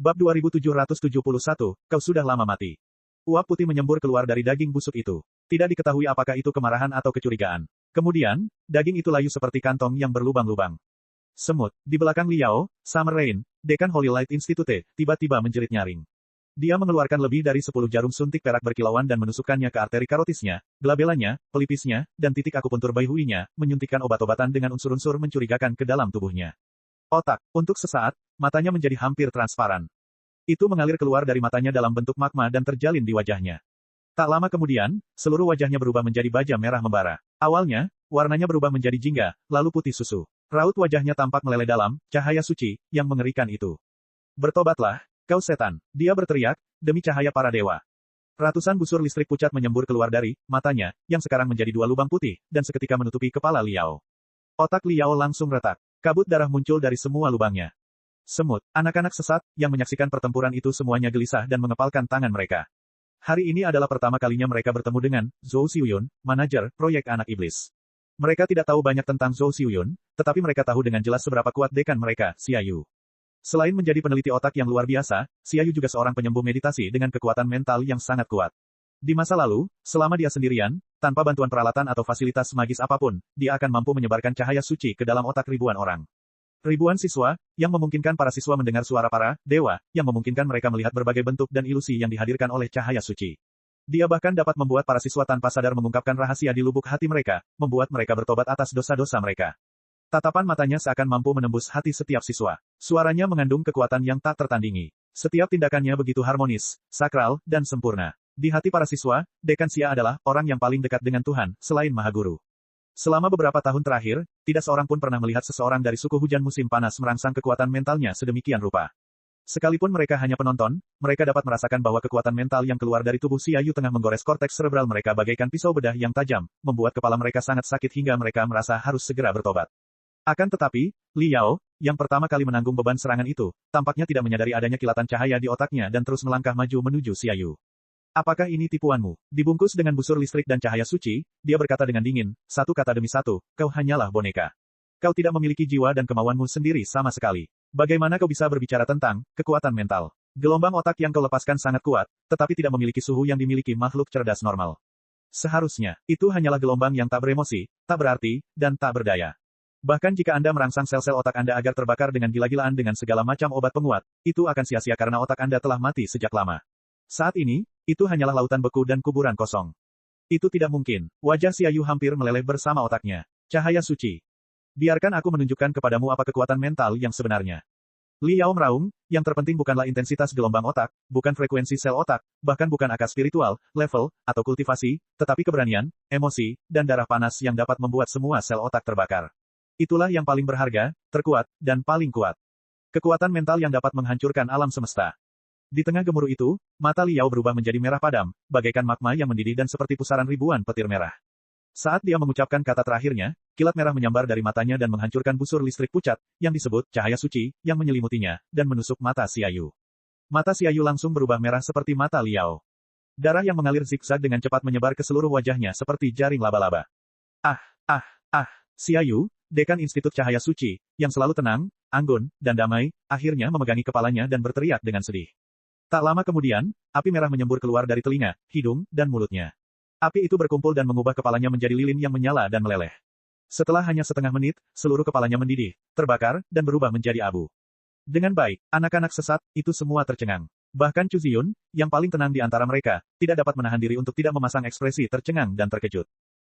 Bab 2771, kau sudah lama mati. Uap putih menyembur keluar dari daging busuk itu. Tidak diketahui apakah itu kemarahan atau kecurigaan. Kemudian, daging itu layu seperti kantong yang berlubang-lubang. Semut, di belakang Liao, Summer Rain, dekan Holy Light Institute, tiba-tiba menjerit nyaring. Dia mengeluarkan lebih dari 10 jarum suntik perak berkilauan dan menusukkannya ke arteri karotisnya, glabelanya, pelipisnya, dan titik akupuntur baihuinya, menyuntikkan obat-obatan dengan unsur-unsur mencurigakan ke dalam tubuhnya. Otak, untuk sesaat, matanya menjadi hampir transparan. Itu mengalir keluar dari matanya dalam bentuk magma dan terjalin di wajahnya. Tak lama kemudian, seluruh wajahnya berubah menjadi baja merah membara. Awalnya, warnanya berubah menjadi jingga, lalu putih susu. Raut wajahnya tampak meleleh dalam, cahaya suci, yang mengerikan itu. Bertobatlah, kau setan, dia berteriak, demi cahaya para dewa. Ratusan busur listrik pucat menyembur keluar dari matanya, yang sekarang menjadi 2 lubang putih, dan seketika menutupi kepala Liao. Otak Liao langsung retak. Kabut darah muncul dari semua lubangnya. Semut, anak-anak sesat, yang menyaksikan pertempuran itu semuanya gelisah dan mengepalkan tangan mereka. Hari ini adalah pertama kalinya mereka bertemu dengan Zhou Xiuyun, manajer proyek anak iblis. Mereka tidak tahu banyak tentang Zhou Xiuyun, tetapi mereka tahu dengan jelas seberapa kuat dekan mereka, Xiayu. Selain menjadi peneliti otak yang luar biasa, Xiayu juga seorang penyembuh meditasi dengan kekuatan mental yang sangat kuat. Di masa lalu, selama dia sendirian, tanpa bantuan peralatan atau fasilitas magis apapun, dia akan mampu menyebarkan cahaya suci ke dalam otak ribuan orang. Ribuan siswa, yang memungkinkan para siswa mendengar suara para dewa, yang memungkinkan mereka melihat berbagai bentuk dan ilusi yang dihadirkan oleh cahaya suci. Dia bahkan dapat membuat para siswa tanpa sadar mengungkapkan rahasia di lubuk hati mereka, membuat mereka bertobat atas dosa-dosa mereka. Tatapan matanya seakan mampu menembus hati setiap siswa. Suaranya mengandung kekuatan yang tak tertandingi. Setiap tindakannya begitu harmonis, sakral, dan sempurna. Di hati para siswa, Dekan Xia adalah orang yang paling dekat dengan Tuhan, selain Maha Guru. Selama beberapa tahun terakhir, tidak seorang pun pernah melihat seseorang dari suku hujan musim panas merangsang kekuatan mentalnya sedemikian rupa. Sekalipun mereka hanya penonton, mereka dapat merasakan bahwa kekuatan mental yang keluar dari tubuh Xiayu tengah menggores korteks cerebral mereka bagaikan pisau bedah yang tajam, membuat kepala mereka sangat sakit hingga mereka merasa harus segera bertobat. Akan tetapi, Liao, yang pertama kali menanggung beban serangan itu, tampaknya tidak menyadari adanya kilatan cahaya di otaknya dan terus melangkah maju menuju Xiayu. Apakah ini tipuanmu? Dibungkus dengan busur listrik dan cahaya suci, dia berkata dengan dingin, satu kata demi satu, kau hanyalah boneka. Kau tidak memiliki jiwa dan kemauanmu sendiri sama sekali. Bagaimana kau bisa berbicara tentang kekuatan mental? Gelombang otak yang kau lepaskan sangat kuat, tetapi tidak memiliki suhu yang dimiliki makhluk cerdas normal. Seharusnya, itu hanyalah gelombang yang tak beremosi, tak berarti, dan tak berdaya. Bahkan jika Anda merangsang sel-sel otak Anda agar terbakar dengan gila-gilaan dengan segala macam obat penguat, itu akan sia-sia karena otak Anda telah mati sejak lama. Saat ini, itu hanyalah lautan beku dan kuburan kosong. Itu tidak mungkin. Wajah Xiayu hampir meleleh bersama otaknya. Cahaya suci. Biarkan aku menunjukkan kepadamu apa kekuatan mental yang sebenarnya. Liao meraung, yang terpenting bukanlah intensitas gelombang otak, bukan frekuensi sel otak, bahkan bukan akar spiritual, level, atau kultivasi, tetapi keberanian, emosi, dan darah panas yang dapat membuat semua sel otak terbakar. Itulah yang paling berharga, terkuat, dan paling kuat. Kekuatan mental yang dapat menghancurkan alam semesta. Di tengah gemuruh itu, mata Liao berubah menjadi merah padam, bagaikan magma yang mendidih dan seperti pusaran ribuan petir merah. Saat dia mengucapkan kata terakhirnya, kilat merah menyambar dari matanya dan menghancurkan busur listrik pucat, yang disebut cahaya suci, yang menyelimutinya, dan menusuk mata Xiayu. Mata Xiayu langsung berubah merah seperti mata Liao. Darah yang mengalir zigzag dengan cepat menyebar ke seluruh wajahnya seperti jaring laba-laba. Xiayu, Dekan Institut Cahaya Suci, yang selalu tenang, anggun, dan damai, akhirnya memegangi kepalanya dan berteriak dengan sedih. Tak lama kemudian, api merah menyembur keluar dari telinga, hidung, dan mulutnya. Api itu berkumpul dan mengubah kepalanya menjadi lilin yang menyala dan meleleh. Setelah hanya setengah menit, seluruh kepalanya mendidih, terbakar, dan berubah menjadi abu. Dengan baik, anak-anak sesat, itu semua tercengang. Bahkan Chu Ziyun, yang paling tenang di antara mereka, tidak dapat menahan diri untuk tidak memasang ekspresi tercengang dan terkejut.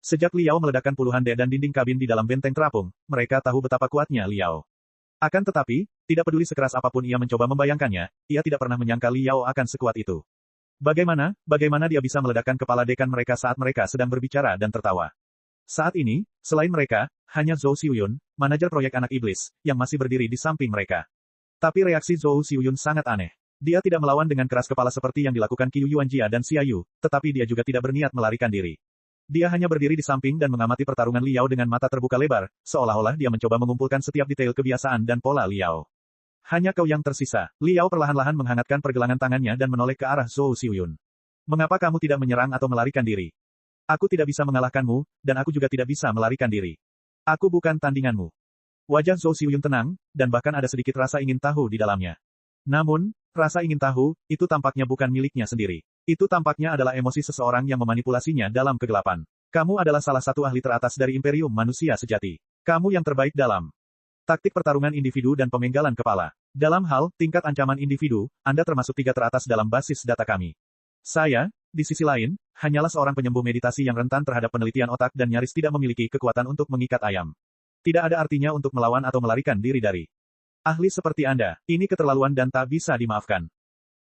Sejak Liao meledakkan puluhan dan dinding kabin di dalam benteng terapung, mereka tahu betapa kuatnya Liao. Akan tetapi, tidak peduli sekeras apapun ia mencoba membayangkannya, ia tidak pernah menyangka Liao akan sekuat itu. Bagaimana dia bisa meledakkan kepala dekan mereka saat mereka sedang berbicara dan tertawa. Saat ini, selain mereka, hanya Zhou Xiuyun, manajer proyek anak iblis, yang masih berdiri di samping mereka. Tapi reaksi Zhou Xiuyun sangat aneh. Dia tidak melawan dengan keras kepala seperti yang dilakukan Qiu Yuanjia dan Xiayu, tetapi dia juga tidak berniat melarikan diri. Dia hanya berdiri di samping dan mengamati pertarungan Liao dengan mata terbuka lebar, seolah-olah dia mencoba mengumpulkan setiap detail kebiasaan dan pola Liao. Hanya kau yang tersisa. Liao perlahan-lahan menghangatkan pergelangan tangannya dan menoleh ke arah Zhou Xiuyun. Mengapa kamu tidak menyerang atau melarikan diri? Aku tidak bisa mengalahkanmu, dan aku juga tidak bisa melarikan diri. Aku bukan tandinganmu. Wajah Zhou Xiuyun tenang, dan bahkan ada sedikit rasa ingin tahu di dalamnya. Namun, Rasa ingin tahu, itu tampaknya bukan miliknya sendiri. Itu tampaknya adalah emosi seseorang yang memanipulasinya dalam kegelapan. Kamu adalah salah satu ahli teratas dari Imperium Manusia Sejati. Kamu yang terbaik dalam taktik pertarungan individu dan pemenggalan kepala. Dalam hal tingkat ancaman individu, Anda termasuk 3 teratas dalam basis data kami. Saya, di sisi lain, hanyalah seorang penyembuh meditasi yang rentan terhadap penelitian otak dan nyaris tidak memiliki kekuatan untuk mengikat ayam. Tidak ada artinya untuk melawan atau melarikan diri dari ahli seperti Anda. Ini keterlaluan dan tak bisa dimaafkan.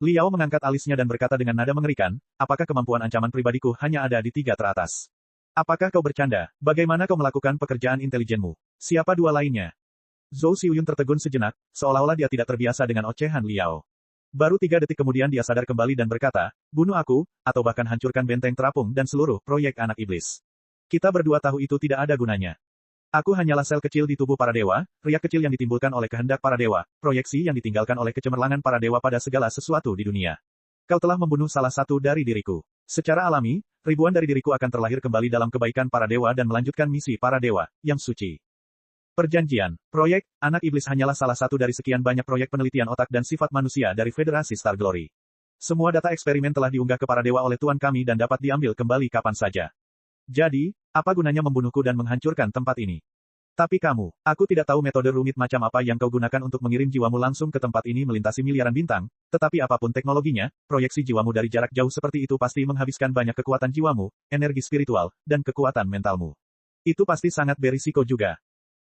Liao mengangkat alisnya dan berkata dengan nada mengerikan, apakah kemampuan ancaman pribadiku hanya ada di 3 teratas? Apakah kau bercanda? Bagaimana kau melakukan pekerjaan intelijenmu? Siapa 2 lainnya? Zhou Xiuyun tertegun sejenak, seolah-olah dia tidak terbiasa dengan ocehan Liao. Baru 3 detik kemudian dia sadar kembali dan berkata, bunuh aku, atau bahkan hancurkan benteng terapung dan seluruh proyek anak iblis. Kita berdua tahu itu tidak ada gunanya. Aku hanyalah sel kecil di tubuh para dewa, riak kecil yang ditimbulkan oleh kehendak para dewa, proyeksi yang ditinggalkan oleh kecemerlangan para dewa pada segala sesuatu di dunia. Kau telah membunuh salah satu dari diriku. Secara alami, ribuan dari diriku akan terlahir kembali dalam kebaikan para dewa dan melanjutkan misi para dewa, yang suci. Perjanjian, proyek, anak iblis hanyalah salah satu dari sekian banyak proyek penelitian otak dan sifat manusia dari Federasi Star Glory. Semua data eksperimen telah diunggah ke para dewa oleh Tuan kami dan dapat diambil kembali kapan saja. Jadi, apa gunanya membunuhku dan menghancurkan tempat ini? Tapi kamu, aku tidak tahu metode rumit macam apa yang kau gunakan untuk mengirim jiwamu langsung ke tempat ini melintasi miliaran bintang, tetapi apapun teknologinya, proyeksi jiwamu dari jarak jauh seperti itu pasti menghabiskan banyak kekuatan jiwamu, energi spiritual, dan kekuatan mentalmu. Itu pasti sangat berisiko juga.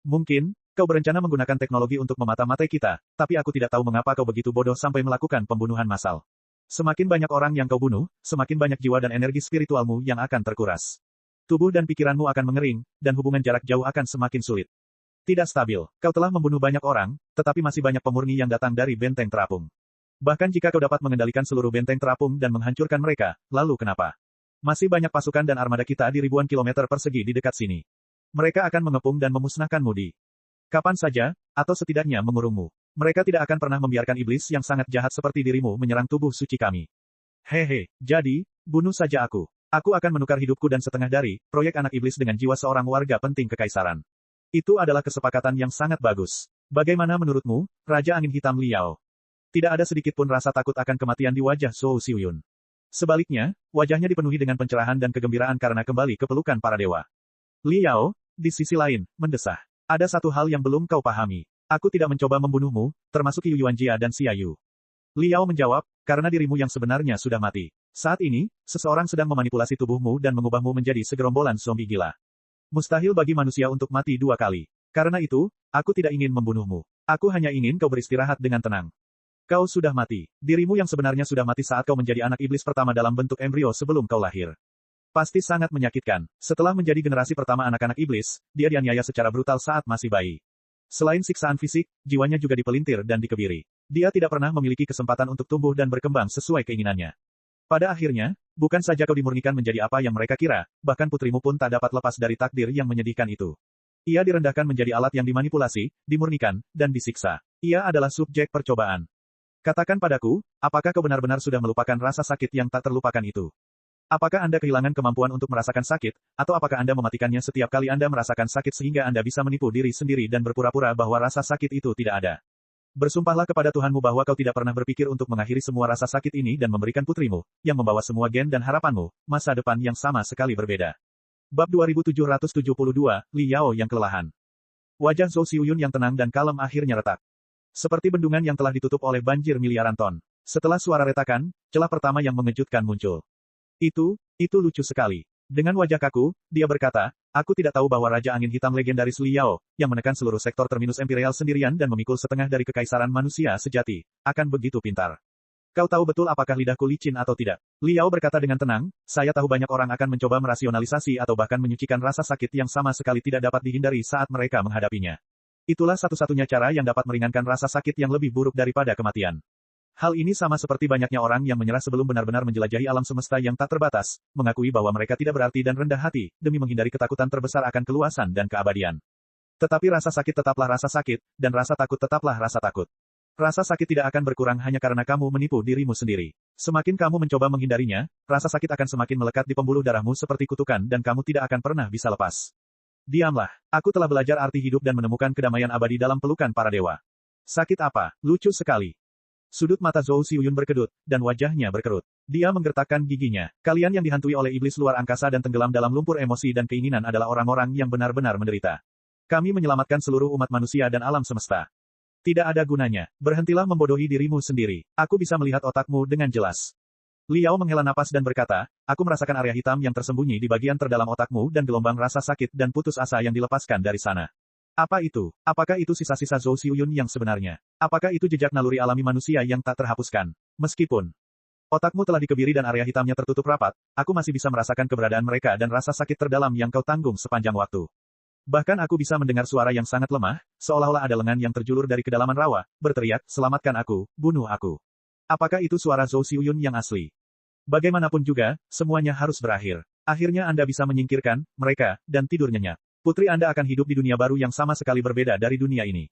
Mungkin, kau berencana menggunakan teknologi untuk memata-matai kita, tapi aku tidak tahu mengapa kau begitu bodoh sampai melakukan pembunuhan massal. Semakin banyak orang yang kau bunuh, semakin banyak jiwa dan energi spiritualmu yang akan terkuras. Tubuh dan pikiranmu akan mengering, dan hubungan jarak jauh akan semakin sulit. Tidak stabil. Kau telah membunuh banyak orang, tetapi masih banyak pemurni yang datang dari benteng terapung. Bahkan jika kau dapat mengendalikan seluruh benteng terapung dan menghancurkan mereka, lalu kenapa? Masih banyak pasukan dan armada kita di ribuan kilometer persegi di dekat sini. Mereka akan mengepung dan memusnahkanmu di kapan saja, atau setidaknya mengurungmu. Mereka tidak akan pernah membiarkan iblis yang sangat jahat seperti dirimu menyerang tubuh suci kami. Hehe, jadi, bunuh saja aku. Aku akan menukar hidupku dan setengah dari proyek anak iblis dengan jiwa seorang warga penting kekaisaran. Itu adalah kesepakatan yang sangat bagus. Bagaimana menurutmu, Raja Angin Hitam Liao? Tidak ada sedikit pun rasa takut akan kematian di wajah Zhou Xiuyun. Sebaliknya, wajahnya dipenuhi dengan pencerahan dan kegembiraan karena kembali ke pelukan para dewa. Liao, di sisi lain, mendesah. Ada satu hal yang belum kau pahami. Aku tidak mencoba membunuhmu, termasuk Yu Yuanjia dan Xia Yu. Liao menjawab, karena dirimu yang sebenarnya sudah mati. Saat ini, seseorang sedang memanipulasi tubuhmu dan mengubahmu menjadi segerombolan zombie gila. Mustahil bagi manusia untuk mati 2 kali. Karena itu, aku tidak ingin membunuhmu. Aku hanya ingin kau beristirahat dengan tenang. Kau sudah mati. Dirimu yang sebenarnya sudah mati saat kau menjadi anak iblis pertama dalam bentuk embrio sebelum kau lahir. Pasti sangat menyakitkan. Setelah menjadi generasi pertama anak-anak iblis, dia dianiaya secara brutal saat masih bayi. Selain siksaan fisik, jiwanya juga dipelintir dan dikebiri. Dia tidak pernah memiliki kesempatan untuk tumbuh dan berkembang sesuai keinginannya. Pada akhirnya, bukan saja kau dimurnikan menjadi apa yang mereka kira, bahkan putrimu pun tak dapat lepas dari takdir yang menyedihkan itu. Ia direndahkan menjadi alat yang dimanipulasi, dimurnikan, dan disiksa. Ia adalah subjek percobaan. Katakan padaku, apakah kau benar-benar sudah melupakan rasa sakit yang tak terlupakan itu? Apakah Anda kehilangan kemampuan untuk merasakan sakit, atau apakah Anda mematikannya setiap kali Anda merasakan sakit sehingga Anda bisa menipu diri sendiri dan berpura-pura bahwa rasa sakit itu tidak ada? Bersumpahlah kepada Tuhanmu bahwa kau tidak pernah berpikir untuk mengakhiri semua rasa sakit ini dan memberikan putrimu, yang membawa semua gen dan harapanmu, masa depan yang sama sekali berbeda. Bab 2772, Liao yang kelelahan. Wajah Zhou Xiuyun yang tenang dan kalem akhirnya retak. Seperti bendungan yang telah ditutup oleh banjir miliaran ton. Setelah suara retakan, celah pertama yang mengejutkan muncul. Itu lucu sekali. Dengan wajah kaku, dia berkata, aku tidak tahu bahwa Raja Angin Hitam legendaris Liao, yang menekan seluruh sektor terminus imperial sendirian dan memikul setengah dari kekaisaran manusia sejati, akan begitu pintar. Kau tahu betul apakah lidahku licin atau tidak? Liao berkata dengan tenang, saya tahu banyak orang akan mencoba merasionalisasi atau bahkan menyucikan rasa sakit yang sama sekali tidak dapat dihindari saat mereka menghadapinya. Itulah satu-satunya cara yang dapat meringankan rasa sakit yang lebih buruk daripada kematian. Hal ini sama seperti banyaknya orang yang menyerah sebelum benar-benar menjelajahi alam semesta yang tak terbatas, mengakui bahwa mereka tidak berarti dan rendah hati, demi menghindari ketakutan terbesar akan keluasan dan keabadian. Tetapi rasa sakit tetaplah rasa sakit, dan rasa takut tetaplah rasa takut. Rasa sakit tidak akan berkurang hanya karena kamu menipu dirimu sendiri. Semakin kamu mencoba menghindarinya, rasa sakit akan semakin melekat di pembuluh darahmu seperti kutukan dan kamu tidak akan pernah bisa lepas. Diamlah, aku telah belajar arti hidup dan menemukan kedamaian abadi dalam pelukan para dewa. Sakit apa? Lucu sekali. Sudut mata Zhou Xiuyun berkedut, dan wajahnya berkerut. Dia menggertakkan giginya. Kalian yang dihantui oleh iblis luar angkasa dan tenggelam dalam lumpur emosi dan keinginan adalah orang-orang yang benar-benar menderita. Kami menyelamatkan seluruh umat manusia dan alam semesta. Tidak ada gunanya. Berhentilah membodohi dirimu sendiri. Aku bisa melihat otakmu dengan jelas. Liao menghela napas dan berkata, aku merasakan area hitam yang tersembunyi di bagian terdalam otakmu dan gelombang rasa sakit dan putus asa yang dilepaskan dari sana. Apa itu? Apakah itu sisa-sisa Zhou Xiuyun yang sebenarnya? Apakah itu jejak naluri alami manusia yang tak terhapuskan? Meskipun otakmu telah dikebiri dan area hitamnya tertutup rapat, aku masih bisa merasakan keberadaan mereka dan rasa sakit terdalam yang kau tanggung sepanjang waktu. Bahkan aku bisa mendengar suara yang sangat lemah, seolah-olah ada lengan yang terjulur dari kedalaman rawa, berteriak, selamatkan aku, bunuh aku. Apakah itu suara Zhou Xiuyun yang asli? Bagaimanapun juga, semuanya harus berakhir. Akhirnya Anda bisa menyingkirkan mereka dan tidur nyenyak. Putri Anda akan hidup di dunia baru yang sama sekali berbeda dari dunia ini.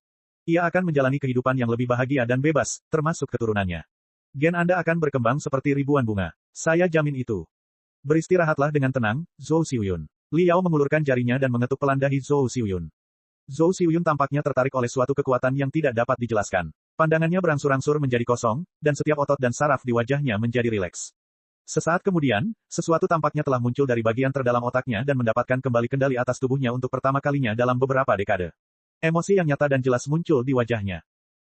Ia akan menjalani kehidupan yang lebih bahagia dan bebas, termasuk keturunannya. Gen Anda akan berkembang seperti ribuan bunga. Saya jamin itu. Beristirahatlah dengan tenang, Zhou Xiuyun. Liao mengulurkan jarinya dan mengetuk pelan dahi Zhou Xiuyun. Zhou Xiuyun tampaknya tertarik oleh suatu kekuatan yang tidak dapat dijelaskan. Pandangannya berangsur-angsur menjadi kosong, dan setiap otot dan saraf di wajahnya menjadi rileks. Sesaat kemudian, sesuatu tampaknya telah muncul dari bagian terdalam otaknya dan mendapatkan kembali kendali atas tubuhnya untuk pertama kalinya dalam beberapa dekade. Emosi yang nyata dan jelas muncul di wajahnya.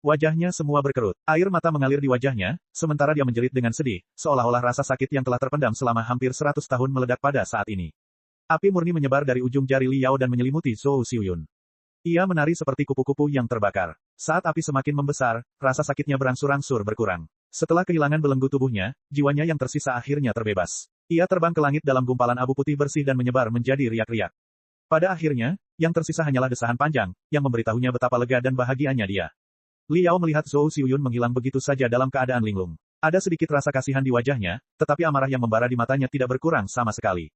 Wajahnya semua berkerut. Air mata mengalir di wajahnya, sementara dia menjerit dengan sedih, seolah-olah rasa sakit yang telah terpendam selama hampir 100 tahun meledak pada saat ini. Api murni menyebar dari ujung jari Liao dan menyelimuti Zhou Xiuyun. Ia menari seperti kupu-kupu yang terbakar. Saat api semakin membesar, rasa sakitnya berangsur-angsur berkurang. Setelah kehilangan belenggu tubuhnya, jiwanya yang tersisa akhirnya terbebas. Ia terbang ke langit dalam gumpalan abu putih bersih dan menyebar menjadi riak-riak. Pada akhirnya, yang tersisa hanyalah desahan panjang, yang memberitahunya betapa lega dan bahagianya dia. Liao melihat Zhou Xiuyun menghilang begitu saja dalam keadaan linglung. Ada sedikit rasa kasihan di wajahnya, tetapi amarah yang membara di matanya tidak berkurang sama sekali.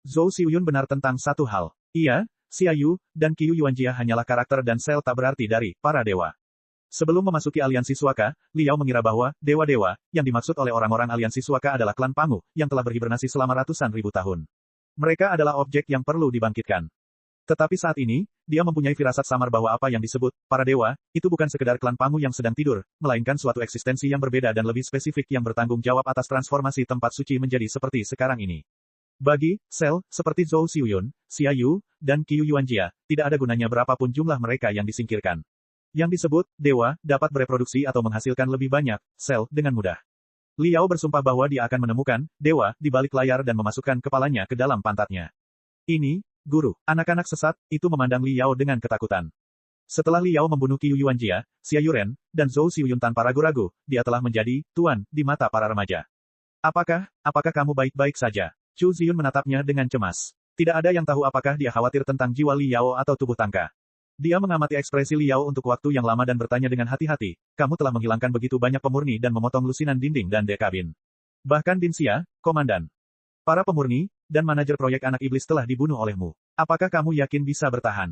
Zhou Xiuyun benar tentang satu hal. Ia, Xia Yu, dan Qiu Yuanjia hanyalah karakter dan sel tak berarti dari para dewa. Sebelum memasuki aliansi Suaka, Liao mengira bahwa dewa-dewa yang dimaksud oleh orang-orang aliansi Suaka adalah klan Pangu yang telah berhibernasi selama ratusan ribu tahun. Mereka adalah objek yang perlu dibangkitkan. Tetapi saat ini, dia mempunyai firasat samar bahwa apa yang disebut para dewa itu bukan sekedar klan Pangu yang sedang tidur, melainkan suatu eksistensi yang berbeda dan lebih spesifik yang bertanggung jawab atas transformasi tempat suci menjadi seperti sekarang ini. Bagi sel seperti Zhou Xiuyun, Xia Yu, dan Qiu Yuanjia, tidak ada gunanya berapapun jumlah mereka yang disingkirkan. Yang disebut dewa dapat bereproduksi atau menghasilkan lebih banyak sel dengan mudah. Liao bersumpah bahwa dia akan menemukan dewa di balik layar dan memasukkan kepalanya ke dalam pantatnya. Ini, guru, anak-anak sesat, itu memandang Liao dengan ketakutan. Setelah Liao membunuh Qiu Yuanjia, Xia Yuren, dan Zhou Xiuyun tanpa ragu-ragu, dia telah menjadi tuan di mata para remaja. Apakah kamu baik-baik saja? Chu Ziyun menatapnya dengan cemas. Tidak ada yang tahu apakah dia khawatir tentang jiwa Liao atau tubuh Tangka. Dia mengamati ekspresi Liao untuk waktu yang lama dan bertanya dengan hati-hati, kamu telah menghilangkan begitu banyak pemurni dan memotong lusinan dinding dan dek kabin. Bahkan Dinxia, komandan. Para pemurni, dan manajer proyek anak iblis telah dibunuh olehmu. Apakah kamu yakin bisa bertahan?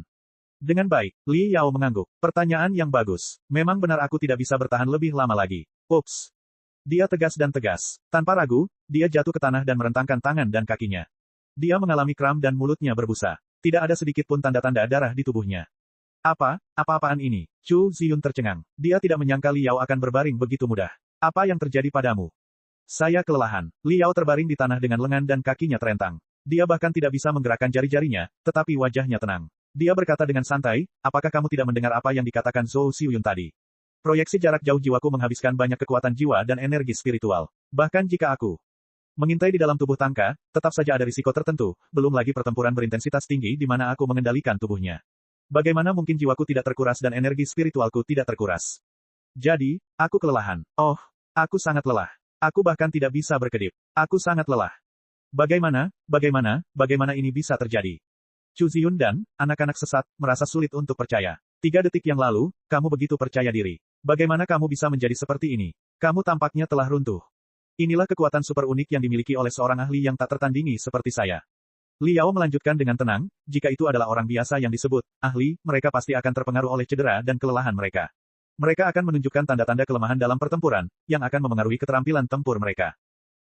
Dengan baik, Li Yao mengangguk. Pertanyaan yang bagus. Memang benar aku tidak bisa bertahan lebih lama lagi. Ups. Dia tegas dan tegas. Tanpa ragu, dia jatuh ke tanah dan merentangkan tangan dan kakinya. Dia mengalami kram dan mulutnya berbusa. Tidak ada sedikit pun tanda-tanda darah di tubuhnya. Apa-apaan ini? Chu Ziyun tercengang. Dia tidak menyangka Liao akan berbaring begitu mudah. Apa yang terjadi padamu? Saya kelelahan. Liao terbaring di tanah dengan lengan dan kakinya terentang. Dia bahkan tidak bisa menggerakkan jari-jarinya, tetapi wajahnya tenang. Dia berkata dengan santai, apakah kamu tidak mendengar apa yang dikatakan Zhou Xiuyun tadi? Proyeksi jarak jauh jiwaku menghabiskan banyak kekuatan jiwa dan energi spiritual. Bahkan jika aku mengintai di dalam tubuh Tangka, tetap saja ada risiko tertentu, belum lagi pertempuran berintensitas tinggi di mana aku mengendalikan tubuhnya. Bagaimana mungkin jiwaku tidak terkuras dan energi spiritualku tidak terkuras? Jadi, aku kelelahan. Oh, aku sangat lelah. Aku bahkan tidak bisa berkedip. Aku sangat lelah. Bagaimana ini bisa terjadi? Chu Ziyun dan anak-anak sesat merasa sulit untuk percaya. 3 detik yang lalu, kamu begitu percaya diri. Bagaimana kamu bisa menjadi seperti ini? Kamu tampaknya telah runtuh. Inilah kekuatan super unik yang dimiliki oleh seorang ahli yang tak tertandingi seperti saya. Liao melanjutkan dengan tenang, jika itu adalah orang biasa yang disebut ahli, mereka pasti akan terpengaruh oleh cedera dan kelelahan mereka. Mereka akan menunjukkan tanda-tanda kelemahan dalam pertempuran, yang akan memengaruhi keterampilan tempur mereka.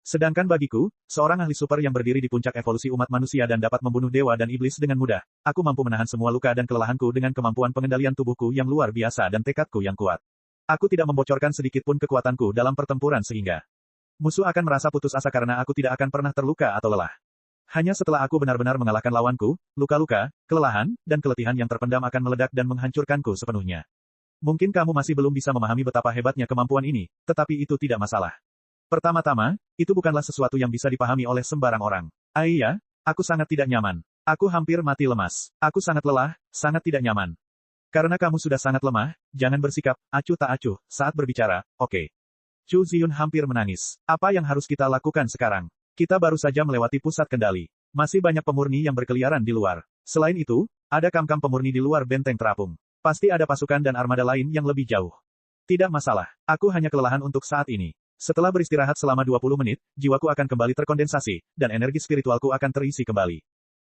Sedangkan bagiku, seorang ahli super yang berdiri di puncak evolusi umat manusia dan dapat membunuh dewa dan iblis dengan mudah, aku mampu menahan semua luka dan kelelahanku dengan kemampuan pengendalian tubuhku yang luar biasa dan tekadku yang kuat. Aku tidak membocorkan sedikit pun kekuatanku dalam pertempuran sehingga musuh akan merasa putus asa karena aku tidak akan pernah terluka atau lelah. Hanya setelah aku benar-benar mengalahkan lawanku, luka-luka, kelelahan, dan keletihan yang terpendam akan meledak dan menghancurkanku sepenuhnya. Mungkin kamu masih belum bisa memahami betapa hebatnya kemampuan ini, tetapi itu tidak masalah. Pertama-tama, itu bukanlah sesuatu yang bisa dipahami oleh sembarang orang. Iya, aku sangat tidak nyaman. Aku hampir mati lemas. Aku sangat lelah, sangat tidak nyaman. Karena kamu sudah sangat lemah, jangan bersikap acuh tak acuh saat berbicara, oke? Chu Ziyun hampir menangis. Apa yang harus kita lakukan sekarang? Kita baru saja melewati pusat kendali. Masih banyak pemurni yang berkeliaran di luar. Selain itu, ada kam-kam pemurni di luar benteng terapung. Pasti ada pasukan dan armada lain yang lebih jauh. Tidak masalah. Aku hanya kelelahan untuk saat ini. Setelah beristirahat selama 20 menit, jiwaku akan kembali terkondensasi, dan energi spiritualku akan terisi kembali.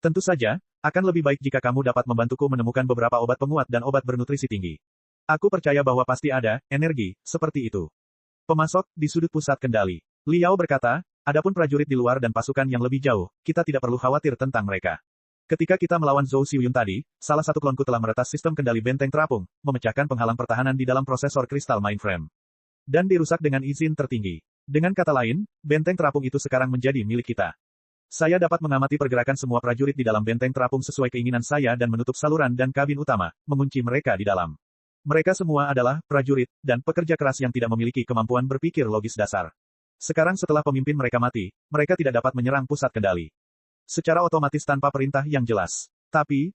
Tentu saja, akan lebih baik jika kamu dapat membantuku menemukan beberapa obat penguat dan obat bernutrisi tinggi. Aku percaya bahwa pasti ada energi seperti itu. Pemasok di sudut pusat kendali. Liao berkata, adapun prajurit di luar dan pasukan yang lebih jauh, kita tidak perlu khawatir tentang mereka. Ketika kita melawan Zhou Xiuyun tadi, salah satu klonku telah meretas sistem kendali benteng terapung, memecahkan penghalang pertahanan di dalam prosesor kristal mainframe. Dan dirusak dengan izin tertinggi. Dengan kata lain, benteng terapung itu sekarang menjadi milik kita. Saya dapat mengamati pergerakan semua prajurit di dalam benteng terapung sesuai keinginan saya dan menutup saluran dan kabin utama, mengunci mereka di dalam. Mereka semua adalah prajurit dan pekerja keras yang tidak memiliki kemampuan berpikir logis dasar. Sekarang setelah pemimpin mereka mati, mereka tidak dapat menyerang pusat kendali. Secara otomatis tanpa perintah yang jelas. Tapi,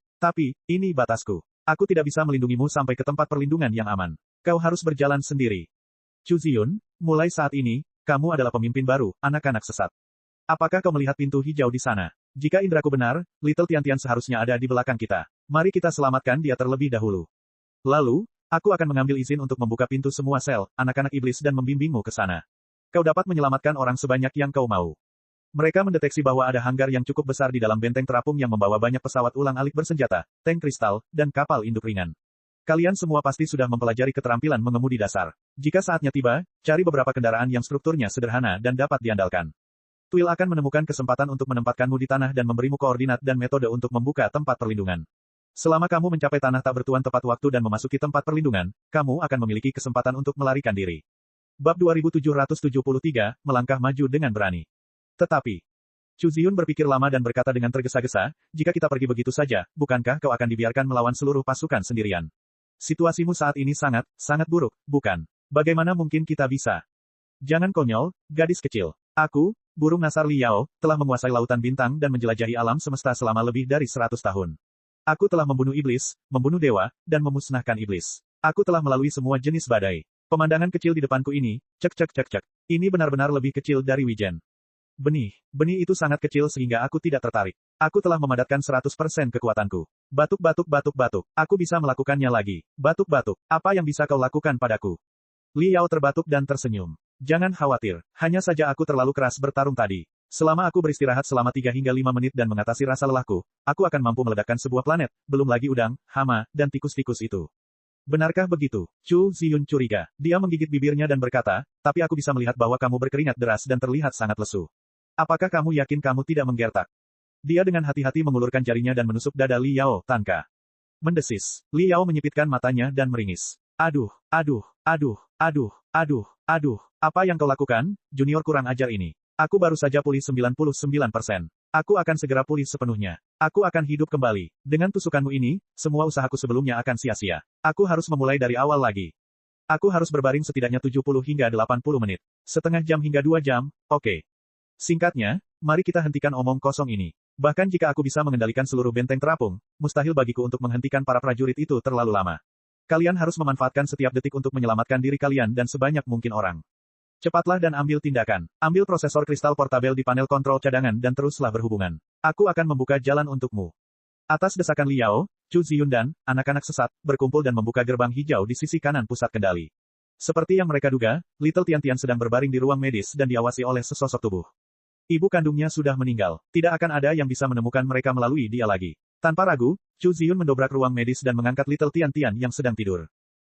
ini batasku. Aku tidak bisa melindungimu sampai ke tempat perlindungan yang aman. Kau harus berjalan sendiri. Chu Ziyun, mulai saat ini, kamu adalah pemimpin baru, anak-anak sesat. Apakah kau melihat pintu hijau di sana? Jika indraku benar, Little Tian-Tian seharusnya ada di belakang kita. Mari kita selamatkan dia terlebih dahulu. Lalu, aku akan mengambil izin untuk membuka pintu semua sel, anak-anak iblis dan membimbingmu ke sana. Kau dapat menyelamatkan orang sebanyak yang kau mau. Mereka mendeteksi bahwa ada hanggar yang cukup besar di dalam benteng terapung yang membawa banyak pesawat ulang-alik bersenjata, tank kristal, dan kapal induk ringan. Kalian semua pasti sudah mempelajari keterampilan mengemudi dasar. Jika saatnya tiba, cari beberapa kendaraan yang strukturnya sederhana dan dapat diandalkan. Twill akan menemukan kesempatan untuk menempatkanmu di tanah dan memberimu koordinat dan metode untuk membuka tempat perlindungan. Selama kamu mencapai tanah tak bertuan tepat waktu dan memasuki tempat perlindungan, kamu akan memiliki kesempatan untuk melarikan diri. Bab 2773, melangkah maju dengan berani. Tetapi, Chu Ziyun berpikir lama dan berkata dengan tergesa-gesa, jika kita pergi begitu saja, bukankah kau akan dibiarkan melawan seluruh pasukan sendirian? Situasimu saat ini sangat buruk, bukan? Bagaimana mungkin kita bisa? Jangan konyol, gadis kecil. Aku, burung nasar Liao, telah menguasai lautan bintang dan menjelajahi alam semesta selama lebih dari 100 tahun. Aku telah membunuh iblis, membunuh dewa, dan memusnahkan iblis. Aku telah melalui semua jenis badai. Pemandangan kecil di depanku ini, cek. Ini benar-benar lebih kecil dari wijen. Benih itu sangat kecil sehingga aku tidak tertarik. Aku telah memadatkan 100% kekuatanku. Batuk. Aku bisa melakukannya lagi. Batuk. Apa yang bisa kau lakukan padaku? Liao terbatuk dan tersenyum. Jangan khawatir, hanya saja aku terlalu keras bertarung tadi. Selama aku beristirahat selama 3 hingga 5 menit dan mengatasi rasa lelahku, aku akan mampu meledakkan sebuah planet, belum lagi udang, hama, dan tikus-tikus itu. Benarkah begitu? Chu Ziyun curiga. Dia menggigit bibirnya dan berkata, tapi aku bisa melihat bahwa kamu berkeringat deras dan terlihat sangat lesu. Apakah kamu yakin kamu tidak menggertak? Dia dengan hati-hati mengulurkan jarinya dan menusuk dada Liao Tanka. Mendesis. Liao menyipitkan matanya dan meringis. Aduh. Apa yang kau lakukan, junior kurang ajar ini? Aku baru saja pulih 99%. Aku akan segera pulih sepenuhnya. Aku akan hidup kembali. Dengan tusukanmu ini, semua usahaku sebelumnya akan sia-sia. Aku harus memulai dari awal lagi. Aku harus berbaring setidaknya 70 hingga 80 menit. Setengah jam hingga 2 jam, oke. Singkatnya, mari kita hentikan omong kosong ini. Bahkan jika aku bisa mengendalikan seluruh benteng terapung, mustahil bagiku untuk menghentikan para prajurit itu terlalu lama. Kalian harus memanfaatkan setiap detik untuk menyelamatkan diri kalian dan sebanyak mungkin orang. Cepatlah dan ambil tindakan. Ambil prosesor kristal portabel di panel kontrol cadangan dan teruslah berhubungan. Aku akan membuka jalan untukmu. Atas desakan Liao, Chu Ziyun dan anak-anak sesat berkumpul dan membuka gerbang hijau di sisi kanan pusat kendali. Seperti yang mereka duga, Little Tian-Tian sedang berbaring di ruang medis dan diawasi oleh sesosok tubuh. Ibu kandungnya sudah meninggal. Tidak akan ada yang bisa menemukan mereka melalui dia lagi. Tanpa ragu, Chu Ziyun mendobrak ruang medis dan mengangkat Little Tian-Tian yang sedang tidur.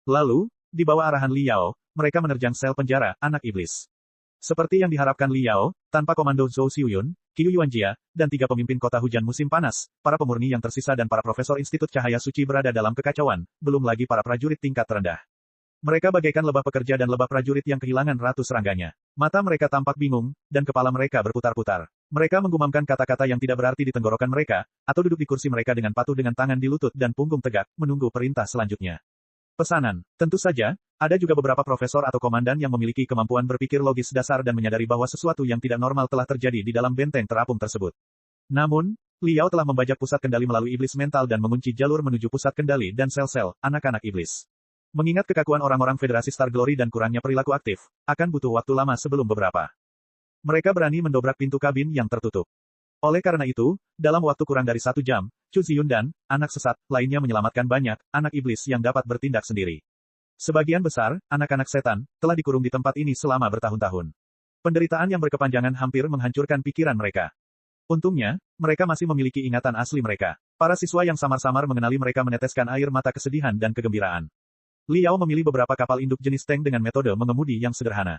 Lalu, di bawah arahan Liao, mereka menerjang sel penjara, anak iblis. Seperti yang diharapkan Liao, tanpa komando Zhou Xiuyun, Qiu Yuanjia, dan 3 pemimpin kota hujan musim panas, para pemurni yang tersisa dan para profesor Institut Cahaya Suci berada dalam kekacauan, belum lagi para prajurit tingkat terendah. Mereka bagaikan lebah pekerja dan lebah prajurit yang kehilangan ratus rangganya. Mata mereka tampak bingung, dan kepala mereka berputar-putar. Mereka menggumamkan kata-kata yang tidak berarti di tenggorokan mereka, atau duduk di kursi mereka dengan patuh dengan tangan di lutut dan punggung tegak, menunggu perintah selanjutnya. Pesanan. Tentu saja, ada juga beberapa profesor atau komandan yang memiliki kemampuan berpikir logis dasar dan menyadari bahwa sesuatu yang tidak normal telah terjadi di dalam benteng terapung tersebut. Namun, Liao telah membajak pusat kendali melalui iblis mental dan mengunci jalur menuju pusat kendali dan sel-sel, anak-anak iblis. Mengingat kekakuan orang-orang Federasi Star Glory dan kurangnya perilaku aktif, akan butuh waktu lama sebelum beberapa. Mereka berani mendobrak pintu kabin yang tertutup. Oleh karena itu, dalam waktu kurang dari 1 jam, Chu Ziyun dan anak sesat lainnya menyelamatkan banyak anak iblis yang dapat bertindak sendiri. Sebagian besar anak-anak setan telah dikurung di tempat ini selama bertahun-tahun. Penderitaan yang berkepanjangan hampir menghancurkan pikiran mereka. Untungnya, mereka masih memiliki ingatan asli mereka. Para siswa yang samar-samar mengenali mereka meneteskan air mata kesedihan dan kegembiraan. Liao memilih beberapa kapal induk jenis tank dengan metode mengemudi yang sederhana.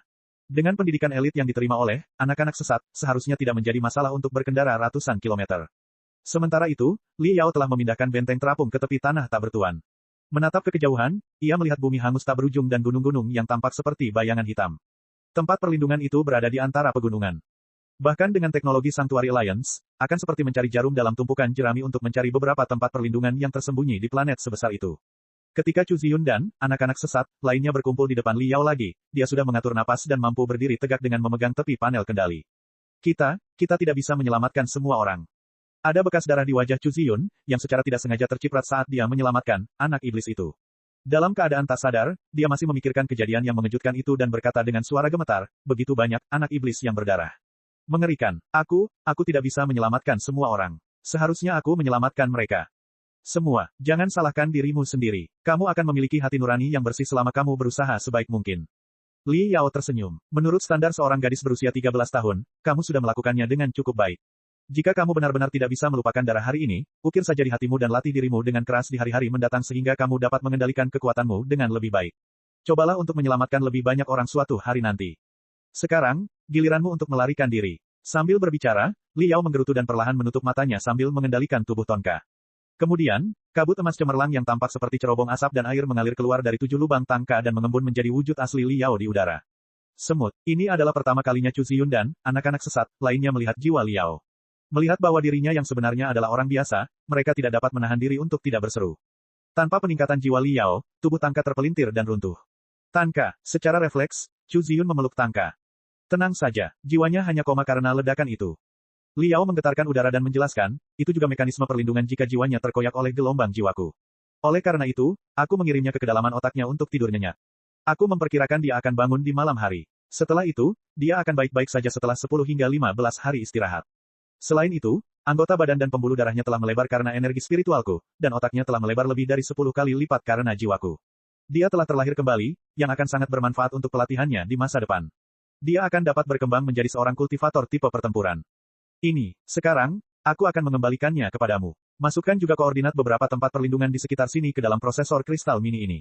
Dengan pendidikan elit yang diterima oleh anak-anak sesat, seharusnya tidak menjadi masalah untuk berkendara ratusan kilometer. Sementara itu, Liao telah memindahkan benteng terapung ke tepi tanah tak bertuan. Menatap ke kejauhan, ia melihat bumi hangus tak berujung dan gunung-gunung yang tampak seperti bayangan hitam. Tempat perlindungan itu berada di antara pegunungan. Bahkan dengan teknologi Sanctuary Alliance, akan seperti mencari jarum dalam tumpukan jerami untuk mencari beberapa tempat perlindungan yang tersembunyi di planet sebesar itu. Ketika Chu Ziyun dan anak-anak sesat lainnya berkumpul di depan Liao lagi, dia sudah mengatur napas dan mampu berdiri tegak dengan memegang tepi panel kendali. Kita tidak bisa menyelamatkan semua orang. Ada bekas darah di wajah Chu Ziyun, yang secara tidak sengaja terciprat saat dia menyelamatkan anak iblis itu. Dalam keadaan tak sadar, dia masih memikirkan kejadian yang mengejutkan itu dan berkata dengan suara gemetar, begitu banyak anak iblis yang berdarah. Mengerikan. Aku tidak bisa menyelamatkan semua orang. Seharusnya aku menyelamatkan mereka. Semua, jangan salahkan dirimu sendiri. Kamu akan memiliki hati nurani yang bersih selama kamu berusaha sebaik mungkin. Li Yao tersenyum. Menurut standar seorang gadis berusia 13 tahun, kamu sudah melakukannya dengan cukup baik. Jika kamu benar-benar tidak bisa melupakan darah hari ini, ukir saja di hatimu dan latih dirimu dengan keras di hari-hari mendatang sehingga kamu dapat mengendalikan kekuatanmu dengan lebih baik. Cobalah untuk menyelamatkan lebih banyak orang suatu hari nanti. Sekarang, giliranmu untuk melarikan diri. Sambil berbicara, Li Yao menggerutu dan perlahan menutup matanya sambil mengendalikan tubuh Tonka. Kemudian, kabut emas cemerlang yang tampak seperti cerobong asap dan air mengalir keluar dari 7 lubang tangka dan mengembun menjadi wujud asli Liao di udara. Semut, ini adalah pertama kalinya Chu Ziyun dan anak-anak sesat lainnya melihat jiwa Liao. Melihat bahwa dirinya yang sebenarnya adalah orang biasa, mereka tidak dapat menahan diri untuk tidak berseru. Tanpa peningkatan jiwa Liao, tubuh Tangka terpelintir dan runtuh. Tangka, secara refleks, Chu Ziyun memeluk Tangka. Tenang saja, jiwanya hanya koma karena ledakan itu. Liao menggetarkan udara dan menjelaskan, itu juga mekanisme perlindungan jika jiwanya terkoyak oleh gelombang jiwaku. Oleh karena itu, aku mengirimnya ke kedalaman otaknya untuk tidur nyenyak. Aku memperkirakan dia akan bangun di malam hari. Setelah itu, dia akan baik-baik saja setelah 10 hingga 15 hari istirahat. Selain itu, anggota badan dan pembuluh darahnya telah melebar karena energi spiritualku, dan otaknya telah melebar lebih dari 10 kali lipat karena jiwaku. Dia telah terlahir kembali, yang akan sangat bermanfaat untuk pelatihannya di masa depan. Dia akan dapat berkembang menjadi seorang kultivator tipe pertempuran. Ini, sekarang, aku akan mengembalikannya kepadamu. Masukkan juga koordinat beberapa tempat perlindungan di sekitar sini ke dalam prosesor kristal mini ini.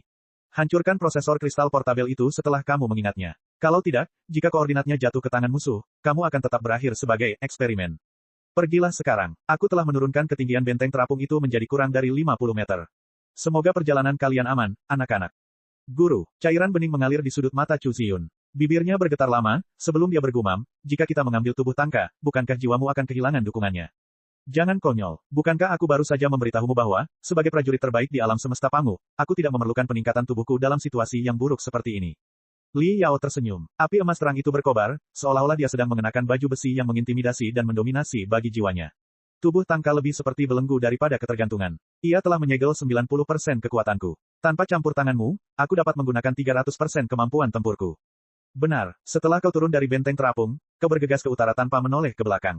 Hancurkan prosesor kristal portabel itu setelah kamu mengingatnya. Kalau tidak, jika koordinatnya jatuh ke tangan musuh, kamu akan tetap berakhir sebagai eksperimen. Pergilah sekarang. Aku telah menurunkan ketinggian benteng terapung itu menjadi kurang dari 50 meter. Semoga perjalanan kalian aman, anak-anak. Guru, cairan bening mengalir di sudut mata Chu Ziyun. Bibirnya bergetar lama, sebelum dia bergumam, jika kita mengambil tubuh Tangka, bukankah jiwamu akan kehilangan dukungannya? Jangan konyol, bukankah aku baru saja memberitahumu bahwa, sebagai prajurit terbaik di alam semesta Pangu, aku tidak memerlukan peningkatan tubuhku dalam situasi yang buruk seperti ini. Li Yao tersenyum. Api emas terang itu berkobar, seolah-olah dia sedang mengenakan baju besi yang mengintimidasi dan mendominasi bagi jiwanya. Tubuh Tangka lebih seperti belenggu daripada ketergantungan. Ia telah menyegel 90% kekuatanku. Tanpa campur tanganmu, aku dapat menggunakan 300% kemampuan tempurku. Benar, setelah kau turun dari benteng terapung, kau bergegas ke utara tanpa menoleh ke belakang.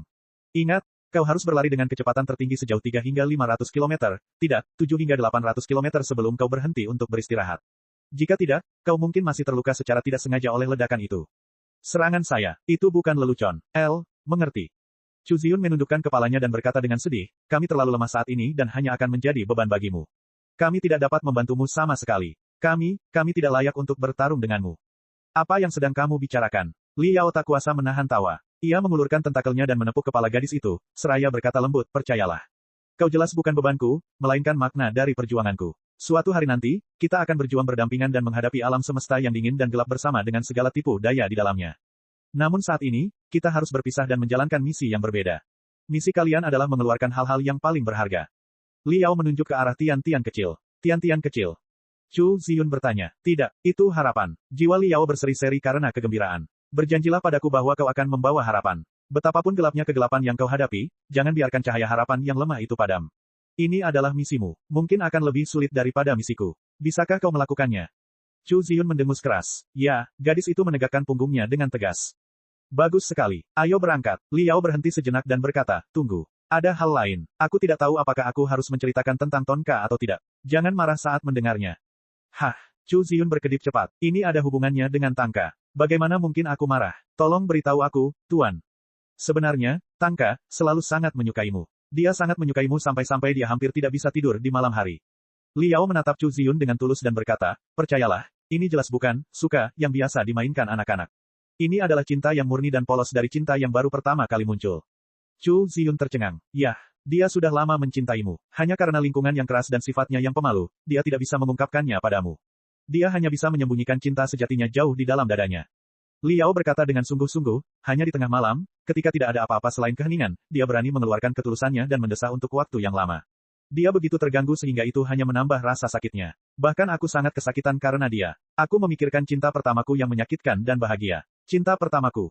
Ingat, kau harus berlari dengan kecepatan tertinggi sejauh 3 hingga 500 km, tidak, 7 hingga 800 km sebelum kau berhenti untuk beristirahat. Jika tidak, kau mungkin masih terluka secara tidak sengaja oleh ledakan itu. Serangan saya, itu bukan lelucon. Mengerti. Chu Ziyun menundukkan kepalanya dan berkata dengan sedih, kami terlalu lemah saat ini dan hanya akan menjadi beban bagimu. Kami tidak dapat membantumu sama sekali. Kami tidak layak untuk bertarung denganmu. Apa yang sedang kamu bicarakan? Li Yao tak kuasa menahan tawa. Ia mengulurkan tentakelnya dan menepuk kepala gadis itu, seraya berkata lembut, percayalah. Kau jelas bukan bebanku, melainkan makna dari perjuanganku. Suatu hari nanti, kita akan berjuang berdampingan dan menghadapi alam semesta yang dingin dan gelap bersama dengan segala tipu daya di dalamnya. Namun saat ini, kita harus berpisah dan menjalankan misi yang berbeda. Misi kalian adalah mengeluarkan hal-hal yang paling berharga. Liao menunjuk ke arah Tian-Tian kecil. Tian-Tian kecil. Chu Ziyun bertanya, tidak, itu harapan. Jiwa Liao berseri-seri karena kegembiraan. Berjanjilah padaku bahwa kau akan membawa harapan. Betapapun gelapnya kegelapan yang kau hadapi, jangan biarkan cahaya harapan yang lemah itu padam. Ini adalah misimu. Mungkin akan lebih sulit daripada misiku. Bisakah kau melakukannya? Chu Ziyun mendengus keras. Ya, gadis itu menegakkan punggungnya dengan tegas. Bagus sekali. Ayo berangkat. Liao berhenti sejenak dan berkata, tunggu. Ada hal lain. Aku tidak tahu apakah aku harus menceritakan tentang Tonka atau tidak. Jangan marah saat mendengarnya. Hah, Chu Ziyun berkedip cepat. Ini ada hubungannya dengan Tangka. Bagaimana mungkin aku marah? Tolong beritahu aku, Tuan. Sebenarnya, Tangka selalu sangat menyukaimu. Dia sangat menyukaimu sampai-sampai dia hampir tidak bisa tidur di malam hari. Liao menatap Chu Ziyun dengan tulus dan berkata, percayalah, ini jelas bukan suka yang biasa dimainkan anak-anak. Ini adalah cinta yang murni dan polos dari cinta yang baru pertama kali muncul. Chu Ziyun tercengang. Yah, dia sudah lama mencintaimu. Hanya karena lingkungan yang keras dan sifatnya yang pemalu, dia tidak bisa mengungkapkannya padamu. Dia hanya bisa menyembunyikan cinta sejatinya jauh di dalam dadanya. Liao berkata dengan sungguh-sungguh, hanya di tengah malam, ketika tidak ada apa-apa selain keheningan, dia berani mengeluarkan ketulusannya dan mendesah untuk waktu yang lama. Dia begitu terganggu sehingga itu hanya menambah rasa sakitnya. Bahkan aku sangat kesakitan karena dia. Aku memikirkan cinta pertamaku yang menyakitkan dan bahagia. Cinta pertamaku.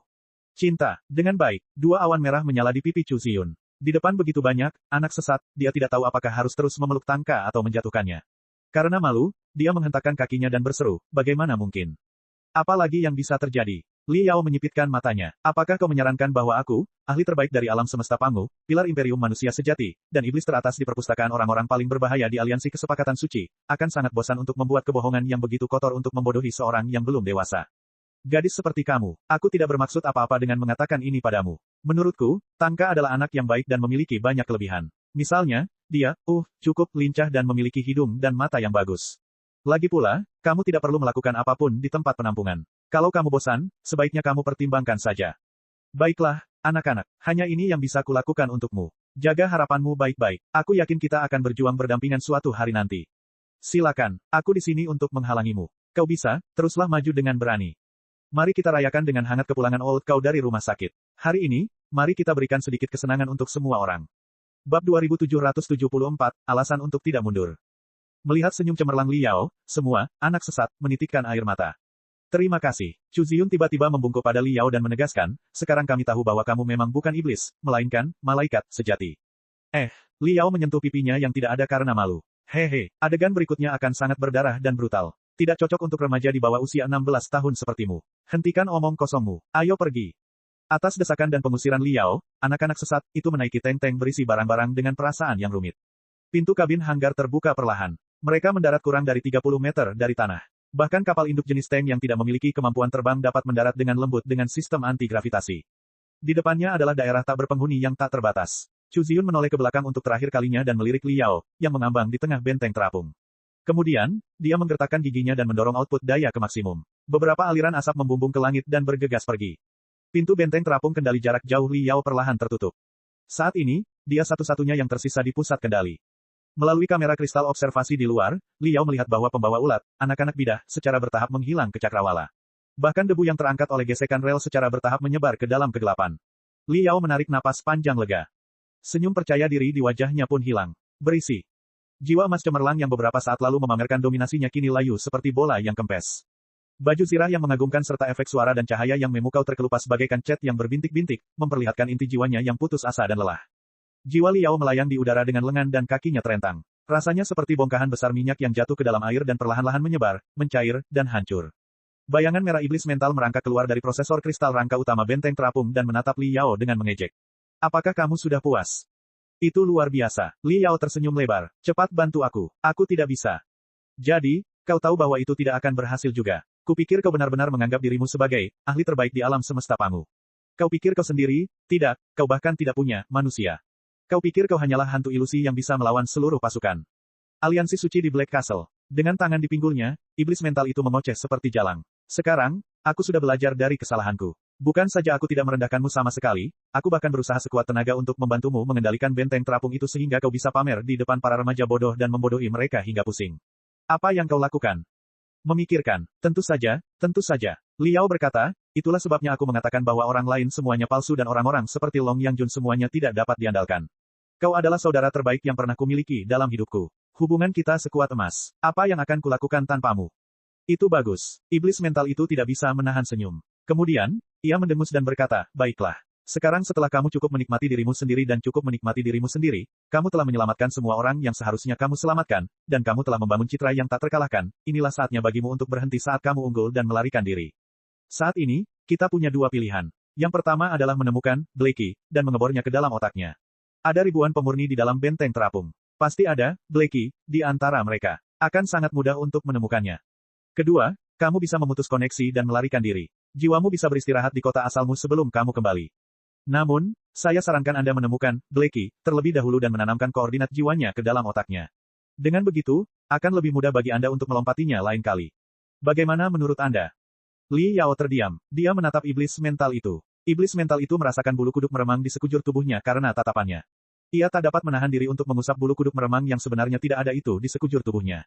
Cinta. Dengan baik, dua awan merah menyala di pipi Chu Ziyun. Di depan begitu banyak anak sesat, dia tidak tahu apakah harus terus memeluk Tangka atau menjatuhkannya. Karena malu, dia menghentakkan kakinya dan berseru, bagaimana mungkin? Apalagi yang bisa terjadi? Liao menyipitkan matanya. Apakah kau menyarankan bahwa aku, ahli terbaik dari alam semesta Pangu, pilar imperium manusia sejati, dan iblis teratas di perpustakaan orang-orang paling berbahaya di aliansi kesepakatan suci, akan sangat bosan untuk membuat kebohongan yang begitu kotor untuk membodohi seorang yang belum dewasa? Gadis seperti kamu, aku tidak bermaksud apa-apa dengan mengatakan ini padamu. Menurutku, Tangka adalah anak yang baik dan memiliki banyak kelebihan. Misalnya, dia, cukup lincah dan memiliki hidung dan mata yang bagus. Lagi pula, kamu tidak perlu melakukan apapun di tempat penampungan. Kalau kamu bosan, sebaiknya kamu pertimbangkan saja. Baiklah, anak-anak, hanya ini yang bisa kulakukan untukmu. Jaga harapanmu baik-baik. Aku yakin kita akan berjuang berdampingan suatu hari nanti. Silakan, aku di sini untuk menghalangimu. Kau bisa, teruslah maju dengan berani. Mari kita rayakan dengan hangat kepulangan old kau dari rumah sakit. Hari ini, mari kita berikan sedikit kesenangan untuk semua orang. Bab 2774, Alasan untuk tidak mundur. Melihat senyum cemerlang Liao, semua anak sesat menitikkan air mata. Terima kasih. Chu Ziyun tiba-tiba membungkuk pada Liao dan menegaskan, sekarang kami tahu bahwa kamu memang bukan iblis, melainkan malaikat sejati. Liao menyentuh pipinya yang tidak ada karena malu. Hehe, adegan berikutnya akan sangat berdarah dan brutal. Tidak cocok untuk remaja di bawah usia 16 tahun sepertimu. Hentikan omong kosongmu. Ayo pergi. Atas desakan dan pengusiran Liao, anak-anak sesat itu menaiki tank-tank berisi barang-barang dengan perasaan yang rumit. Pintu kabin hanggar terbuka perlahan. Mereka mendarat kurang dari 30 meter dari tanah. Bahkan kapal induk jenis tank yang tidak memiliki kemampuan terbang dapat mendarat dengan lembut dengan sistem anti-gravitasi. Di depannya adalah daerah tak berpenghuni yang tak terbatas. Chu Ziyun menoleh ke belakang untuk terakhir kalinya dan melirik Liao, yang mengambang di tengah benteng terapung. Kemudian, dia menggertakkan giginya dan mendorong output daya ke maksimum. Beberapa aliran asap membumbung ke langit dan bergegas pergi. Pintu benteng terapung kendali jarak jauh Liao perlahan tertutup. Saat ini, dia satu-satunya yang tersisa di pusat kendali. Melalui kamera kristal observasi di luar, Liao melihat bahwa pembawa ulat, anak-anak bidah, secara bertahap menghilang ke cakrawala. Bahkan debu yang terangkat oleh gesekan rel secara bertahap menyebar ke dalam kegelapan. Liao menarik napas panjang lega. Senyum percaya diri di wajahnya pun hilang. Berisi. Jiwa emas cemerlang yang beberapa saat lalu memamerkan dominasinya kini layu seperti bola yang kempes. Baju zirah yang mengagumkan serta efek suara dan cahaya yang memukau terkelupas bagaikan cat yang berbintik-bintik, memperlihatkan inti jiwanya yang putus asa dan lelah. Jiwa Liao melayang di udara dengan lengan dan kakinya terentang. Rasanya seperti bongkahan besar minyak yang jatuh ke dalam air dan perlahan-lahan menyebar, mencair, dan hancur. Bayangan merah iblis mental merangkak keluar dari prosesor kristal rangka utama benteng terapung dan menatap Liao dengan mengejek. Apakah kamu sudah puas? Itu luar biasa. Liao tersenyum lebar. Cepat bantu aku. Aku tidak bisa. Jadi, kau tahu bahwa itu tidak akan berhasil juga. Kupikir kau benar-benar menganggap dirimu sebagai ahli terbaik di alam semesta Pangu. Kau pikir kau sendiri? Tidak, kau bahkan tidak punya manusia. Kau pikir kau hanyalah hantu ilusi yang bisa melawan seluruh pasukan. Aliansi suci di Black Castle. Dengan tangan di pinggulnya, iblis mental itu mengoceh seperti jalang. Sekarang, aku sudah belajar dari kesalahanku. Bukan saja aku tidak merendahkanmu sama sekali, aku bahkan berusaha sekuat tenaga untuk membantumu mengendalikan benteng terapung itu sehingga kau bisa pamer di depan para remaja bodoh dan membodohi mereka hingga pusing. Apa yang kau lakukan? Memikirkan. Tentu saja, tentu saja. Liao berkata, itulah sebabnya aku mengatakan bahwa orang lain semuanya palsu dan orang-orang seperti Long Yangjun semuanya tidak dapat diandalkan. Kau adalah saudara terbaik yang pernah kumiliki dalam hidupku. Hubungan kita sekuat emas. Apa yang akan kulakukan tanpamu? Itu bagus. Iblis mental itu tidak bisa menahan senyum. Kemudian, ia mendengus dan berkata, baiklah. Sekarang setelah kamu cukup menikmati dirimu sendiri dan cukup menikmati dirimu sendiri, kamu telah menyelamatkan semua orang yang seharusnya kamu selamatkan, dan kamu telah membangun citra yang tak terkalahkan, inilah saatnya bagimu untuk berhenti saat kamu unggul dan melarikan diri. Saat ini, kita punya dua pilihan. Yang pertama adalah menemukan Blackie, dan mengebornya ke dalam otaknya. Ada ribuan pemurni di dalam benteng terapung. Pasti ada Blackie di antara mereka. Akan sangat mudah untuk menemukannya. Kedua, kamu bisa memutus koneksi dan melarikan diri. Jiwamu bisa beristirahat di kota asalmu sebelum kamu kembali. Namun, saya sarankan Anda menemukan Blackie terlebih dahulu dan menanamkan koordinat jiwanya ke dalam otaknya. Dengan begitu, akan lebih mudah bagi Anda untuk melompatinya lain kali. Bagaimana menurut Anda? Li Yao terdiam. Dia menatap iblis mental itu. Iblis mental itu merasakan bulu kuduk meremang di sekujur tubuhnya karena tatapannya. Ia tak dapat menahan diri untuk mengusap bulu kuduk meremang yang sebenarnya tidak ada itu di sekujur tubuhnya.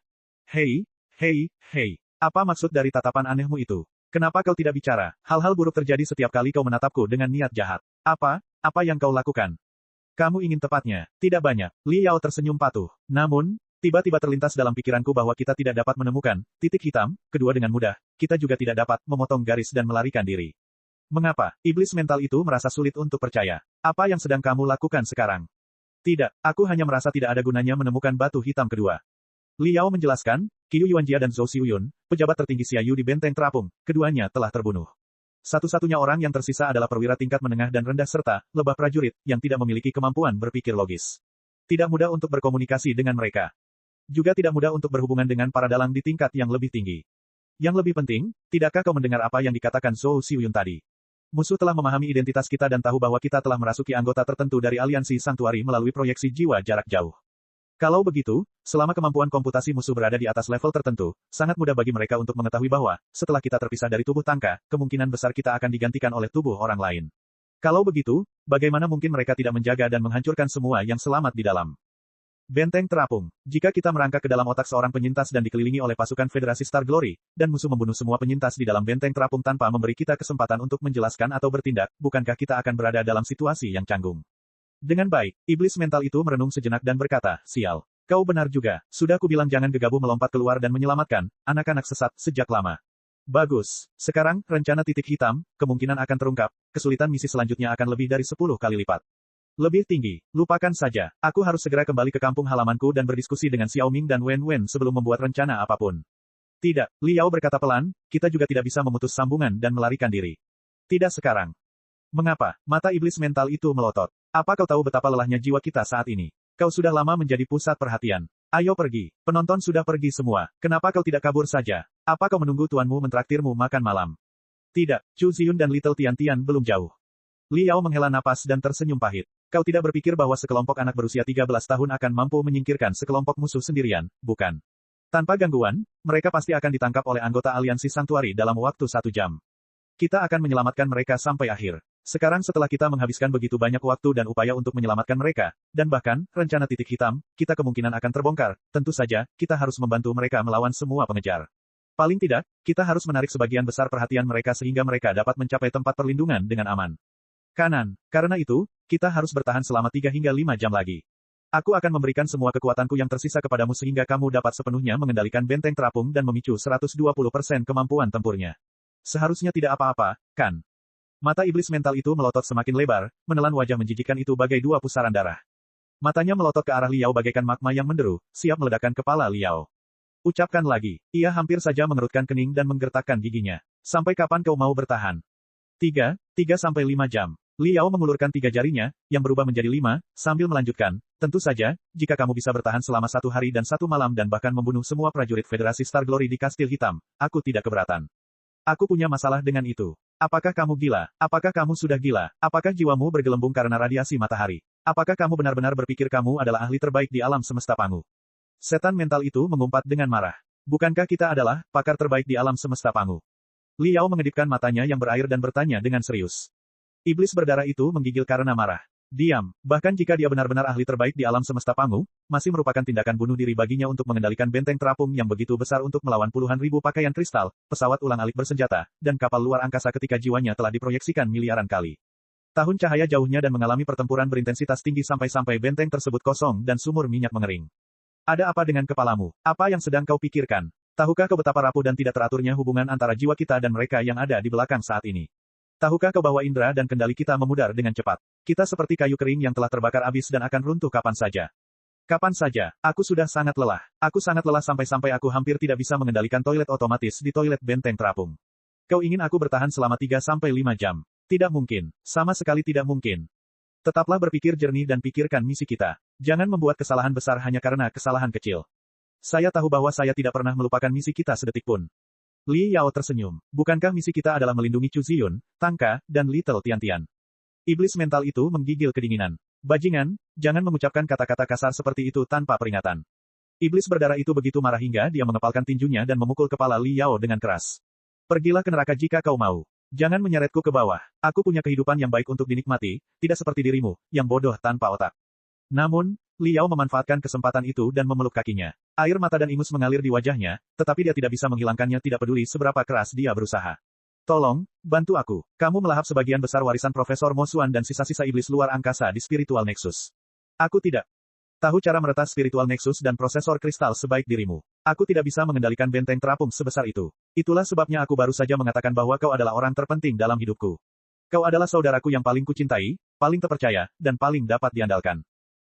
Hei, hei, hei. Apa maksud dari tatapan anehmu itu? Kenapa kau tidak bicara? Hal-hal buruk terjadi setiap kali kau menatapku dengan niat jahat. Apa yang kau lakukan? Kamu ingin tepatnya. Tidak banyak. Li Yao tersenyum patuh. Namun, tiba-tiba terlintas dalam pikiranku bahwa kita tidak dapat menemukan titik hitam, kedua dengan mudah, kita juga tidak dapat memotong garis dan melarikan diri. Mengapa? Iblis mental itu merasa sulit untuk percaya. Apa yang sedang kamu lakukan sekarang? Tidak, aku hanya merasa tidak ada gunanya menemukan batu hitam kedua. Li Yao menjelaskan, Qiu Yuanjia dan Zhou Xiuyun, pejabat tertinggi Xiaoyu di benteng terapung, keduanya telah terbunuh. Satu-satunya orang yang tersisa adalah perwira tingkat menengah dan rendah serta lebah prajurit yang tidak memiliki kemampuan berpikir logis. Tidak mudah untuk berkomunikasi dengan mereka. Juga tidak mudah untuk berhubungan dengan para dalang di tingkat yang lebih tinggi. Yang lebih penting, tidakkah kau mendengar apa yang dikatakan Zhou Xiuyun tadi? Musuh telah memahami identitas kita dan tahu bahwa kita telah merasuki anggota tertentu dari aliansi Sanctuary melalui proyeksi jiwa jarak jauh. Kalau begitu, selama kemampuan komputasi musuh berada di atas level tertentu, sangat mudah bagi mereka untuk mengetahui bahwa, setelah kita terpisah dari tubuh Tangka, kemungkinan besar kita akan digantikan oleh tubuh orang lain. Kalau begitu, bagaimana mungkin mereka tidak menjaga dan menghancurkan semua yang selamat di dalam benteng terapung? Jika kita merangkak ke dalam otak seorang penyintas dan dikelilingi oleh pasukan Federasi Star Glory, dan musuh membunuh semua penyintas di dalam benteng terapung tanpa memberi kita kesempatan untuk menjelaskan atau bertindak, bukankah kita akan berada dalam situasi yang canggung? Dengan baik, iblis mental itu merenung sejenak dan berkata, sial. Kau benar juga, sudah kubilang jangan gegabah melompat keluar dan menyelamatkan anak-anak sesat sejak lama. Bagus. Sekarang, rencana titik hitam, kemungkinan akan terungkap, kesulitan misi selanjutnya akan lebih dari 10 kali lipat. Lebih tinggi, lupakan saja, aku harus segera kembali ke kampung halamanku dan berdiskusi dengan Xiao Ming dan Wen Wen sebelum membuat rencana apapun. Tidak, Li Yao berkata pelan, kita juga tidak bisa memutus sambungan dan melarikan diri. Tidak sekarang. Mengapa? Mata iblis mental itu melotot. Apa kau tahu betapa lelahnya jiwa kita saat ini? Kau sudah lama menjadi pusat perhatian. Ayo pergi. Penonton sudah pergi semua. Kenapa kau tidak kabur saja? Apa kau menunggu tuanmu mentraktirmu makan malam? Tidak, Chu Ziyun dan Little Tian Tian belum jauh. Li Yao menghela napas dan tersenyum pahit. Kau tidak berpikir bahwa sekelompok anak berusia 13 tahun akan mampu menyingkirkan sekelompok musuh sendirian, bukan? Tanpa gangguan, mereka pasti akan ditangkap oleh anggota aliansi Sanctuary dalam waktu 1 jam. Kita akan menyelamatkan mereka sampai akhir. Sekarang setelah kita menghabiskan begitu banyak waktu dan upaya untuk menyelamatkan mereka, dan bahkan, rencana titik hitam, kita kemungkinan akan terbongkar, tentu saja, kita harus membantu mereka melawan semua pengejar. Paling tidak, kita harus menarik sebagian besar perhatian mereka sehingga mereka dapat mencapai tempat perlindungan dengan aman. Kanan. Karena itu, kita harus bertahan selama 3 hingga 5 jam lagi. Aku akan memberikan semua kekuatanku yang tersisa kepadamu sehingga kamu dapat sepenuhnya mengendalikan benteng terapung dan memicu 120% kemampuan tempurnya. Seharusnya tidak apa-apa, kan? Mata iblis mental itu melotot semakin lebar, menelan wajah menjijikkan itu bagai 2 pusaran darah. Matanya melotot ke arah Liao bagaikan magma yang menderu, siap meledakkan kepala Liao. Ucapkan lagi. Ia hampir saja mengerutkan kening dan menggertakkan giginya. Sampai kapan kau mau bertahan? 3 sampai 5 jam. Liao mengulurkan 3 jarinya, yang berubah menjadi 5, sambil melanjutkan, tentu saja, jika kamu bisa bertahan selama 1 hari dan 1 malam dan bahkan membunuh semua prajurit Federasi Star Glory di Kastil Hitam, aku tidak keberatan. Aku punya masalah dengan itu. Apakah kamu gila? Apakah kamu sudah gila? Apakah jiwamu bergelembung karena radiasi matahari? Apakah kamu benar-benar berpikir kamu adalah ahli terbaik di alam semesta Pangu? Setan mental itu mengumpat dengan marah. Bukankah kita adalah pakar terbaik di alam semesta Pangu? Liao mengedipkan matanya yang berair dan bertanya dengan serius. Iblis berdarah itu menggigil karena marah. Diam, bahkan jika dia benar-benar ahli terbaik di alam semesta Pangu, masih merupakan tindakan bunuh diri baginya untuk mengendalikan benteng terapung yang begitu besar untuk melawan puluhan ribu pakaian kristal, pesawat ulang-alik bersenjata, dan kapal luar angkasa ketika jiwanya telah diproyeksikan miliaran kali. Tahun cahaya jauhnya dan mengalami pertempuran berintensitas tinggi sampai-sampai benteng tersebut kosong dan sumur minyak mengering. Ada apa dengan kepalamu? Apa yang sedang kau pikirkan? Tahukah kau betapa rapuh dan tidak teraturnya hubungan antara jiwa kita dan mereka yang ada di belakang saat ini? Tahukah kau bahwa indera dan kendali kita memudar dengan cepat? Kita seperti kayu kering yang telah terbakar habis dan akan runtuh kapan saja. Kapan saja, aku sudah sangat lelah. Aku sangat lelah sampai-sampai aku hampir tidak bisa mengendalikan toilet otomatis di toilet benteng terapung. Kau ingin aku bertahan selama 3-5 jam? Tidak mungkin. Sama sekali tidak mungkin. Tetaplah berpikir jernih dan pikirkan misi kita. Jangan membuat kesalahan besar hanya karena kesalahan kecil. Saya tahu bahwa saya tidak pernah melupakan misi kita sedetik pun. Li Yao tersenyum. Bukankah misi kita adalah melindungi Chu Ziyun, Tangka, dan Little Tiantian? Iblis mental itu menggigil kedinginan. Bajingan, jangan mengucapkan kata-kata kasar seperti itu tanpa peringatan. Iblis berdarah itu begitu marah hingga dia mengepalkan tinjunya dan memukul kepala Li Yao dengan keras. Pergilah ke neraka jika kau mau. Jangan menyeretku ke bawah. Aku punya kehidupan yang baik untuk dinikmati, tidak seperti dirimu, yang bodoh tanpa otak. Namun, Li Yao memanfaatkan kesempatan itu dan memeluk kakinya. Air mata dan ingus mengalir di wajahnya, tetapi dia tidak bisa menghilangkannya tidak peduli seberapa keras dia berusaha. Tolong, bantu aku. Kamu melahap sebagian besar warisan Profesor Mo Xuan dan sisa-sisa iblis luar angkasa di Spiritual Nexus. Aku tidak tahu cara meretas Spiritual Nexus dan prosesor kristal sebaik dirimu. Aku tidak bisa mengendalikan benteng terapung sebesar itu. Itulah sebabnya aku baru saja mengatakan bahwa kau adalah orang terpenting dalam hidupku. Kau adalah saudaraku yang paling kucintai, paling terpercaya, dan paling dapat diandalkan.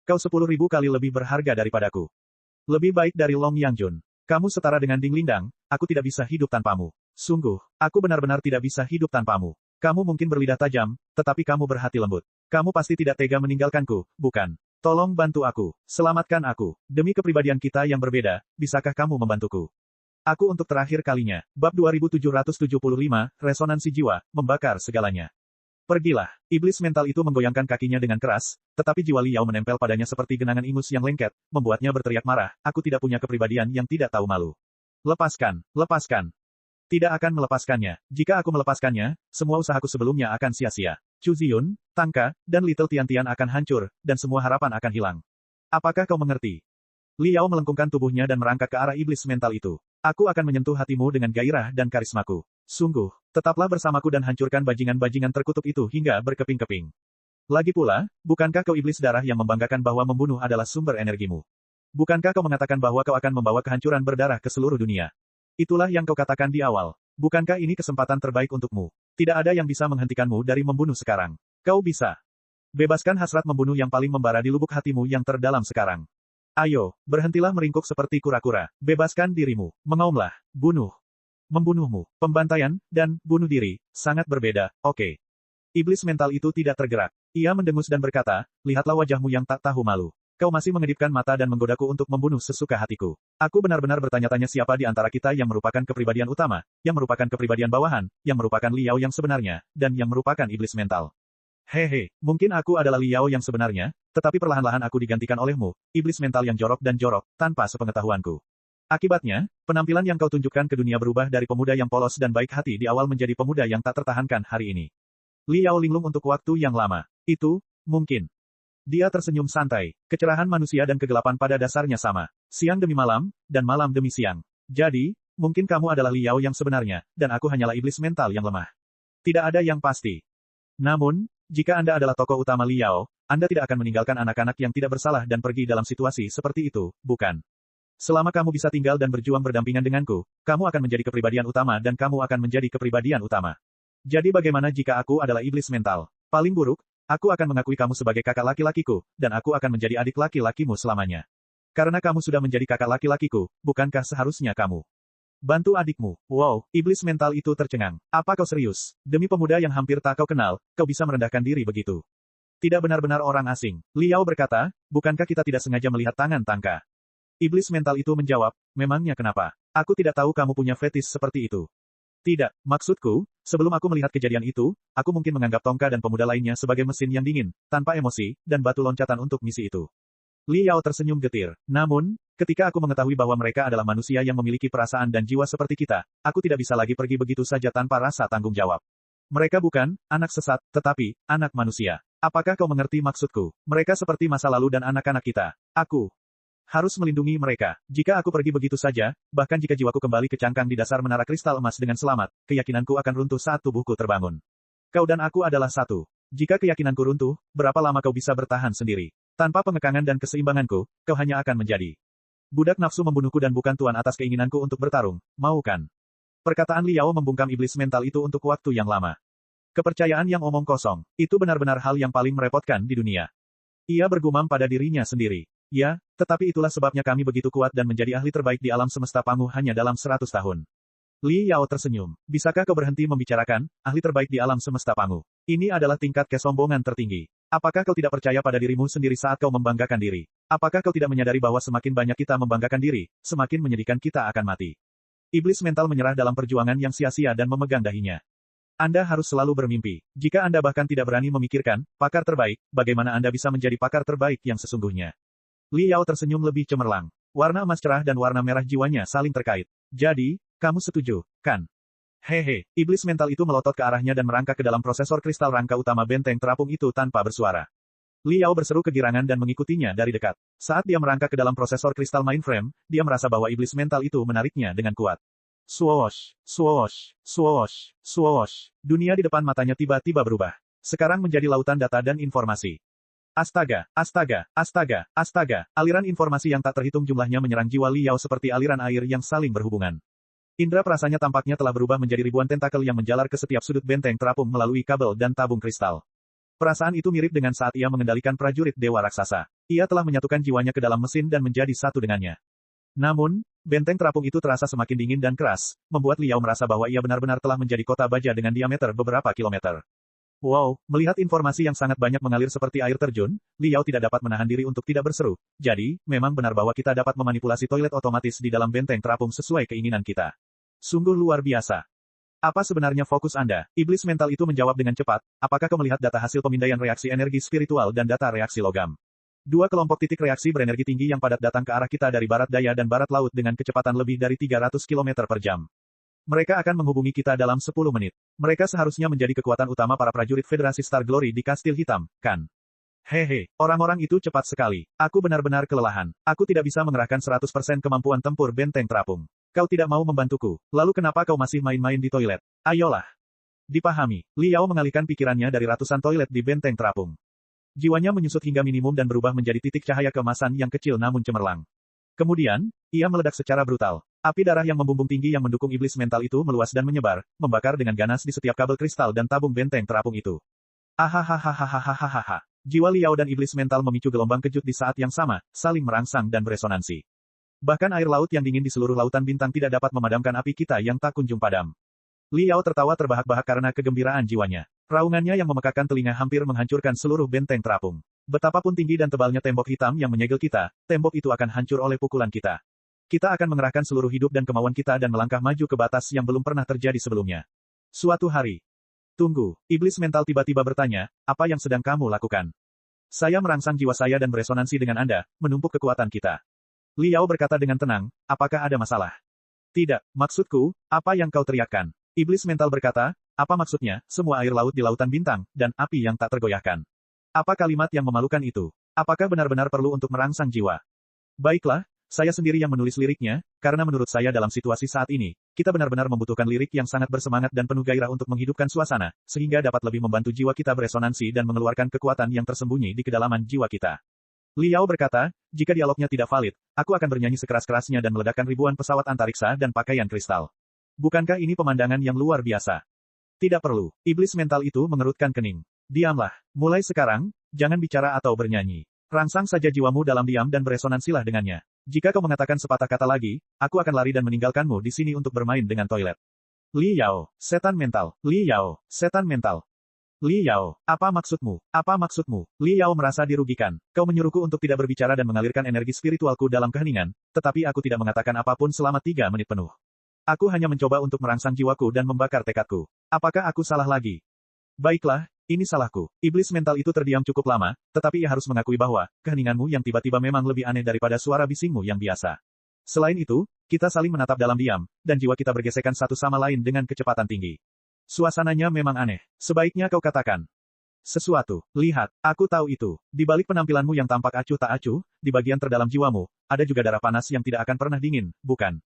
Kau 10.000 kali lebih berharga daripadaku. Lebih baik dari Long Yangjun. Kamu setara dengan Ding Lindang, aku tidak bisa hidup tanpamu. Sungguh, aku benar-benar tidak bisa hidup tanpamu. Kamu mungkin berlidah tajam, tetapi kamu berhati lembut. Kamu pasti tidak tega meninggalkanku, bukan? Tolong bantu aku. Selamatkan aku. Demi kepribadian kita yang berbeda, bisakah kamu membantuku? Aku untuk terakhir kalinya. Bab 2775, Resonansi Jiwa, membakar segalanya. Pergilah. Iblis mental itu menggoyangkan kakinya dengan keras, tetapi jiwa Li Yao menempel padanya seperti genangan ingus yang lengket, membuatnya berteriak marah, aku tidak punya kepribadian yang tidak tahu malu. Lepaskan, lepaskan. Tidak akan melepaskannya. Jika aku melepaskannya, semua usahaku sebelumnya akan sia-sia. Chu Ziyun, Tangka, dan Little Tiantian akan hancur, dan semua harapan akan hilang. Apakah kau mengerti? Li Yao melengkungkan tubuhnya dan merangkak ke arah iblis mental itu. Aku akan menyentuh hatimu dengan gairah dan karismaku. Sungguh, tetaplah bersamaku dan hancurkan bajingan-bajingan terkutuk itu hingga berkeping-keping. Lagi pula, bukankah kau iblis darah yang membanggakan bahwa membunuh adalah sumber energimu? Bukankah kau mengatakan bahwa kau akan membawa kehancuran berdarah ke seluruh dunia? Itulah yang kau katakan di awal. Bukankah ini kesempatan terbaik untukmu? Tidak ada yang bisa menghentikanmu dari membunuh sekarang. Kau bisa. Bebaskan hasrat membunuh yang paling membara di lubuk hatimu yang terdalam sekarang. Ayo, berhentilah meringkuk seperti kura-kura. Bebaskan dirimu. Mengaumlah. Bunuh. Membunuhmu. Pembantaian, dan bunuh diri, sangat berbeda, oke. Iblis mental itu tidak tergerak. Ia mendengus dan berkata, lihatlah wajahmu yang tak tahu malu. Kau masih mengedipkan mata dan menggodaku untuk membunuh sesuka hatiku. Aku benar-benar bertanya-tanya siapa di antara kita yang merupakan kepribadian utama, yang merupakan kepribadian bawahan, yang merupakan Li Yao yang sebenarnya, dan yang merupakan iblis mental. Hehe, mungkin aku adalah Li Yao yang sebenarnya, tetapi perlahan-lahan aku digantikan olehmu, iblis mental yang jorok dan jorok, tanpa sepengetahuanku. Akibatnya, penampilan yang kau tunjukkan ke dunia berubah dari pemuda yang polos dan baik hati di awal menjadi pemuda yang tak tertahankan hari ini. Li Yao linglung untuk waktu yang lama. Itu, mungkin. Dia tersenyum santai. Kecerahan manusia dan kegelapan pada dasarnya sama. Siang demi malam, dan malam demi siang. Jadi, mungkin kamu adalah Li Yao yang sebenarnya, dan aku hanyalah iblis mental yang lemah. Tidak ada yang pasti. Namun, jika Anda adalah tokoh utama Li Yao, Anda tidak akan meninggalkan anak-anak yang tidak bersalah dan pergi dalam situasi seperti itu, bukan? Selama kamu bisa tinggal dan berjuang berdampingan denganku, kamu akan menjadi kepribadian utama dan kamu akan menjadi kepribadian utama. Jadi bagaimana jika aku adalah iblis mental? Paling buruk, aku akan mengakui kamu sebagai kakak laki-lakiku, dan aku akan menjadi adik laki-lakimu selamanya. Karena kamu sudah menjadi kakak laki-lakiku, bukankah seharusnya kamu bantu adikmu? Wow, iblis mental itu tercengang. Apa kau serius? Demi pemuda yang hampir tak kau kenal, kau bisa merendahkan diri begitu? Tidak benar-benar orang asing. Li Yao berkata, bukankah kita tidak sengaja melihat tangan Tangka? Iblis mental itu menjawab, memangnya kenapa? Aku tidak tahu kamu punya fetis seperti itu. Tidak, maksudku, sebelum aku melihat kejadian itu, aku mungkin menganggap Tongka dan pemuda lainnya sebagai mesin yang dingin, tanpa emosi, dan batu loncatan untuk misi itu. Li Yao tersenyum getir. Namun, ketika aku mengetahui bahwa mereka adalah manusia yang memiliki perasaan dan jiwa seperti kita, aku tidak bisa lagi pergi begitu saja tanpa rasa tanggung jawab. Mereka bukan anak sesat, tetapi anak manusia. Apakah kau mengerti maksudku? Mereka seperti masa lalu dan anak-anak kita. Aku harus melindungi mereka. Jika aku pergi begitu saja, bahkan jika jiwaku kembali ke cangkang di dasar menara kristal emas dengan selamat, keyakinanku akan runtuh saat tubuhku terbangun. Kau dan aku adalah satu. Jika keyakinanku runtuh, berapa lama kau bisa bertahan sendiri? Tanpa pengekangan dan keseimbanganku, kau hanya akan menjadi budak nafsu membunuhku dan bukan tuan atas keinginanku untuk bertarung, mau kan? Perkataan Liao membungkam iblis mental itu untuk waktu yang lama. Kepercayaan yang omong kosong, itu benar-benar hal yang paling merepotkan di dunia. Ia bergumam pada dirinya sendiri. Ya, tetapi itulah sebabnya kami begitu kuat dan menjadi ahli terbaik di alam semesta Pangu hanya dalam 100 tahun. Li Yao tersenyum. Bisakah kau berhenti membicarakan, ahli terbaik di alam semesta Pangu? Ini adalah tingkat kesombongan tertinggi. Apakah kau tidak percaya pada dirimu sendiri saat kau membanggakan diri? Apakah kau tidak menyadari bahwa semakin banyak kita membanggakan diri, semakin menyedihkan kita akan mati? Iblis mental menyerah dalam perjuangan yang sia-sia dan memegang dahinya. Anda harus selalu bermimpi. Jika Anda bahkan tidak berani memikirkan, pakar terbaik, bagaimana Anda bisa menjadi pakar terbaik yang sesungguhnya? Li Yao tersenyum lebih cemerlang. Warna emas cerah dan warna merah jiwanya saling terkait. Jadi, kamu setuju, kan? Hehe, iblis mental itu melotot ke arahnya dan merangkak ke dalam prosesor kristal rangka utama benteng terapung itu tanpa bersuara. Li Yao berseru kegirangan dan mengikutinya dari dekat. Saat dia merangkak ke dalam prosesor kristal mainframe, dia merasa bahwa iblis mental itu menariknya dengan kuat. Swoosh, swoosh, swoosh, swoosh. Dunia di depan matanya tiba-tiba berubah. Sekarang menjadi lautan data dan informasi. Astaga, astaga, astaga, astaga. Aliran informasi yang tak terhitung jumlahnya menyerang jiwa Li Yao seperti aliran air yang saling berhubungan. Indra perasanya tampaknya telah berubah menjadi ribuan tentakel yang menjalar ke setiap sudut benteng terapung melalui kabel dan tabung kristal. Perasaan itu mirip dengan saat ia mengendalikan prajurit dewa raksasa. Ia telah menyatukan jiwanya ke dalam mesin dan menjadi satu dengannya. Namun, benteng terapung itu terasa semakin dingin dan keras, membuat Li Yao merasa bahwa ia benar-benar telah menjadi kota baja dengan diameter beberapa kilometer. Wow, melihat informasi yang sangat banyak mengalir seperti air terjun, Li Yao tidak dapat menahan diri untuk tidak berseru. Jadi, memang benar bahwa kita dapat memanipulasi toilet otomatis di dalam benteng terapung sesuai keinginan kita. Sungguh luar biasa. Apa sebenarnya fokus Anda? Iblis mental itu menjawab dengan cepat. Apakah kau melihat data hasil pemindaian reaksi energi spiritual dan data reaksi logam? Dua kelompok titik reaksi berenergi tinggi yang padat datang ke arah kita dari barat daya dan barat laut dengan kecepatan lebih dari 300 km per jam. Mereka akan menghubungi kita dalam 10 menit. Mereka seharusnya menjadi kekuatan utama para prajurit Federasi Star Glory di Kastil Hitam, kan? Hehe, orang-orang itu cepat sekali. Aku benar-benar kelelahan. Aku tidak bisa mengerahkan 100% kemampuan tempur benteng terapung. Kau tidak mau membantuku. Lalu kenapa kau masih main-main di toilet? Ayolah. Dipahami. Li Yao mengalihkan pikirannya dari ratusan toilet di benteng terapung. Jiwanya menyusut hingga minimum dan berubah menjadi titik cahaya keemasan yang kecil namun cemerlang. Kemudian, ia meledak secara brutal. Api darah yang membumbung tinggi yang mendukung iblis mental itu meluas dan menyebar, membakar dengan ganas di setiap kabel kristal dan tabung benteng terapung itu. Ahahaha. Jiwa Li Yao dan iblis mental memicu gelombang kejut di saat yang sama, saling merangsang dan beresonansi. Bahkan air laut yang dingin di seluruh lautan bintang tidak dapat memadamkan api kita yang tak kunjung padam. Li Yao tertawa terbahak-bahak karena kegembiraan jiwanya. Raungannya yang memekakkan telinga hampir menghancurkan seluruh benteng terapung. Betapapun tinggi dan tebalnya tembok hitam yang menyegel kita, tembok itu akan hancur oleh pukulan kita. Kita akan mengerahkan seluruh hidup dan kemauan kita dan melangkah maju ke batas yang belum pernah terjadi sebelumnya. Suatu hari. Tunggu, iblis mental tiba-tiba bertanya, apa yang sedang kamu lakukan? Saya merangsang jiwa saya dan beresonansi dengan Anda, menumpuk kekuatan kita. Li Yao berkata dengan tenang, apakah ada masalah? Tidak, maksudku, apa yang kau teriakkan? Iblis mental berkata, apa maksudnya, semua air laut di lautan bintang, dan api yang tak tergoyahkan? Apa kalimat yang memalukan itu? Apakah benar-benar perlu untuk merangsang jiwa? Baiklah, saya sendiri yang menulis liriknya, karena menurut saya dalam situasi saat ini, kita benar-benar membutuhkan lirik yang sangat bersemangat dan penuh gairah untuk menghidupkan suasana, sehingga dapat lebih membantu jiwa kita beresonansi dan mengeluarkan kekuatan yang tersembunyi di kedalaman jiwa kita. Li Yao berkata, jika dialognya tidak valid, aku akan bernyanyi sekeras-kerasnya dan meledakkan ribuan pesawat antariksa dan pakaian kristal. Bukankah ini pemandangan yang luar biasa? Tidak perlu. Iblis mental itu mengerutkan kening. Diamlah. Mulai sekarang, jangan bicara atau bernyanyi. Rangsang saja jiwamu dalam diam dan beresonansilah dengannya. Jika kau mengatakan sepatah kata lagi, aku akan lari dan meninggalkanmu di sini untuk bermain dengan toilet. Li Yao, setan mental. Li Yao, setan mental. Li Yao, apa maksudmu? Apa maksudmu? Li Yao merasa dirugikan. Kau menyuruhku untuk tidak berbicara dan mengalirkan energi spiritualku dalam keheningan, tetapi aku tidak mengatakan apapun selama 3 menit penuh. Aku hanya mencoba untuk merangsang jiwaku dan membakar tekadku. Apakah aku salah lagi? Baiklah, ini salahku. Iblis mental itu terdiam cukup lama, tetapi ia harus mengakui bahwa, keheninganmu yang tiba-tiba memang lebih aneh daripada suara bisingmu yang biasa. Selain itu, kita saling menatap dalam diam, dan jiwa kita bergesekan satu sama lain dengan kecepatan tinggi. Suasananya memang aneh. Sebaiknya kau katakan. Sesuatu. Lihat, aku tahu itu. Di balik penampilanmu yang tampak acuh tak acuh, di bagian terdalam jiwamu, ada juga darah panas yang tidak akan pernah dingin, bukan?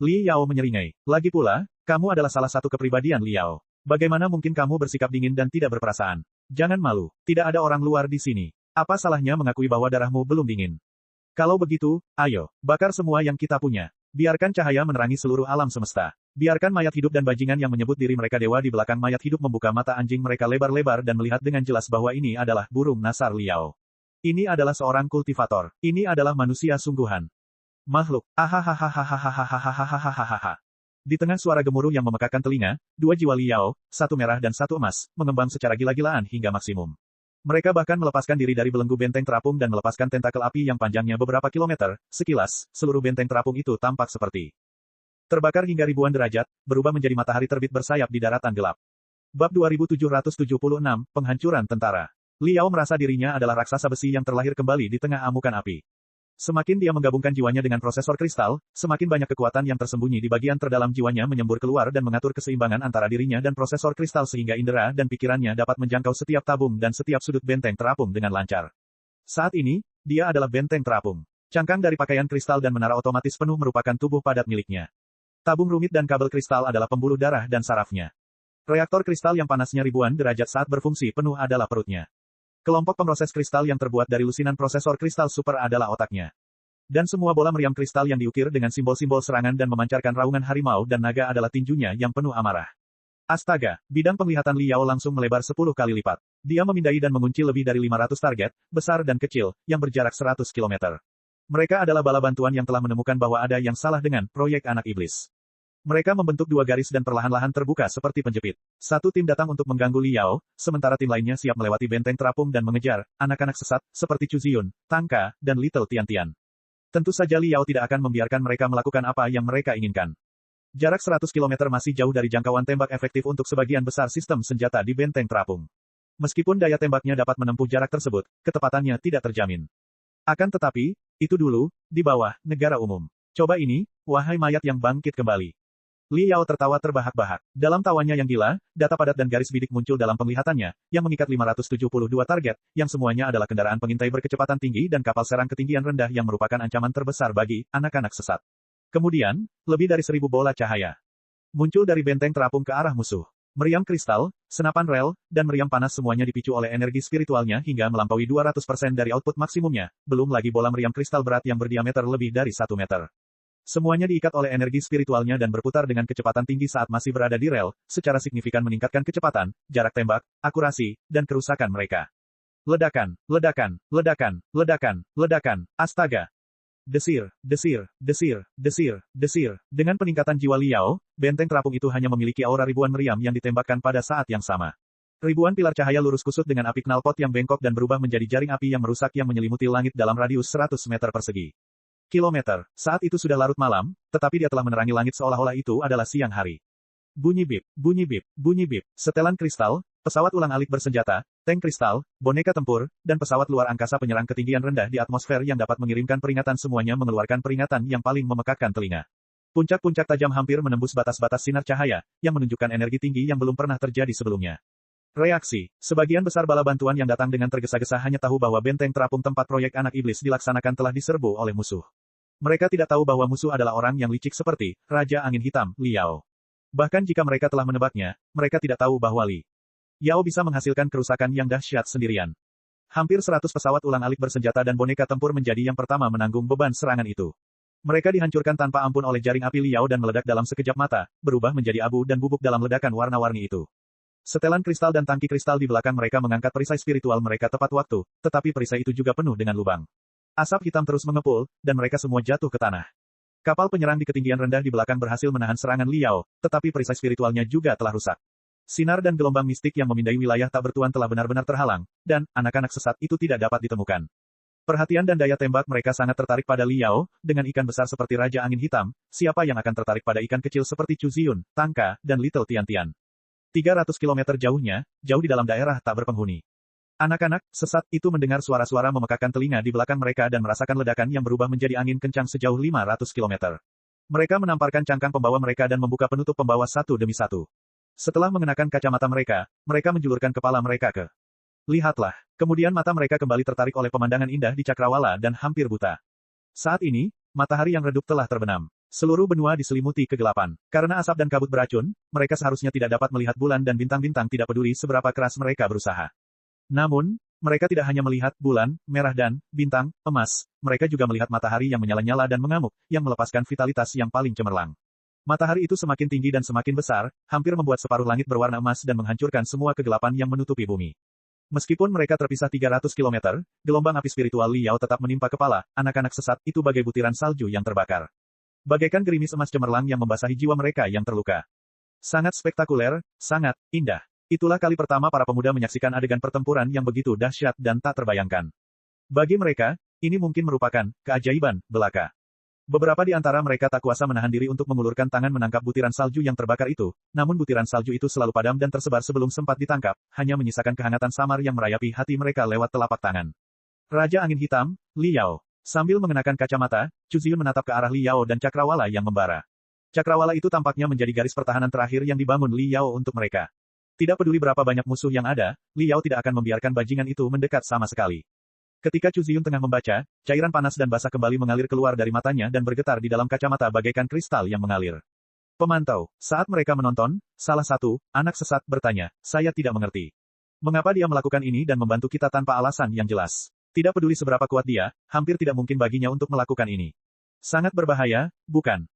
Li Yao menyeringai. Lagi pula, kamu adalah salah satu kepribadian Li Yao. Bagaimana mungkin kamu bersikap dingin dan tidak berperasaan? Jangan malu. Tidak ada orang luar di sini. Apa salahnya mengakui bahwa darahmu belum dingin? Kalau begitu, ayo, bakar semua yang kita punya. Biarkan cahaya menerangi seluruh alam semesta. Biarkan mayat hidup dan bajingan yang menyebut diri mereka dewa di belakang mayat hidup membuka mata anjing mereka lebar-lebar dan melihat dengan jelas bahwa ini adalah burung nasar Liao. Ini adalah seorang kultivator. Ini adalah manusia sungguhan. Makhluk. Hahaha. Di tengah suara gemuruh yang memekakkan telinga, dua jiwa Liao, satu merah dan satu emas, mengembang secara gila-gilaan hingga maksimum. Mereka bahkan melepaskan diri dari belenggu benteng terapung dan melepaskan tentakel api yang panjangnya beberapa kilometer. Sekilas, seluruh benteng terapung itu tampak seperti terbakar hingga ribuan derajat, berubah menjadi matahari terbit bersayap di daratan gelap. Bab 2776, Penghancuran Tentara. Liao merasa dirinya adalah raksasa besi yang terlahir kembali di tengah amukan api. Semakin dia menggabungkan jiwanya dengan prosesor kristal, semakin banyak kekuatan yang tersembunyi di bagian terdalam jiwanya menyembur keluar dan mengatur keseimbangan antara dirinya dan prosesor kristal sehingga indera dan pikirannya dapat menjangkau setiap tabung dan setiap sudut benteng terapung dengan lancar. Saat ini, dia adalah benteng terapung. Cangkang dari pakaian kristal dan menara otomatis penuh merupakan tubuh padat miliknya. Tabung rumit dan kabel kristal adalah pembuluh darah dan sarafnya. Reaktor kristal yang panasnya ribuan derajat saat berfungsi penuh adalah perutnya. Kelompok pemroses kristal yang terbuat dari lusinan prosesor kristal super adalah otaknya. Dan semua bola meriam kristal yang diukir dengan simbol-simbol serangan dan memancarkan raungan harimau dan naga adalah tinjunya yang penuh amarah. Astaga, bidang penglihatan Liao langsung melebar 10 kali lipat. Dia memindai dan mengunci lebih dari 500 target, besar dan kecil, yang berjarak 100 km. Mereka adalah bala bantuan yang telah menemukan bahwa ada yang salah dengan proyek anak iblis. Mereka membentuk dua garis dan perlahan-lahan terbuka seperti penjepit. Satu tim datang untuk mengganggu Liao, sementara tim lainnya siap melewati benteng terapung dan mengejar anak-anak sesat, seperti Chu Ziyun, Tang Ka, dan Little Tian Tian. Tentu saja Liao tidak akan membiarkan mereka melakukan apa yang mereka inginkan. Jarak 100 km masih jauh dari jangkauan tembak efektif untuk sebagian besar sistem senjata di benteng terapung. Meskipun daya tembaknya dapat menempuh jarak tersebut, ketepatannya tidak terjamin. Akan tetapi, itu dulu, di bawah, negara umum. Coba ini, wahai mayat yang bangkit kembali. Liao tertawa terbahak-bahak. Dalam tawanya yang gila, data padat dan garis bidik muncul dalam penglihatannya, yang mengikat 572 target, yang semuanya adalah kendaraan pengintai berkecepatan tinggi dan kapal serang ketinggian rendah yang merupakan ancaman terbesar bagi anak-anak sesat. Kemudian, lebih dari 1000 bola cahaya muncul dari benteng terapung ke arah musuh. Meriam kristal, senapan rel, dan meriam panas semuanya dipicu oleh energi spiritualnya hingga melampaui 200% dari output maksimumnya, belum lagi bola meriam kristal berat yang berdiameter lebih dari 1 meter. Semuanya diikat oleh energi spiritualnya dan berputar dengan kecepatan tinggi saat masih berada di rel, secara signifikan meningkatkan kecepatan, jarak tembak, akurasi, dan kerusakan mereka. Ledakan, ledakan, ledakan, ledakan, ledakan, astaga. Desir, desir, desir, desir, desir. Dengan peningkatan jiwa Liao, benteng terapung itu hanya memiliki aura ribuan meriam yang ditembakkan pada saat yang sama. Ribuan pilar cahaya lurus kusut dengan api knalpot yang bengkok dan berubah menjadi jaring api yang merusak yang menyelimuti langit dalam radius 100 meter persegi. Kilometer. Saat itu sudah larut malam, tetapi dia telah menerangi langit seolah-olah itu adalah siang hari. Bunyi bip, bunyi bip, bunyi bip, setelan kristal, pesawat ulang-alik bersenjata, tank kristal, boneka tempur, dan pesawat luar angkasa penyerang ketinggian rendah di atmosfer yang dapat mengirimkan peringatan semuanya mengeluarkan peringatan yang paling memekakkan telinga. Puncak-puncak tajam hampir menembus batas-batas sinar cahaya, yang menunjukkan energi tinggi yang belum pernah terjadi sebelumnya. Reaksi. Sebagian besar bala bantuan yang datang dengan tergesa-gesa hanya tahu bahwa benteng terapung tempat proyek anak iblis dilaksanakan telah diserbu oleh musuh. Mereka tidak tahu bahwa musuh adalah orang yang licik seperti Raja Angin Hitam, Liao. Bahkan jika mereka telah menebaknya, mereka tidak tahu bahwa Li Yao bisa menghasilkan kerusakan yang dahsyat sendirian. Hampir 100 pesawat ulang-alik bersenjata dan boneka tempur menjadi yang pertama menanggung beban serangan itu. Mereka dihancurkan tanpa ampun oleh jaring api Liao dan meledak dalam sekejap mata, berubah menjadi abu dan bubuk dalam ledakan warna-warni itu. Setelan kristal dan tangki kristal di belakang mereka mengangkat perisai spiritual mereka tepat waktu, tetapi perisai itu juga penuh dengan lubang. Asap hitam terus mengepul, dan mereka semua jatuh ke tanah. Kapal penyerang di ketinggian rendah di belakang berhasil menahan serangan Liao, tetapi perisai spiritualnya juga telah rusak. Sinar dan gelombang mistik yang memindai wilayah tak bertuan telah benar-benar terhalang, dan anak-anak sesat itu tidak dapat ditemukan. Perhatian dan daya tembak mereka sangat tertarik pada Liao, dengan ikan besar seperti Raja Angin Hitam, siapa yang akan tertarik pada ikan kecil seperti Chu Ziyun, Tang Ka, dan Little Tian Tian. 300 km jauhnya, jauh di dalam daerah tak berpenghuni. Anak-anak sesat itu mendengar suara-suara memekakkan telinga di belakang mereka dan merasakan ledakan yang berubah menjadi angin kencang sejauh 500 km. Mereka menamparkan cangkang pembawa mereka dan membuka penutup pembawa satu demi satu. Setelah mengenakan kacamata mereka, mereka menjulurkan kepala mereka ke Lihatlah. Kemudian mata mereka kembali tertarik oleh pemandangan indah di cakrawala dan hampir buta. Saat ini, matahari yang redup telah terbenam. Seluruh benua diselimuti kegelapan. Karena asap dan kabut beracun, mereka seharusnya tidak dapat melihat bulan dan bintang-bintang tidak peduli seberapa keras mereka berusaha. Namun, mereka tidak hanya melihat bulan, merah dan bintang, emas, mereka juga melihat matahari yang menyala-nyala dan mengamuk, yang melepaskan vitalitas yang paling cemerlang. Matahari itu semakin tinggi dan semakin besar, hampir membuat separuh langit berwarna emas dan menghancurkan semua kegelapan yang menutupi bumi. Meskipun mereka terpisah 300 km, gelombang api spiritual Liao tetap menimpa kepala, anak-anak sesat itu bagai butiran salju yang terbakar. Bagaikan gerimis emas cemerlang yang membasahi jiwa mereka yang terluka. Sangat spektakuler, sangat indah. Itulah kali pertama para pemuda menyaksikan adegan pertempuran yang begitu dahsyat dan tak terbayangkan. Bagi mereka, ini mungkin merupakan keajaiban belaka. Beberapa di antara mereka tak kuasa menahan diri untuk mengulurkan tangan menangkap butiran salju yang terbakar itu, namun butiran salju itu selalu padam dan tersebar sebelum sempat ditangkap, hanya menyisakan kehangatan samar yang merayapi hati mereka lewat telapak tangan. Raja Angin Hitam, Liao. Sambil mengenakan kacamata, Chu Ziyun menatap ke arah Liao dan cakrawala yang membara. Cakrawala itu tampaknya menjadi garis pertahanan terakhir yang dibangun Liao untuk mereka. Tidak peduli berapa banyak musuh yang ada, Liao tidak akan membiarkan bajingan itu mendekat sama sekali. Ketika Chu Ziyun tengah membaca, cairan panas dan basah kembali mengalir keluar dari matanya dan bergetar di dalam kacamata bagaikan kristal yang mengalir. Pemantau, saat mereka menonton, salah satu, anak sesat, bertanya, saya tidak mengerti. Mengapa dia melakukan ini dan membantu kita tanpa alasan yang jelas? Tidak peduli seberapa kuat dia, hampir tidak mungkin baginya untuk melakukan ini. Sangat berbahaya, bukan?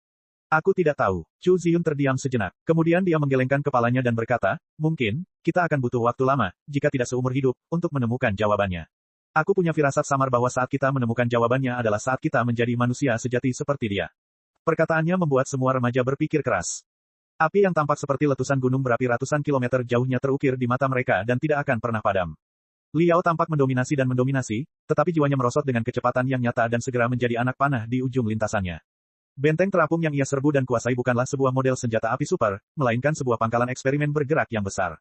Aku tidak tahu. Chu Ziyun terdiam sejenak. Kemudian dia menggelengkan kepalanya dan berkata, mungkin, kita akan butuh waktu lama, jika tidak seumur hidup, untuk menemukan jawabannya. Aku punya firasat samar bahwa saat kita menemukan jawabannya adalah saat kita menjadi manusia sejati seperti dia. Perkataannya membuat semua remaja berpikir keras. Api yang tampak seperti letusan gunung berapi ratusan kilometer jauhnya terukir di mata mereka dan tidak akan pernah padam. Liao tampak mendominasi dan mendominasi, tetapi jiwanya merosot dengan kecepatan yang nyata dan segera menjadi anak panah di ujung lintasannya. Benteng terapung yang ia serbu dan kuasai bukanlah sebuah model senjata api super, melainkan sebuah pangkalan eksperimen bergerak yang besar.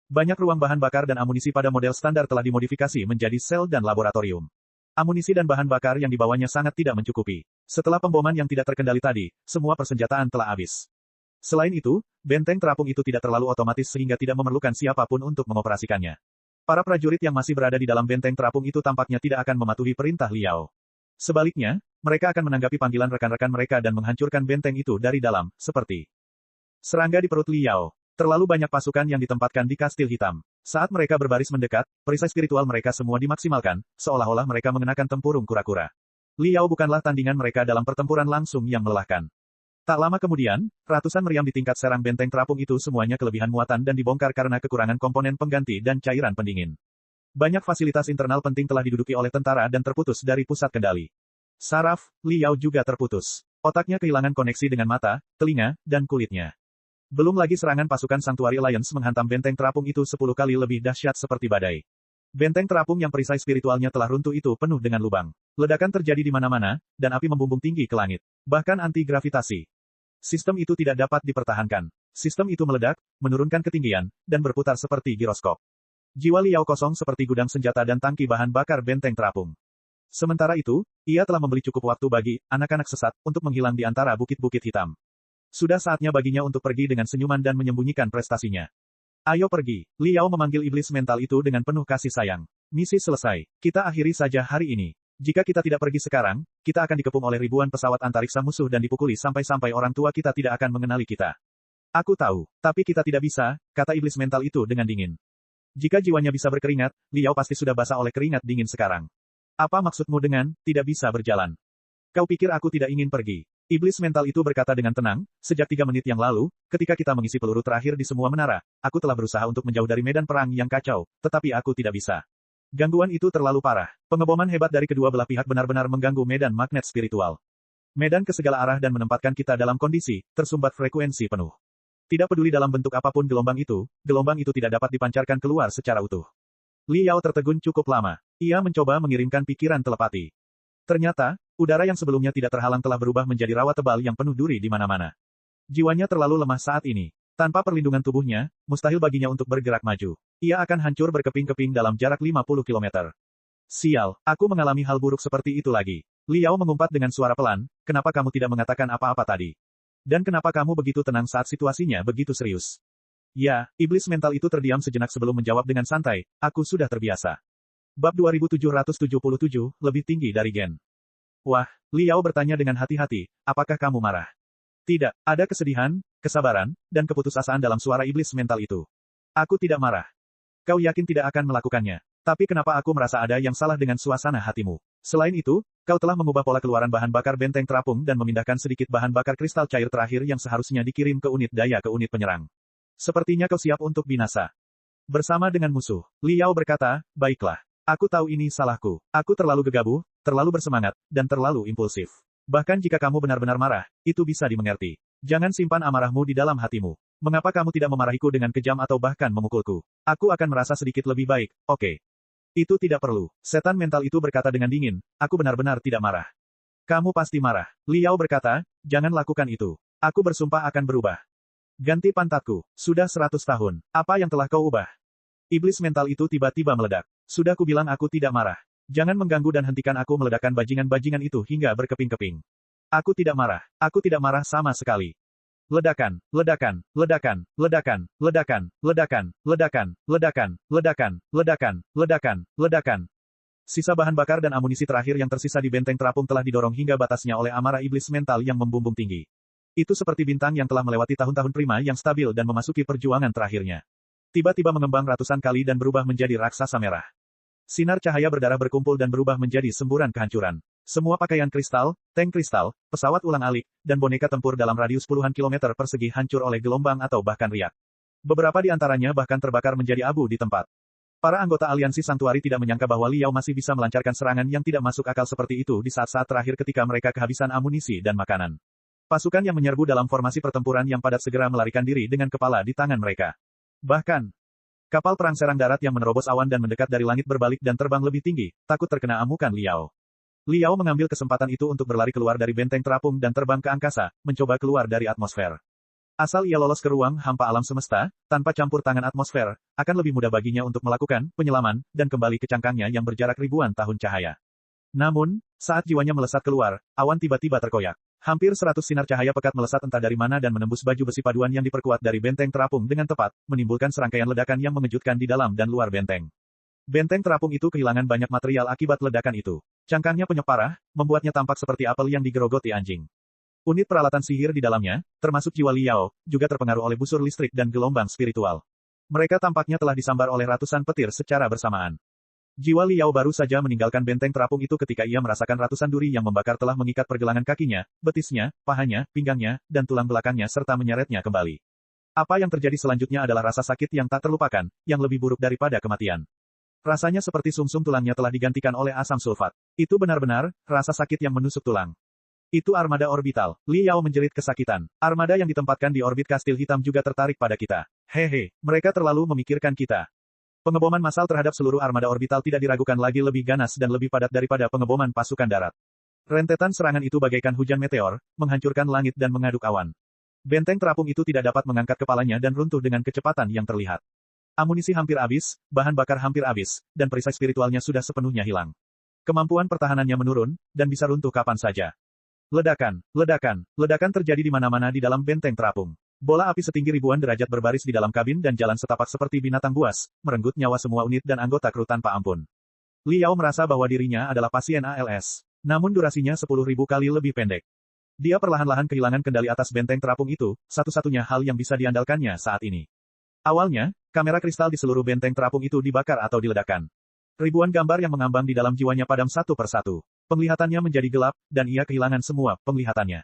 Banyak ruang bahan bakar dan amunisi pada model standar telah dimodifikasi menjadi sel dan laboratorium. Amunisi dan bahan bakar yang dibawanya sangat tidak mencukupi. Setelah pemboman yang tidak terkendali tadi, semua persenjataan telah habis. Selain itu, benteng terapung itu tidak terlalu otomatis sehingga tidak memerlukan siapapun untuk mengoperasikannya. Para prajurit yang masih berada di dalam benteng terapung itu tampaknya tidak akan mematuhi perintah Liao. Sebaliknya, mereka akan menanggapi panggilan rekan-rekan mereka dan menghancurkan benteng itu dari dalam, seperti serangga di perut Liao. Terlalu banyak pasukan yang ditempatkan di kastil hitam. Saat mereka berbaris mendekat, perisai spiritual mereka semua dimaksimalkan, seolah-olah mereka mengenakan tempurung kura-kura. Liao bukanlah tandingan mereka dalam pertempuran langsung yang melelahkan. Tak lama kemudian, ratusan meriam di tingkat serang benteng terapung itu semuanya kelebihan muatan dan dibongkar karena kekurangan komponen pengganti dan cairan pendingin. Banyak fasilitas internal penting telah diduduki oleh tentara dan terputus dari pusat kendali. Saraf, Liao juga terputus. Otaknya kehilangan koneksi dengan mata, telinga, dan kulitnya. Belum lagi serangan pasukan Sanctuary Alliance menghantam benteng terapung itu 10 kali lebih dahsyat seperti badai. Benteng terapung yang perisai spiritualnya telah runtuh itu penuh dengan lubang. Ledakan terjadi di mana-mana, dan api membumbung tinggi ke langit. Bahkan anti-gravitasi. Sistem itu tidak dapat dipertahankan. Sistem itu meledak, menurunkan ketinggian, dan berputar seperti giroskop. Jiwa Liao kosong seperti gudang senjata dan tangki bahan bakar benteng terapung. Sementara itu, ia telah membeli cukup waktu bagi anak-anak sesat untuk menghilang di antara bukit-bukit hitam. Sudah saatnya baginya untuk pergi dengan senyuman dan menyembunyikan prestasinya. Ayo pergi. Liao memanggil iblis mental itu dengan penuh kasih sayang. Misi selesai. Kita akhiri saja hari ini. Jika kita tidak pergi sekarang, kita akan dikepung oleh ribuan pesawat antariksa musuh dan dipukuli sampai-sampai orang tua kita tidak akan mengenali kita. Aku tahu, tapi kita tidak bisa, kata iblis mental itu dengan dingin. Jika jiwanya bisa berkeringat, Liao pasti sudah basah oleh keringat dingin sekarang. Apa maksudmu dengan tidak bisa berjalan? Kau pikir aku tidak ingin pergi? Iblis mental itu berkata dengan tenang, sejak 3 menit yang lalu, ketika kita mengisi peluru terakhir di semua menara, aku telah berusaha untuk menjauh dari medan perang yang kacau, tetapi aku tidak bisa. Gangguan itu terlalu parah. Pengeboman hebat dari kedua belah pihak benar-benar mengganggu medan magnet spiritual. Medan ke segala arah dan menempatkan kita dalam kondisi tersumbat frekuensi penuh. Tidak peduli dalam bentuk apapun gelombang itu tidak dapat dipancarkan keluar secara utuh. Liao tertegun cukup lama. Ia mencoba mengirimkan pikiran telepati. Ternyata, udara yang sebelumnya tidak terhalang telah berubah menjadi rawa tebal yang penuh duri di mana-mana. Jiwanya terlalu lemah saat ini. Tanpa perlindungan tubuhnya, mustahil baginya untuk bergerak maju. Ia akan hancur berkeping-keping dalam jarak 50 km. Sial, aku mengalami hal buruk seperti itu lagi. Liao mengumpat dengan suara pelan, kenapa kamu tidak mengatakan apa-apa tadi? Dan kenapa kamu begitu tenang saat situasinya begitu serius? Ya, iblis mental itu terdiam sejenak sebelum menjawab dengan santai, aku sudah terbiasa. Bab 2777, lebih tinggi dari Gen. Wah, Liao bertanya dengan hati-hati, apakah kamu marah? Tidak, ada kesedihan, kesabaran, dan keputusasaan dalam suara iblis mental itu. Aku tidak marah. Kau yakin tidak akan melakukannya? Tapi kenapa aku merasa ada yang salah dengan suasana hatimu? Selain itu, kau telah mengubah pola keluaran bahan bakar benteng terapung dan memindahkan sedikit bahan bakar kristal cair terakhir yang seharusnya dikirim ke unit daya ke unit penyerang. Sepertinya kau siap untuk binasa. Bersama dengan musuh, Liao berkata, baiklah. Aku tahu ini salahku. Aku terlalu gegabah, terlalu bersemangat, dan terlalu impulsif. Bahkan jika kamu benar-benar marah, itu bisa dimengerti. Jangan simpan amarahmu di dalam hatimu. Mengapa kamu tidak memarahiku dengan kejam atau bahkan memukulku? Aku akan merasa sedikit lebih baik, oke. Itu tidak perlu. Setan mental itu berkata dengan dingin, aku benar-benar tidak marah. Kamu pasti marah. Liao berkata, jangan lakukan itu. Aku bersumpah akan berubah. Ganti pantatku. Sudah 100 tahun. Apa yang telah kau ubah? Iblis mental itu tiba-tiba meledak. Sudah kubilang aku tidak marah. Jangan mengganggu dan hentikan aku meledakkan bajingan-bajingan itu hingga berkeping-keping. Aku tidak marah. Aku tidak marah sama sekali. Ledakan, ledakan, ledakan, ledakan, ledakan, ledakan, ledakan, ledakan, ledakan, ledakan, ledakan, ledakan. Sisa bahan bakar dan amunisi terakhir yang tersisa di benteng terapung telah didorong hingga batasnya oleh amarah iblis mental yang membumbung tinggi. Itu seperti bintang yang telah melewati tahun-tahun prima yang stabil dan memasuki perjuangan terakhirnya. Tiba-tiba mengembang ratusan kali dan berubah menjadi raksasa merah. Sinar cahaya berdarah berkumpul dan berubah menjadi semburan kehancuran. Semua pakaian kristal, tank kristal, pesawat ulang-alik, dan boneka tempur dalam radius puluhan kilometer persegi hancur oleh gelombang atau bahkan riak. Beberapa di antaranya bahkan terbakar menjadi abu di tempat. Para anggota aliansi Santuari tidak menyangka bahwa Liao masih bisa melancarkan serangan yang tidak masuk akal seperti itu di saat-saat terakhir ketika mereka kehabisan amunisi dan makanan. Pasukan yang menyerbu dalam formasi pertempuran yang padat segera melarikan diri dengan kepala di tangan mereka. Bahkan, kapal perang serang darat yang menerobos awan dan mendekat dari langit berbalik dan terbang lebih tinggi, takut terkena amukan Liao. Liao mengambil kesempatan itu untuk berlari keluar dari benteng terapung dan terbang ke angkasa, mencoba keluar dari atmosfer. Asal ia lolos ke ruang hampa alam semesta, tanpa campur tangan atmosfer, akan lebih mudah baginya untuk melakukan penyelaman dan kembali ke cangkangnya yang berjarak ribuan tahun cahaya. Namun, saat jiwanya melesat keluar, awan tiba-tiba terkoyak. Hampir 100 sinar cahaya pekat melesat entah dari mana dan menembus baju besi paduan yang diperkuat dari benteng terapung dengan tepat, menimbulkan serangkaian ledakan yang mengejutkan di dalam dan luar benteng. Benteng terapung itu kehilangan banyak material akibat ledakan itu. Cangkangnya penyok parah, membuatnya tampak seperti apel yang digerogoti anjing. Unit peralatan sihir di dalamnya, termasuk jiwa Liao, juga terpengaruh oleh busur listrik dan gelombang spiritual. Mereka tampaknya telah disambar oleh ratusan petir secara bersamaan. Jiwa Liao baru saja meninggalkan benteng terapung itu ketika ia merasakan ratusan duri yang membakar telah mengikat pergelangan kakinya, betisnya, pahanya, pinggangnya, dan tulang belakangnya serta menyeretnya kembali. Apa yang terjadi selanjutnya adalah rasa sakit yang tak terlupakan, yang lebih buruk daripada kematian. Rasanya seperti sumsum tulangnya telah digantikan oleh asam sulfat. Itu benar-benar, rasa sakit yang menusuk tulang. Itu armada orbital. Liao menjerit kesakitan. Armada yang ditempatkan di orbit kastil hitam juga tertarik pada kita. Hehe, mereka terlalu memikirkan kita. Pengeboman massal terhadap seluruh armada orbital tidak diragukan lagi lebih ganas dan lebih padat daripada pengeboman pasukan darat. Rentetan serangan itu bagaikan hujan meteor, menghancurkan langit dan mengaduk awan. Benteng terapung itu tidak dapat mengangkat kepalanya dan runtuh dengan kecepatan yang terlihat. Amunisi hampir habis, bahan bakar hampir habis, dan perisai spiritualnya sudah sepenuhnya hilang. Kemampuan pertahanannya menurun, dan bisa runtuh kapan saja. Ledakan, ledakan, ledakan terjadi di mana-mana di dalam benteng terapung. Bola api setinggi ribuan derajat berbaris di dalam kabin dan jalan setapak seperti binatang buas, merenggut nyawa semua unit dan anggota kru tanpa ampun. Liao merasa bahwa dirinya adalah pasien ALS. Namun durasinya 10.000 kali lebih pendek. Dia perlahan-lahan kehilangan kendali atas benteng terapung itu, satu-satunya hal yang bisa diandalkannya saat ini. Awalnya, kamera kristal di seluruh benteng terapung itu dibakar atau diledakkan. Ribuan gambar yang mengambang di dalam jiwanya padam satu persatu. Penglihatannya menjadi gelap, dan ia kehilangan semua penglihatannya.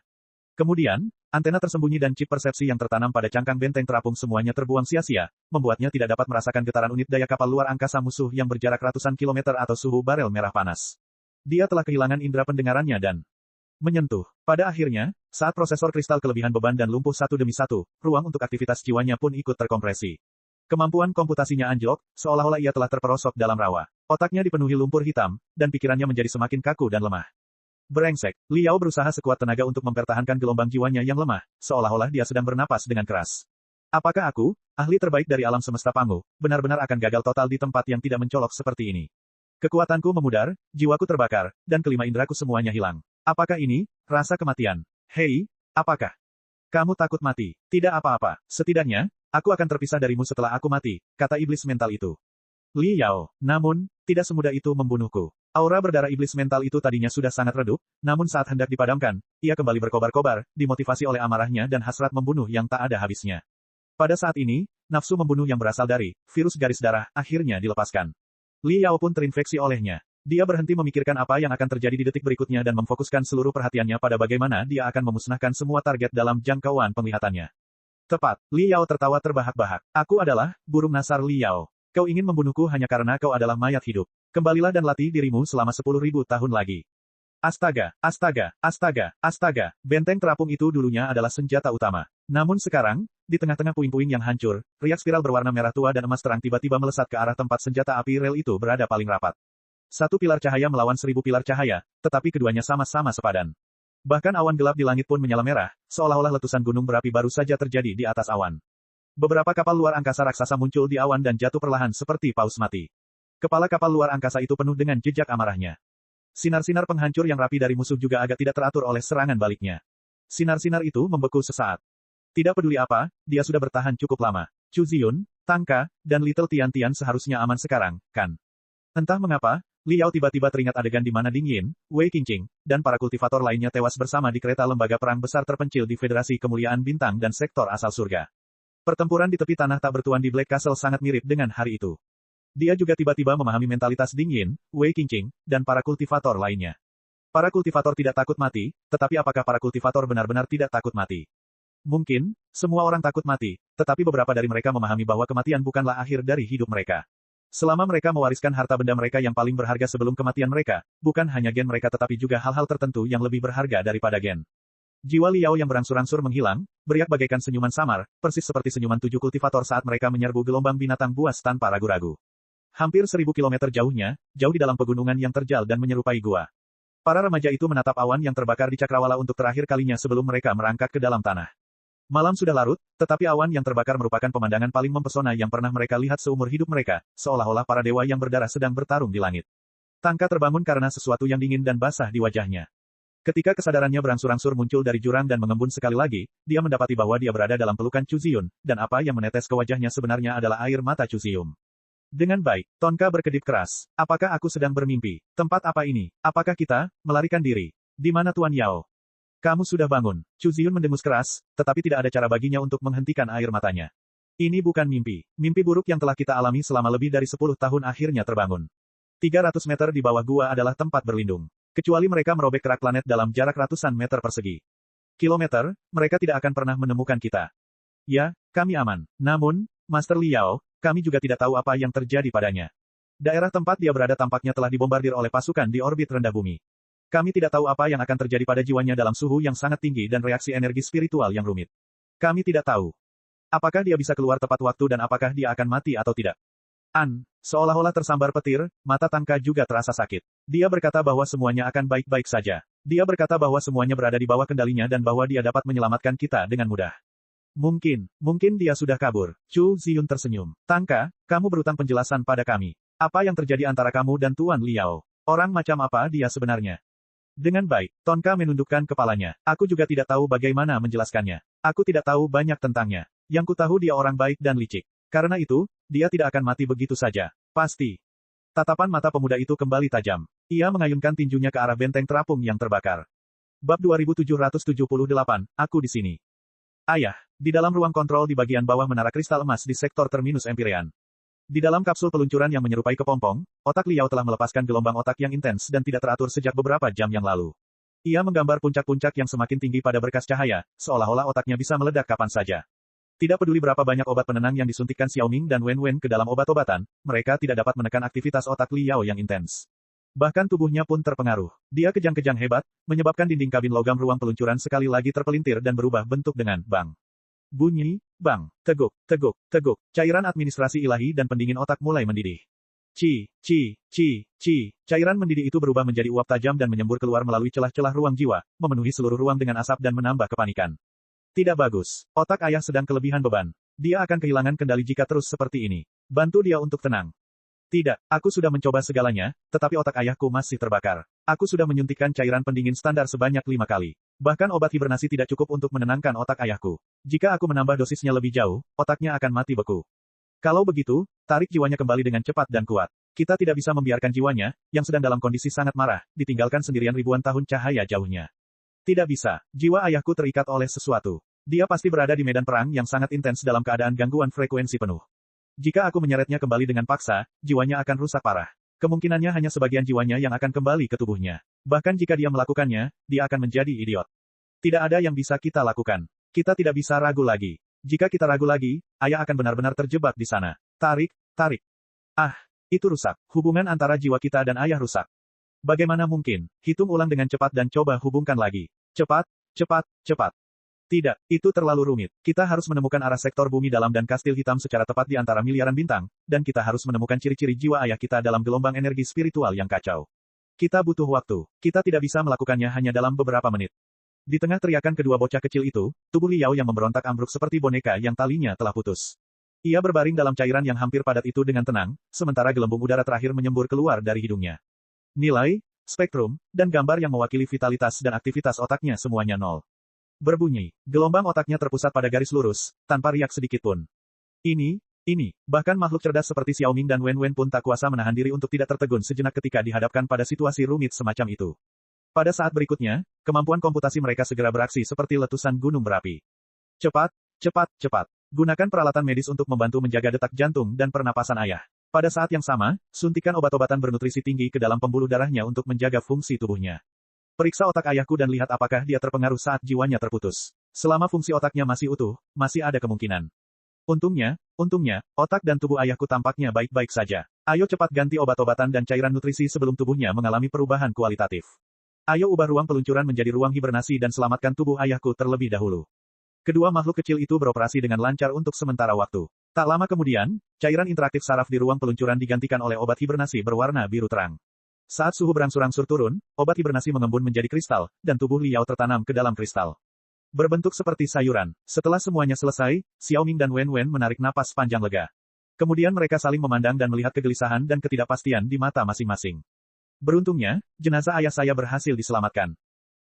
Kemudian, antena tersembunyi dan chip persepsi yang tertanam pada cangkang benteng terapung semuanya terbuang sia-sia, membuatnya tidak dapat merasakan getaran unit daya kapal luar angkasa musuh yang berjarak ratusan kilometer atau suhu barel merah panas. Dia telah kehilangan indera pendengarannya dan menyentuh. Pada akhirnya, saat prosesor kristal kelebihan beban dan lumpuh satu demi satu, ruang untuk aktivitas jiwanya pun ikut terkompresi. Kemampuan komputasinya anjlok, seolah-olah ia telah terperosok dalam rawa. Otaknya dipenuhi lumpur hitam, dan pikirannya menjadi semakin kaku dan lemah. Brengsek, Liao berusaha sekuat tenaga untuk mempertahankan gelombang jiwanya yang lemah, seolah-olah dia sedang bernapas dengan keras. Apakah aku, ahli terbaik dari alam semesta Pangu, benar-benar akan gagal total di tempat yang tidak mencolok seperti ini? Kekuatanku memudar, jiwaku terbakar, dan kelima indraku semuanya hilang. Apakah ini rasa kematian? Hei, apakah kamu takut mati? Tidak apa-apa. Setidaknya, Aku akan terpisah darimu setelah aku mati, kata iblis mental itu. Li Yao, namun, tidak semudah itu membunuhku. Aura berdarah iblis mental itu tadinya sudah sangat redup, namun saat hendak dipadamkan, ia kembali berkobar-kobar, dimotivasi oleh amarahnya dan hasrat membunuh yang tak ada habisnya. Pada saat ini, nafsu membunuh yang berasal dari virus garis darah akhirnya dilepaskan. Li Yao pun terinfeksi olehnya. Dia berhenti memikirkan apa yang akan terjadi di detik berikutnya dan memfokuskan seluruh perhatiannya pada bagaimana dia akan memusnahkan semua target dalam jangkauan penglihatannya. Tepat, Li Yao tertawa terbahak-bahak. Aku adalah burung nasar Li Yao. Kau ingin membunuhku hanya karena kau adalah mayat hidup. Kembalilah dan latih dirimu selama 10.000 tahun lagi. Astaga, astaga, astaga, astaga. Benteng terapung itu dulunya adalah senjata utama. Namun sekarang, di tengah-tengah puing-puing yang hancur, riak spiral berwarna merah tua dan emas terang tiba-tiba melesat ke arah tempat senjata api rel itu berada paling rapat. Satu pilar cahaya melawan 1000 pilar cahaya, tetapi keduanya sama-sama sepadan. Bahkan awan gelap di langit pun menyala merah, seolah-olah letusan gunung berapi baru saja terjadi di atas awan. Beberapa kapal luar angkasa raksasa muncul di awan dan jatuh perlahan seperti paus mati. Kepala kapal luar angkasa itu penuh dengan jejak amarahnya. Sinar-sinar penghancur yang rapi dari musuh juga agak tidak teratur oleh serangan baliknya. Sinar-sinar itu membeku sesaat. Tidak peduli apa, dia sudah bertahan cukup lama. Chu Ziyun, Tangka, dan Little Tian Tian seharusnya aman sekarang, kan? Entah mengapa, Li Yao tiba-tiba teringat adegan di mana Ding Yin, Wei Qingqing, dan para kultivator lainnya tewas bersama di kereta lembaga perang besar terpencil di Federasi Kemuliaan Bintang dan Sektor Asal Surga. Pertempuran di tepi tanah tak bertuan di Black Castle sangat mirip dengan hari itu. Dia juga tiba-tiba memahami mentalitas Ding Yin, Wei Qingqing, dan para kultivator lainnya. Para kultivator tidak takut mati, tetapi apakah para kultivator benar-benar tidak takut mati? Mungkin, semua orang takut mati, tetapi beberapa dari mereka memahami bahwa kematian bukanlah akhir dari hidup mereka. Selama mereka mewariskan harta benda mereka yang paling berharga sebelum kematian mereka, bukan hanya gen mereka tetapi juga hal-hal tertentu yang lebih berharga daripada gen. Jiwa Li Yao yang berangsur-angsur menghilang, beriak bagaikan senyuman samar, persis seperti senyuman 7 kultivator saat mereka menyerbu gelombang binatang buas tanpa ragu-ragu. Hampir 1000 kilometer jauhnya, jauh di dalam pegunungan yang terjal dan menyerupai gua. Para remaja itu menatap awan yang terbakar di cakrawala untuk terakhir kalinya sebelum mereka merangkak ke dalam tanah. Malam sudah larut, tetapi awan yang terbakar merupakan pemandangan paling mempesona yang pernah mereka lihat seumur hidup mereka, seolah-olah para dewa yang berdarah sedang bertarung di langit. Tangka terbangun karena sesuatu yang dingin dan basah di wajahnya. Ketika kesadarannya berangsur-angsur muncul dari jurang dan mengembun sekali lagi, dia mendapati bahwa dia berada dalam pelukan Chu Ziyun, dan apa yang menetes ke wajahnya sebenarnya adalah air mata Chu Ziyun. Dengan baik, Tonka berkedip keras. Apakah aku sedang bermimpi? Tempat apa ini? Apakah kita melarikan diri? Di mana Tuan Yao? Kamu sudah bangun. Chu Ziyun mendengus keras, tetapi tidak ada cara baginya untuk menghentikan air matanya. Ini bukan mimpi. Mimpi buruk yang telah kita alami selama lebih dari 10 tahun akhirnya terbangun. 300 meter di bawah gua adalah tempat berlindung. Kecuali mereka merobek kerak planet dalam jarak ratusan meter persegi. Kilometer, mereka tidak akan pernah menemukan kita. Ya, kami aman. Namun, Master Li Yao, kami juga tidak tahu apa yang terjadi padanya. Daerah tempat dia berada tampaknya telah dibombardir oleh pasukan di orbit rendah bumi. Kami tidak tahu apa yang akan terjadi pada jiwanya dalam suhu yang sangat tinggi dan reaksi energi spiritual yang rumit. Kami tidak tahu. Apakah dia bisa keluar tepat waktu dan apakah dia akan mati atau tidak. Seolah-olah tersambar petir, mata Tangka juga terasa sakit. Dia berkata bahwa semuanya akan baik-baik saja. Dia berkata bahwa semuanya berada di bawah kendalinya dan bahwa dia dapat menyelamatkan kita dengan mudah. Mungkin dia sudah kabur. Chu Ziyun tersenyum. Tangka, kamu berutang penjelasan pada kami. Apa yang terjadi antara kamu dan Tuan Li Yao? Orang macam apa dia sebenarnya? Dengan baik, Tonka menundukkan kepalanya. Aku juga tidak tahu bagaimana menjelaskannya. Aku tidak tahu banyak tentangnya. Yang ku tahu dia orang baik dan licik. Karena itu, dia tidak akan mati begitu saja. Pasti. Tatapan mata pemuda itu kembali tajam. Ia mengayunkan tinjunya ke arah benteng terapung yang terbakar. Bab 2778, aku di sini. Ayah, di dalam ruang kontrol di bagian bawah menara kristal emas di sektor Terminus Empyrean. Di dalam kapsul peluncuran yang menyerupai kepompong, otak Li Yao telah melepaskan gelombang otak yang intens dan tidak teratur sejak beberapa jam yang lalu. Ia menggambar puncak-puncak yang semakin tinggi pada berkas cahaya, seolah-olah otaknya bisa meledak kapan saja. Tidak peduli berapa banyak obat penenang yang disuntikkan Xiaoming dan Wen Wen ke dalam obat-obatan, mereka tidak dapat menekan aktivitas otak Li Yao yang intens. Bahkan tubuhnya pun terpengaruh. Dia kejang-kejang hebat, menyebabkan dinding kabin logam ruang peluncuran sekali lagi terpelintir dan berubah bentuk dengan bang. Bunyi, bang, teguk, teguk, teguk. Cairan administrasi ilahi dan pendingin otak mulai mendidih. Ci. Cairan mendidih itu berubah menjadi uap tajam dan menyembur keluar melalui celah-celah ruang jiwa, memenuhi seluruh ruang dengan asap dan menambah kepanikan. Tidak bagus. Otak ayah sedang kelebihan beban. Dia akan kehilangan kendali jika terus seperti ini. Bantu dia untuk tenang. Tidak, aku sudah mencoba segalanya, tetapi otak ayahku masih terbakar. Aku sudah menyuntikkan cairan pendingin standar sebanyak 5 kali. Bahkan obat hibernasi tidak cukup untuk menenangkan otak ayahku. Jika aku menambah dosisnya lebih jauh, otaknya akan mati beku. Kalau begitu, tarik jiwanya kembali dengan cepat dan kuat. Kita tidak bisa membiarkan jiwanya, yang sedang dalam kondisi sangat marah, ditinggalkan sendirian ribuan tahun cahaya jauhnya. Tidak bisa, jiwa ayahku terikat oleh sesuatu. Dia pasti berada di medan perang yang sangat intens dalam keadaan gangguan frekuensi penuh. Jika aku menyeretnya kembali dengan paksa, jiwanya akan rusak parah. Kemungkinannya hanya sebagian jiwanya yang akan kembali ke tubuhnya. Bahkan jika dia melakukannya, dia akan menjadi idiot. Tidak ada yang bisa kita lakukan. Kita tidak bisa ragu lagi. Jika kita ragu lagi, ayah akan benar-benar terjebak di sana. Tarik, tarik. Ah, itu rusak. Hubungan antara jiwa kita dan ayah rusak. Bagaimana mungkin? Hitung ulang dengan cepat dan coba hubungkan lagi. Cepat, cepat, cepat. Tidak, itu terlalu rumit. Kita harus menemukan arah sektor bumi dalam dan kastil hitam secara tepat di antara miliaran bintang, dan kita harus menemukan ciri-ciri jiwa ayah kita dalam gelombang energi spiritual yang kacau. Kita butuh waktu. Kita tidak bisa melakukannya hanya dalam beberapa menit. Di tengah teriakan kedua bocah kecil itu, tubuh Liao yang memberontak ambruk seperti boneka yang talinya telah putus. Ia berbaring dalam cairan yang hampir padat itu dengan tenang, sementara gelembung udara terakhir menyembur keluar dari hidungnya. Nilai, spektrum, dan gambar yang mewakili vitalitas dan aktivitas otaknya semuanya nol. Berbunyi, gelombang otaknya terpusat pada garis lurus, tanpa riak sedikitpun. Ini, bahkan makhluk cerdas seperti Xiaoming dan Wen Wen pun tak kuasa menahan diri untuk tidak tertegun sejenak ketika dihadapkan pada situasi rumit semacam itu. Pada saat berikutnya, kemampuan komputasi mereka segera beraksi seperti letusan gunung berapi. Cepat, cepat, cepat. Gunakan peralatan medis untuk membantu menjaga detak jantung dan pernapasan ayah. Pada saat yang sama, suntikan obat-obatan bernutrisi tinggi ke dalam pembuluh darahnya untuk menjaga fungsi tubuhnya. Periksa otak ayahku dan lihat apakah dia terpengaruh saat jiwanya terputus. Selama fungsi otaknya masih utuh, masih ada kemungkinan. Untungnya, otak dan tubuh ayahku tampaknya baik-baik saja. Ayo cepat ganti obat-obatan dan cairan nutrisi sebelum tubuhnya mengalami perubahan kualitatif. Ayo ubah ruang peluncuran menjadi ruang hibernasi dan selamatkan tubuh ayahku terlebih dahulu. Kedua makhluk kecil itu beroperasi dengan lancar untuk sementara waktu. Tak lama kemudian, cairan interaktif saraf di ruang peluncuran digantikan oleh obat hibernasi berwarna biru terang. Saat suhu berangsur-angsur turun, obat hibernasi mengembun menjadi kristal, dan tubuh Liao tertanam ke dalam kristal. Berbentuk seperti sayuran. Setelah semuanya selesai, Xiaoming dan Wen Wen menarik napas panjang lega. Kemudian mereka saling memandang dan melihat kegelisahan dan ketidakpastian di mata masing-masing. Beruntungnya, jenazah ayah saya berhasil diselamatkan.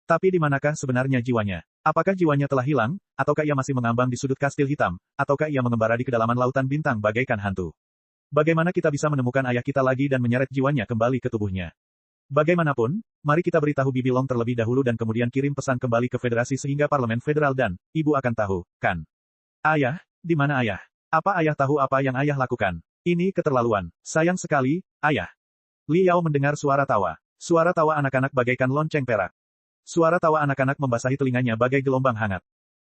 Tapi di manakah sebenarnya jiwanya? Apakah jiwanya telah hilang, ataukah ia masih mengambang di sudut kastil hitam, ataukah ia mengembara di kedalaman lautan bintang bagaikan hantu? Bagaimana kita bisa menemukan ayah kita lagi dan menyeret jiwanya kembali ke tubuhnya? Bagaimanapun, mari kita beritahu Bibi Long terlebih dahulu dan kemudian kirim pesan kembali ke Federasi sehingga Parlemen Federal dan Ibu akan tahu, kan? Ayah, di mana ayah? Apa ayah tahu apa yang ayah lakukan? Ini keterlaluan. Sayang sekali, ayah. Liao mendengar suara tawa. Suara tawa anak-anak bagaikan lonceng perak. Suara tawa anak-anak membasahi telinganya bagai gelombang hangat.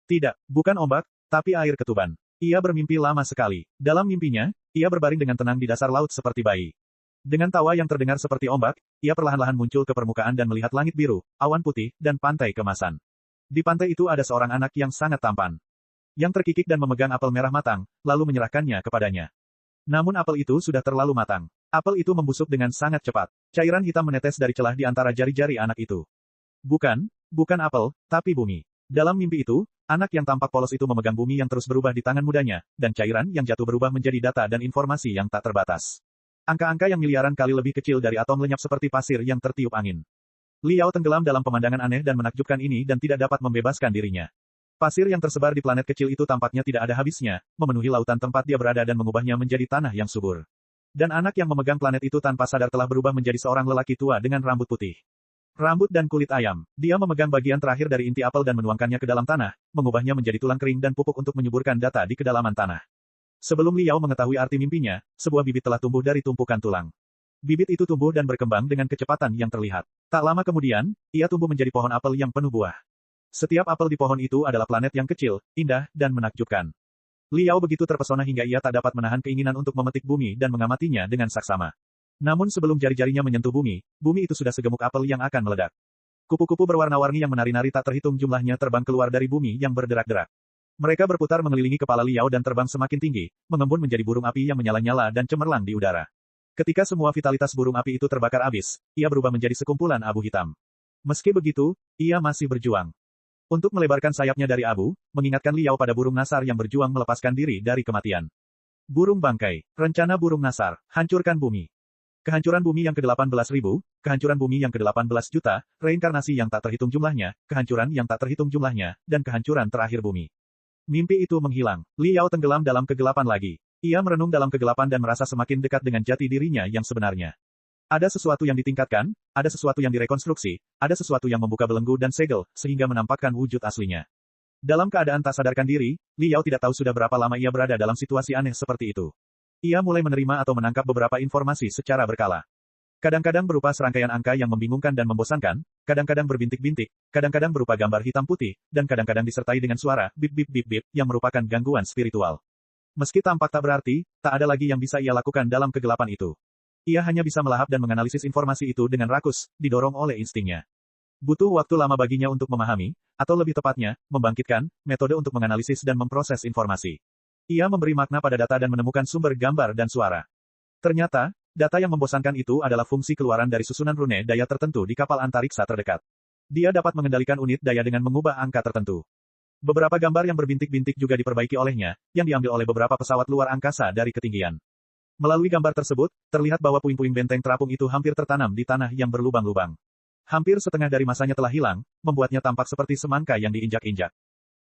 Tidak, bukan ombak, tapi air ketuban. Ia bermimpi lama sekali. Dalam mimpinya, ia berbaring dengan tenang di dasar laut seperti bayi. Dengan tawa yang terdengar seperti ombak, ia perlahan-lahan muncul ke permukaan dan melihat langit biru, awan putih, dan pantai kemasan. Di pantai itu ada seorang anak yang sangat tampan. Yang terkikik dan memegang apel merah matang, lalu menyerahkannya kepadanya. Namun apel itu sudah terlalu matang. Apel itu membusuk dengan sangat cepat. Cairan hitam menetes dari celah di antara jari-jari anak itu. Bukan apel, tapi bumi. Dalam mimpi itu, anak yang tampak polos itu memegang bumi yang terus berubah di tangan mudanya, dan cairan yang jatuh berubah menjadi data dan informasi yang tak terbatas. Angka-angka yang miliaran kali lebih kecil dari atom lenyap seperti pasir yang tertiup angin. Liao tenggelam dalam pemandangan aneh dan menakjubkan ini dan tidak dapat membebaskan dirinya. Pasir yang tersebar di planet kecil itu tampaknya tidak ada habisnya, memenuhi lautan tempat dia berada dan mengubahnya menjadi tanah yang subur. Dan anak yang memegang planet itu tanpa sadar telah berubah menjadi seorang lelaki tua dengan rambut putih. Rambut dan kulit ayam. Dia memegang bagian terakhir dari inti apel dan menuangkannya ke dalam tanah, mengubahnya menjadi tulang kering dan pupuk untuk menyuburkan data di kedalaman tanah. Sebelum Liao mengetahui arti mimpinya, sebuah bibit telah tumbuh dari tumpukan tulang. Bibit itu tumbuh dan berkembang dengan kecepatan yang terlihat. Tak lama kemudian, ia tumbuh menjadi pohon apel yang penuh buah. Setiap apel di pohon itu adalah planet yang kecil, indah, dan menakjubkan. Liao begitu terpesona hingga ia tak dapat menahan keinginan untuk memetik bumi dan mengamatinya dengan saksama. Namun sebelum jari-jarinya menyentuh bumi, bumi itu sudah segemuk apel yang akan meledak. Kupu-kupu berwarna-warni yang menari-nari tak terhitung jumlahnya terbang keluar dari bumi yang berderak-derak. Mereka berputar mengelilingi kepala Liao dan terbang semakin tinggi, mengembun menjadi burung api yang menyala-nyala dan cemerlang di udara. Ketika semua vitalitas burung api itu terbakar habis, ia berubah menjadi sekumpulan abu hitam. Meski begitu, ia masih berjuang. Untuk melebarkan sayapnya dari abu, mengingatkan Liao pada burung nasar yang berjuang melepaskan diri dari kematian. Burung bangkai, rencana burung nasar, hancurkan bumi. Kehancuran bumi yang ke-18.000, kehancuran bumi yang ke-18 juta, reinkarnasi yang tak terhitung jumlahnya, kehancuran yang tak terhitung jumlahnya, dan kehancuran terakhir bumi. Mimpi itu menghilang. Li Yao tenggelam dalam kegelapan lagi. Ia merenung dalam kegelapan dan merasa semakin dekat dengan jati dirinya yang sebenarnya. Ada sesuatu yang ditingkatkan, ada sesuatu yang direkonstruksi, ada sesuatu yang membuka belenggu dan segel, sehingga menampakkan wujud aslinya. Dalam keadaan tak sadarkan diri, Li Yao tidak tahu sudah berapa lama ia berada dalam situasi aneh seperti itu. Ia mulai menerima atau menangkap beberapa informasi secara berkala. Kadang-kadang berupa serangkaian angka yang membingungkan dan membosankan, kadang-kadang berbintik-bintik, kadang-kadang berupa gambar hitam putih, dan kadang-kadang disertai dengan suara bip bip bip bip yang merupakan gangguan spiritual. Meski tampak tak berarti, tak ada lagi yang bisa ia lakukan dalam kegelapan itu. Ia hanya bisa melahap dan menganalisis informasi itu dengan rakus, didorong oleh instingnya. Butuh waktu lama baginya untuk memahami, atau lebih tepatnya, membangkitkan, metode untuk menganalisis dan memproses informasi. Ia memberi makna pada data dan menemukan sumber gambar dan suara. Ternyata, data yang membosankan itu adalah fungsi keluaran dari susunan rune daya tertentu di kapal antariksa terdekat. Dia dapat mengendalikan unit daya dengan mengubah angka tertentu. Beberapa gambar yang berbintik-bintik juga diperbaiki olehnya, yang diambil oleh beberapa pesawat luar angkasa dari ketinggian. Melalui gambar tersebut, terlihat bahwa puing-puing benteng terapung itu hampir tertanam di tanah yang berlubang-lubang. Hampir setengah dari masanya telah hilang, membuatnya tampak seperti semangka yang diinjak-injak.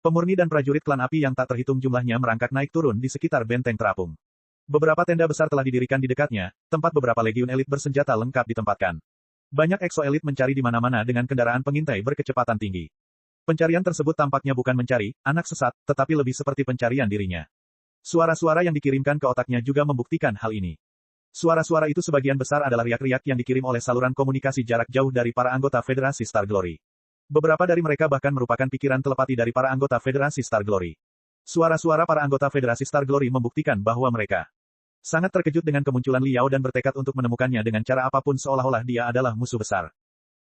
Pemurni dan prajurit klan api yang tak terhitung jumlahnya merangkak naik turun di sekitar benteng terapung. Beberapa tenda besar telah didirikan di dekatnya, tempat beberapa legiun elit bersenjata lengkap ditempatkan. Banyak eksoelit mencari di mana-mana dengan kendaraan pengintai berkecepatan tinggi. Pencarian tersebut tampaknya bukan mencari anak sesat, tetapi lebih seperti pencarian dirinya. Suara-suara yang dikirimkan ke otaknya juga membuktikan hal ini. Suara-suara itu sebagian besar adalah riak-riak yang dikirim oleh saluran komunikasi jarak jauh dari para anggota Federasi Star Glory. Beberapa dari mereka bahkan merupakan pikiran telepati dari para anggota Federasi Star Glory. Suara-suara para anggota Federasi Star Glory membuktikan bahwa mereka sangat terkejut dengan kemunculan Li Yao dan bertekad untuk menemukannya dengan cara apapun seolah-olah dia adalah musuh besar.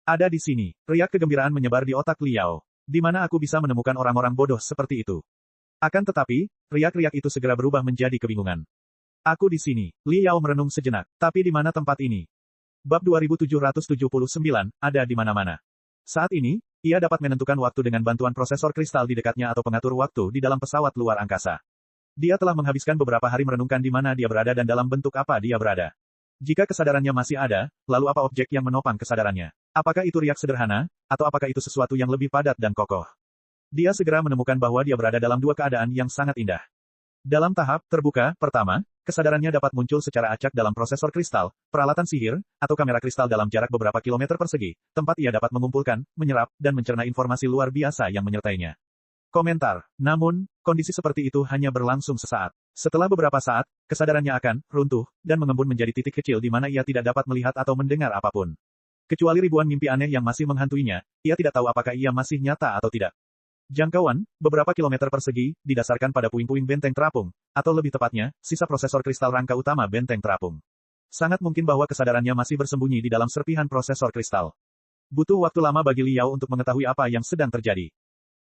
Ada di sini, riak kegembiraan menyebar di otak Li Yao. Di mana aku bisa menemukan orang-orang bodoh seperti itu? Akan tetapi, riak-riak itu segera berubah menjadi kebingungan. Aku di sini. Li Yao merenung sejenak. Tapi di mana tempat ini? Bab 2779, ada di mana-mana. Saat ini, ia dapat menentukan waktu dengan bantuan prosesor kristal di dekatnya atau pengatur waktu di dalam pesawat luar angkasa. Dia telah menghabiskan beberapa hari merenungkan di mana dia berada dan dalam bentuk apa dia berada. Jika kesadarannya masih ada, lalu apa objek yang menopang kesadarannya? Apakah itu riak sederhana, atau apakah itu sesuatu yang lebih padat dan kokoh? Dia segera menemukan bahwa dia berada dalam dua keadaan yang sangat indah. Dalam tahap terbuka pertama, kesadarannya dapat muncul secara acak dalam prosesor kristal, peralatan sihir, atau kamera kristal dalam jarak beberapa kilometer persegi, tempat ia dapat mengumpulkan, menyerap, dan mencerna informasi luar biasa yang menyertainya. Komentar. Namun, kondisi seperti itu hanya berlangsung sesaat. Setelah beberapa saat, kesadarannya akan runtuh, dan mengembun menjadi titik kecil di mana ia tidak dapat melihat atau mendengar apapun. Kecuali ribuan mimpi aneh yang masih menghantuinya, ia tidak tahu apakah ia masih nyata atau tidak. Jangkauan, beberapa kilometer persegi, didasarkan pada puing-puing benteng terapung, atau lebih tepatnya, sisa prosesor kristal rangka utama benteng terapung. Sangat mungkin bahwa kesadarannya masih bersembunyi di dalam serpihan prosesor kristal. Butuh waktu lama bagi Li Yao untuk mengetahui apa yang sedang terjadi.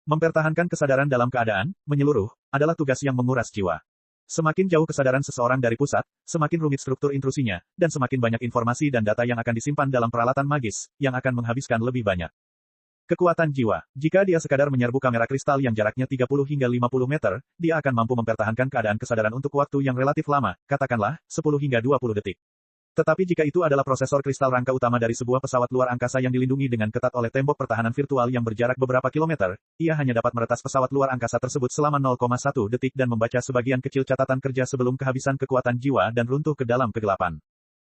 Mempertahankan kesadaran dalam keadaan menyeluruh adalah tugas yang menguras jiwa. Semakin jauh kesadaran seseorang dari pusat, semakin rumit struktur intrusinya, dan semakin banyak informasi dan data yang akan disimpan dalam peralatan magis, yang akan menghabiskan lebih banyak. Kekuatan jiwa. Jika dia sekadar menyerbu kamera kristal yang jaraknya 30 hingga 50 meter, dia akan mampu mempertahankan keadaan kesadaran untuk waktu yang relatif lama, katakanlah, 10 hingga 20 detik. Tetapi jika itu adalah prosesor kristal rangka utama dari sebuah pesawat luar angkasa yang dilindungi dengan ketat oleh tembok pertahanan virtual yang berjarak beberapa kilometer, ia hanya dapat meretas pesawat luar angkasa tersebut selama 0,1 detik dan membaca sebagian kecil catatan kerja sebelum kehabisan kekuatan jiwa dan runtuh ke dalam kegelapan.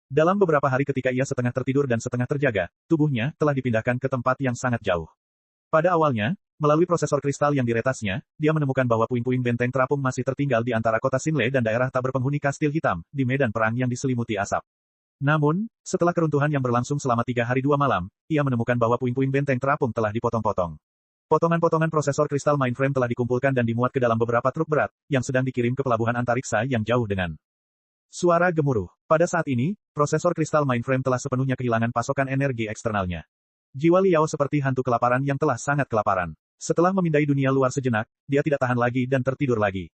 Dalam beberapa hari ketika ia setengah tertidur dan setengah terjaga, tubuhnya telah dipindahkan ke tempat yang sangat jauh. Pada awalnya, melalui prosesor kristal yang diretasnya, dia menemukan bahwa puing-puing benteng terapung masih tertinggal di antara kota Sinle dan daerah tak berpenghuni kastil hitam, di medan perang yang diselimuti asap. Namun, setelah keruntuhan yang berlangsung selama 3 hari 2 malam, ia menemukan bahwa puing-puing benteng terapung telah dipotong-potong. Potongan-potongan prosesor kristal mainframe telah dikumpulkan dan dimuat ke dalam beberapa truk berat, yang sedang dikirim ke pelabuhan antariksa yang jauh dengan suara gemuruh. Pada saat ini, prosesor kristal mainframe telah sepenuhnya kehilangan pasokan energi eksternalnya. Jiwa Li Yao seperti hantu kelaparan yang telah sangat kelaparan. Setelah memindai dunia luar sejenak, dia tidak tahan lagi dan tertidur lagi.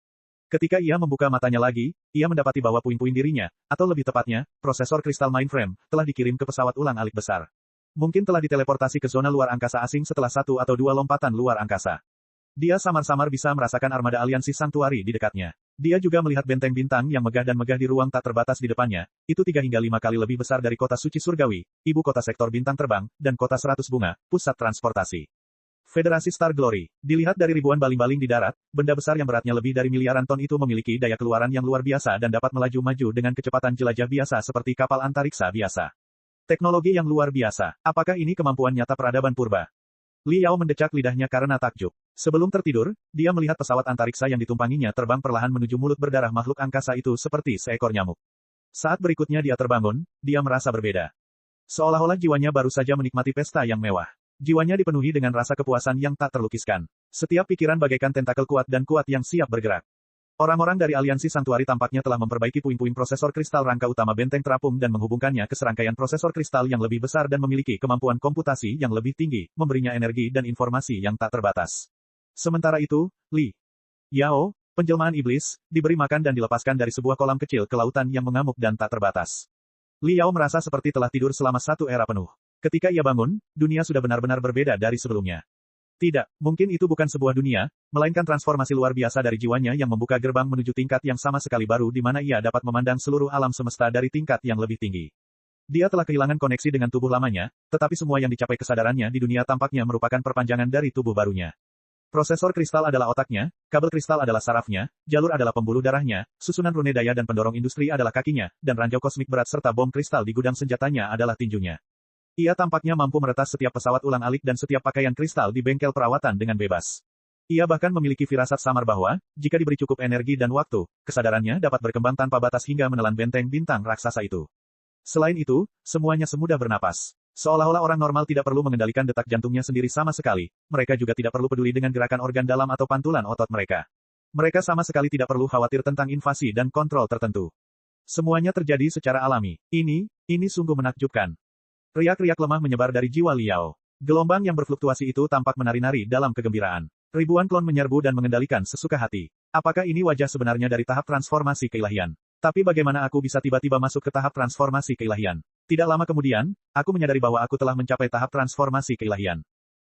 Ketika ia membuka matanya lagi, ia mendapati bahwa puing-puing dirinya, atau lebih tepatnya, prosesor kristal mainframe, telah dikirim ke pesawat ulang-alik besar. Mungkin telah diteleportasi ke zona luar angkasa asing setelah 1 atau 2 lompatan luar angkasa. Dia samar-samar bisa merasakan armada aliansi Sanctuary di dekatnya. Dia juga melihat benteng bintang yang megah dan megah di ruang tak terbatas di depannya, itu 3 hingga 5 kali lebih besar dari kota suci surgawi, ibu kota sektor bintang terbang, dan kota 100 bunga, pusat transportasi. Federasi Star Glory. Dilihat dari ribuan baling-baling di darat, benda besar yang beratnya lebih dari miliaran ton itu memiliki daya keluaran yang luar biasa dan dapat melaju-maju dengan kecepatan jelajah biasa seperti kapal antariksa biasa. Teknologi yang luar biasa. Apakah ini kemampuan nyata peradaban purba? Li Yao mendecak lidahnya karena takjub. Sebelum tertidur, dia melihat pesawat antariksa yang ditumpanginya terbang perlahan menuju mulut berdarah makhluk angkasa itu seperti seekor nyamuk. Saat berikutnya dia terbangun, dia merasa berbeda. Seolah-olah jiwanya baru saja menikmati pesta yang mewah. Jiwanya dipenuhi dengan rasa kepuasan yang tak terlukiskan. Setiap pikiran bagaikan tentakel kuat dan kuat yang siap bergerak. Orang-orang dari aliansi santuari tampaknya telah memperbaiki puing-puing prosesor kristal rangka utama benteng terapung dan menghubungkannya ke serangkaian prosesor kristal yang lebih besar dan memiliki kemampuan komputasi yang lebih tinggi, memberinya energi dan informasi yang tak terbatas. Sementara itu, Li Yao, penjelmaan iblis, diberi makan dan dilepaskan dari sebuah kolam kecil ke lautan yang mengamuk dan tak terbatas. Li Yao merasa seperti telah tidur selama satu era penuh. Ketika ia bangun, dunia sudah benar-benar berbeda dari sebelumnya. Tidak, mungkin itu bukan sebuah dunia, melainkan transformasi luar biasa dari jiwanya yang membuka gerbang menuju tingkat yang sama sekali baru di mana ia dapat memandang seluruh alam semesta dari tingkat yang lebih tinggi. Dia telah kehilangan koneksi dengan tubuh lamanya, tetapi semua yang dicapai kesadarannya di dunia tampaknya merupakan perpanjangan dari tubuh barunya. Prosesor kristal adalah otaknya, kabel kristal adalah sarafnya, jalur adalah pembuluh darahnya, susunan rune daya dan pendorong industri adalah kakinya, dan ranjau kosmik berat serta bom kristal di gudang senjatanya adalah tinjunya. Ia tampaknya mampu meretas setiap pesawat ulang-alik dan setiap pakaian kristal di bengkel perawatan dengan bebas. Ia bahkan memiliki firasat samar bahwa, jika diberi cukup energi dan waktu, kesadarannya dapat berkembang tanpa batas hingga menelan benteng bintang raksasa itu. Selain itu, semuanya semudah bernapas. Seolah-olah orang normal tidak perlu mengendalikan detak jantungnya sendiri sama sekali, mereka juga tidak perlu peduli dengan gerakan organ dalam atau pantulan otot mereka. Mereka sama sekali tidak perlu khawatir tentang invasi dan kontrol tertentu. Semuanya terjadi secara alami. Ini sungguh menakjubkan. Riak-riak lemah menyebar dari jiwa Li Yao. Gelombang yang berfluktuasi itu tampak menari-nari dalam kegembiraan. Ribuan klon menyerbu dan mengendalikan sesuka hati. Apakah ini wajah sebenarnya dari tahap transformasi keilahian? Tapi bagaimana aku bisa tiba-tiba masuk ke tahap transformasi keilahian? Tidak lama kemudian, aku menyadari bahwa aku telah mencapai tahap transformasi keilahian.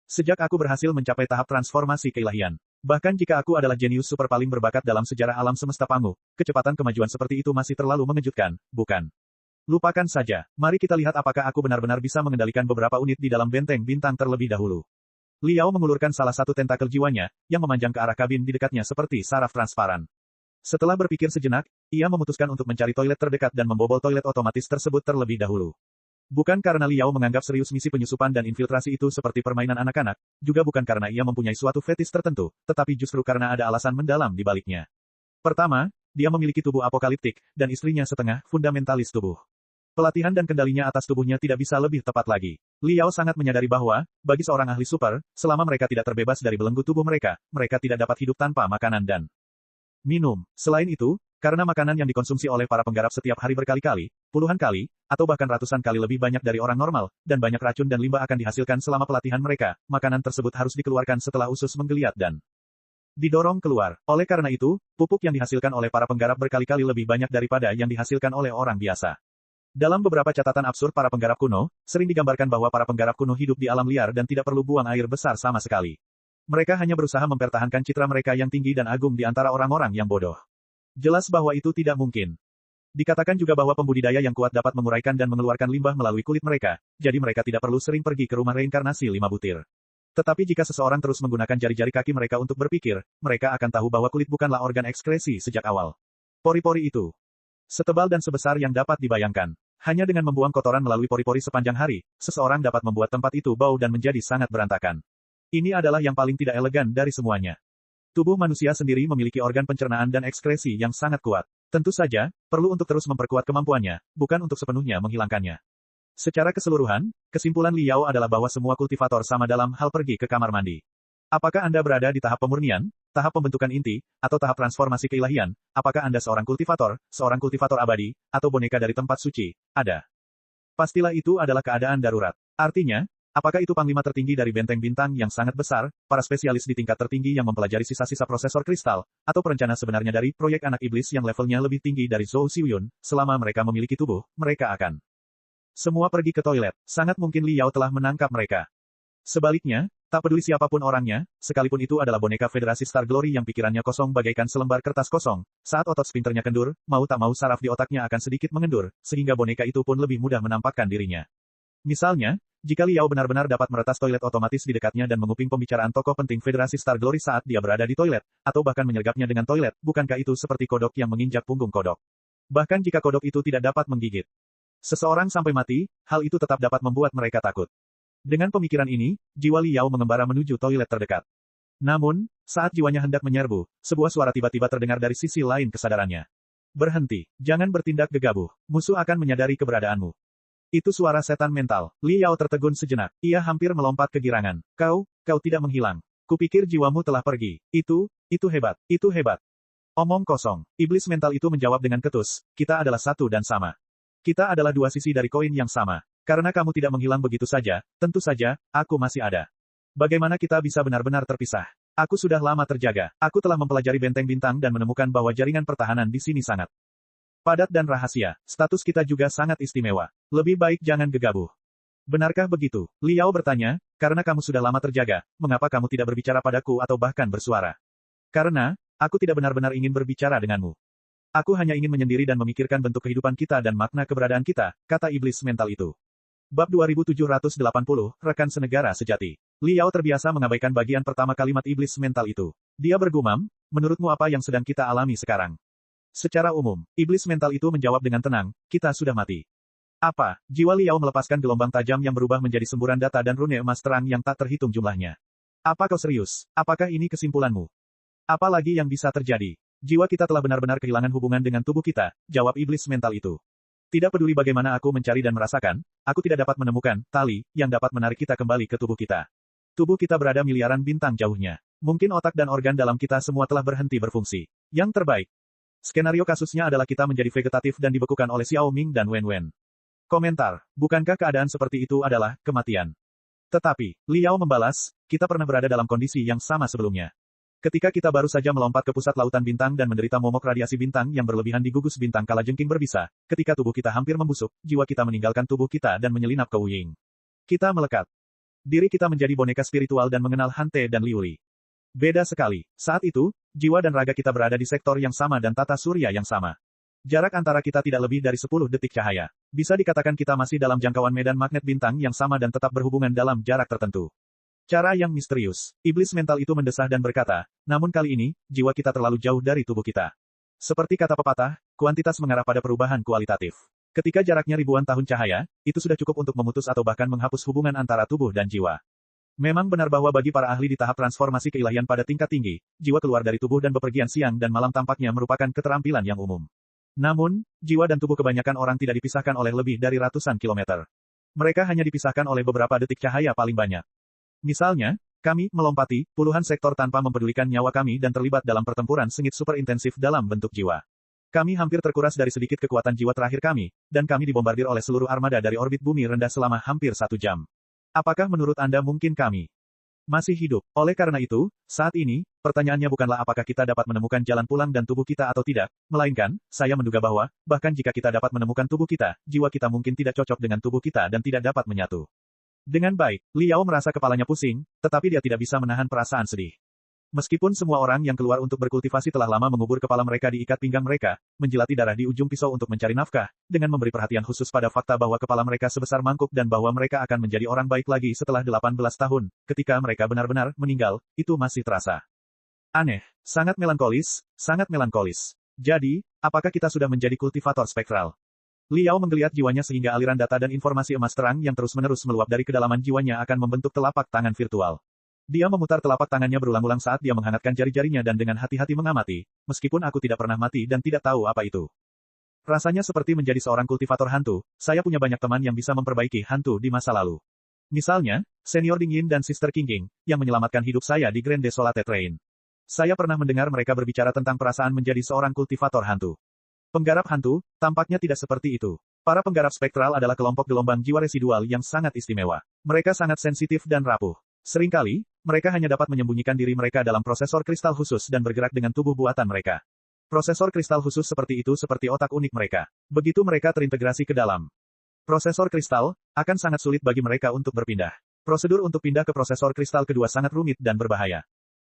Sejak aku berhasil mencapai tahap transformasi keilahian. Bahkan jika aku adalah jenius super paling berbakat dalam sejarah alam semesta Pangu, kecepatan kemajuan seperti itu masih terlalu mengejutkan, bukan? Lupakan saja, mari kita lihat apakah aku benar-benar bisa mengendalikan beberapa unit di dalam benteng bintang terlebih dahulu. Li Yao mengulurkan salah satu tentakel jiwanya, yang memanjang ke arah kabin di dekatnya seperti saraf transparan. Setelah berpikir sejenak, ia memutuskan untuk mencari toilet terdekat dan membobol toilet otomatis tersebut terlebih dahulu. Bukan karena Li Yao menganggap serius misi penyusupan dan infiltrasi itu seperti permainan anak-anak, juga bukan karena ia mempunyai suatu fetis tertentu, tetapi justru karena ada alasan mendalam di baliknya. Pertama, dia memiliki tubuh apokaliptik, dan istrinya setengah fundamentalis tubuh. Pelatihan dan kendalinya atas tubuhnya tidak bisa lebih tepat lagi. Li Yao sangat menyadari bahwa, bagi seorang ahli super, selama mereka tidak terbebas dari belenggu tubuh mereka, mereka tidak dapat hidup tanpa makanan dan minum. Selain itu, karena makanan yang dikonsumsi oleh para penggarap setiap hari berkali-kali, puluhan kali, atau bahkan ratusan kali lebih banyak dari orang normal, dan banyak racun dan limbah akan dihasilkan selama pelatihan mereka, makanan tersebut harus dikeluarkan setelah usus menggeliat dan didorong keluar. Oleh karena itu, pupuk yang dihasilkan oleh para penggarap berkali-kali lebih banyak daripada yang dihasilkan oleh orang biasa. Dalam beberapa catatan absurd para penggarap kuno, sering digambarkan bahwa para penggarap kuno hidup di alam liar dan tidak perlu buang air besar sama sekali. Mereka hanya berusaha mempertahankan citra mereka yang tinggi dan agung di antara orang-orang yang bodoh. Jelas bahwa itu tidak mungkin. Dikatakan juga bahwa pembudidaya yang kuat dapat menguraikan dan mengeluarkan limbah melalui kulit mereka, jadi mereka tidak perlu sering pergi ke rumah reinkarnasi 5 butir. Tetapi jika seseorang terus menggunakan jari-jari kaki mereka untuk berpikir, mereka akan tahu bahwa kulit bukanlah organ ekskresi sejak awal. Pori-pori itu setebal dan sebesar yang dapat dibayangkan. Hanya dengan membuang kotoran melalui pori-pori sepanjang hari, seseorang dapat membuat tempat itu bau dan menjadi sangat berantakan. Ini adalah yang paling tidak elegan dari semuanya. Tubuh manusia sendiri memiliki organ pencernaan dan ekskresi yang sangat kuat. Tentu saja, perlu untuk terus memperkuat kemampuannya, bukan untuk sepenuhnya menghilangkannya. Secara keseluruhan, kesimpulan Li Yao adalah bahwa semua kultivator sama dalam hal pergi ke kamar mandi. Apakah Anda berada di tahap pemurnian, tahap pembentukan inti, atau tahap transformasi keilahian? Apakah Anda seorang kultivator abadi, atau boneka dari tempat suci? Ada. Pastilah itu adalah keadaan darurat. Artinya, apakah itu panglima tertinggi dari benteng bintang yang sangat besar, para spesialis di tingkat tertinggi yang mempelajari sisa-sisa prosesor kristal, atau perencana sebenarnya dari proyek anak iblis yang levelnya lebih tinggi dari Zhou Xiuyun, selama mereka memiliki tubuh, mereka akan semua pergi ke toilet. Sangat mungkin Li Yao telah menangkap mereka. Sebaliknya, Tak peduli siapapun orangnya, sekalipun itu adalah boneka Federasi Star Glory yang pikirannya kosong bagaikan selembar kertas kosong, saat otot sphincternya kendur, mau tak mau saraf di otaknya akan sedikit mengendur, sehingga boneka itu pun lebih mudah menampakkan dirinya. Misalnya, jika Liao benar-benar dapat meretas toilet otomatis di dekatnya dan menguping pembicaraan tokoh penting Federasi Star Glory saat dia berada di toilet, atau bahkan menyergapnya dengan toilet, bukankah itu seperti kodok yang menginjak punggung kodok? Bahkan jika kodok itu tidak dapat menggigit seseorang sampai mati, hal itu tetap dapat membuat mereka takut. Dengan pemikiran ini, jiwa Liao mengembara menuju toilet terdekat. Namun, saat jiwanya hendak menyerbu, sebuah suara tiba-tiba terdengar dari sisi lain kesadarannya. Berhenti, jangan bertindak gegabah, musuh akan menyadari keberadaanmu. Itu suara setan mental. Liao tertegun sejenak, ia hampir melompat kegirangan. Kau tidak menghilang. Kupikir jiwamu telah pergi. Itu hebat. Omong kosong. Iblis mental itu menjawab dengan ketus, kita adalah satu dan sama. Kita adalah dua sisi dari koin yang sama. Karena kamu tidak menghilang begitu saja, tentu saja, aku masih ada. Bagaimana kita bisa benar-benar terpisah? Aku sudah lama terjaga. Aku telah mempelajari benteng bintang dan menemukan bahwa jaringan pertahanan di sini sangat padat dan rahasia. Status kita juga sangat istimewa. Lebih baik jangan gegabah. Benarkah begitu? Liao bertanya, karena kamu sudah lama terjaga, mengapa kamu tidak berbicara padaku atau bahkan bersuara? Karena, aku tidak benar-benar ingin berbicara denganmu. Aku hanya ingin menyendiri dan memikirkan bentuk kehidupan kita dan makna keberadaan kita, kata iblis mental itu. Bab 2780, Rekan Senegara Sejati. Liao terbiasa mengabaikan bagian pertama kalimat iblis mental itu. Dia bergumam, menurutmu apa yang sedang kita alami sekarang? Secara umum, iblis mental itu menjawab dengan tenang, kita sudah mati. Apa? Jiwa Liao melepaskan gelombang tajam yang berubah menjadi semburan data dan rune emas terang yang tak terhitung jumlahnya. Apa kau serius? Apakah ini kesimpulanmu? Apa lagi yang bisa terjadi? Jiwa kita telah benar-benar kehilangan hubungan dengan tubuh kita, jawab iblis mental itu. Tidak peduli bagaimana aku mencari dan merasakan, aku tidak dapat menemukan tali yang dapat menarik kita kembali ke tubuh kita. Tubuh kita berada miliaran bintang jauhnya. Mungkin otak dan organ dalam kita semua telah berhenti berfungsi. Yang terbaik. Skenario kasusnya adalah kita menjadi vegetatif dan dibekukan oleh Xiao Ming dan Wen Wen. Komentar, bukankah keadaan seperti itu adalah kematian? Tetapi, Liao membalas, kita pernah berada dalam kondisi yang sama sebelumnya. Ketika kita baru saja melompat ke pusat lautan bintang dan menderita momok radiasi bintang yang berlebihan di gugus bintang kalajengking berbisa, ketika tubuh kita hampir membusuk, jiwa kita meninggalkan tubuh kita dan menyelinap ke Wu Ying. Kita melekat. Diri kita menjadi boneka spiritual dan mengenal Hante dan Liuli. Beda sekali. Saat itu, jiwa dan raga kita berada di sektor yang sama dan tata surya yang sama. Jarak antara kita tidak lebih dari 10 detik cahaya. Bisa dikatakan kita masih dalam jangkauan medan magnet bintang yang sama dan tetap berhubungan dalam jarak tertentu. Cara yang misterius. Iblis mental itu mendesah dan berkata, namun kali ini, jiwa kita terlalu jauh dari tubuh kita. Seperti kata pepatah, kuantitas mengarah pada perubahan kualitatif. Ketika jaraknya ribuan tahun cahaya, itu sudah cukup untuk memutus atau bahkan menghapus hubungan antara tubuh dan jiwa. Memang benar bahwa bagi para ahli di tahap transformasi keilahian pada tingkat tinggi, jiwa keluar dari tubuh dan bepergian siang dan malam tampaknya merupakan keterampilan yang umum. Namun, jiwa dan tubuh kebanyakan orang tidak dipisahkan oleh lebih dari ratusan kilometer. Mereka hanya dipisahkan oleh beberapa detik cahaya paling banyak. Misalnya, kami melompati puluhan sektor tanpa mempedulikan nyawa kami dan terlibat dalam pertempuran sengit super intensif dalam bentuk jiwa. Kami hampir terkuras dari sedikit kekuatan jiwa terakhir kami, dan kami dibombardir oleh seluruh armada dari orbit bumi rendah selama hampir 1 jam. Apakah menurut Anda mungkin kami masih hidup? Oleh karena itu, saat ini, pertanyaannya bukanlah apakah kita dapat menemukan jalan pulang dan tubuh kita atau tidak, melainkan, saya menduga bahwa, bahkan jika kita dapat menemukan tubuh kita, jiwa kita mungkin tidak cocok dengan tubuh kita dan tidak dapat menyatu. Dengan baik, Liao merasa kepalanya pusing, tetapi dia tidak bisa menahan perasaan sedih. Meskipun semua orang yang keluar untuk berkultivasi telah lama mengubur kepala mereka di ikat pinggang mereka, menjilati darah di ujung pisau untuk mencari nafkah, dengan memberi perhatian khusus pada fakta bahwa kepala mereka sebesar mangkuk dan bahwa mereka akan menjadi orang baik lagi setelah 18 tahun, ketika mereka benar-benar meninggal, itu masih terasa aneh, sangat melankolis, sangat melankolis. Jadi, apakah kita sudah menjadi kultivator spektral? Liao menggeliat jiwanya sehingga aliran data dan informasi emas terang yang terus-menerus meluap dari kedalaman jiwanya akan membentuk telapak tangan virtual. Dia memutar telapak tangannya berulang-ulang saat dia menghangatkan jari-jarinya dan dengan hati-hati mengamati, meskipun aku tidak pernah mati dan tidak tahu apa itu. Rasanya seperti menjadi seorang kultivator hantu, saya punya banyak teman yang bisa memperbaiki hantu di masa lalu. Misalnya, Senior Ding Yin dan Sister King King, yang menyelamatkan hidup saya di Grand Desolate Train. Saya pernah mendengar mereka berbicara tentang perasaan menjadi seorang kultivator hantu. Penggarap hantu, tampaknya tidak seperti itu. Para penggarap spektral adalah kelompok gelombang jiwa residual yang sangat istimewa. Mereka sangat sensitif dan rapuh. Seringkali, mereka hanya dapat menyembunyikan diri mereka dalam prosesor kristal khusus dan bergerak dengan tubuh buatan mereka. Prosesor kristal khusus seperti itu seperti otak unik mereka. Begitu mereka terintegrasi ke dalam prosesor kristal, akan sangat sulit bagi mereka untuk berpindah. Prosedur untuk pindah ke prosesor kristal kedua sangat rumit dan berbahaya.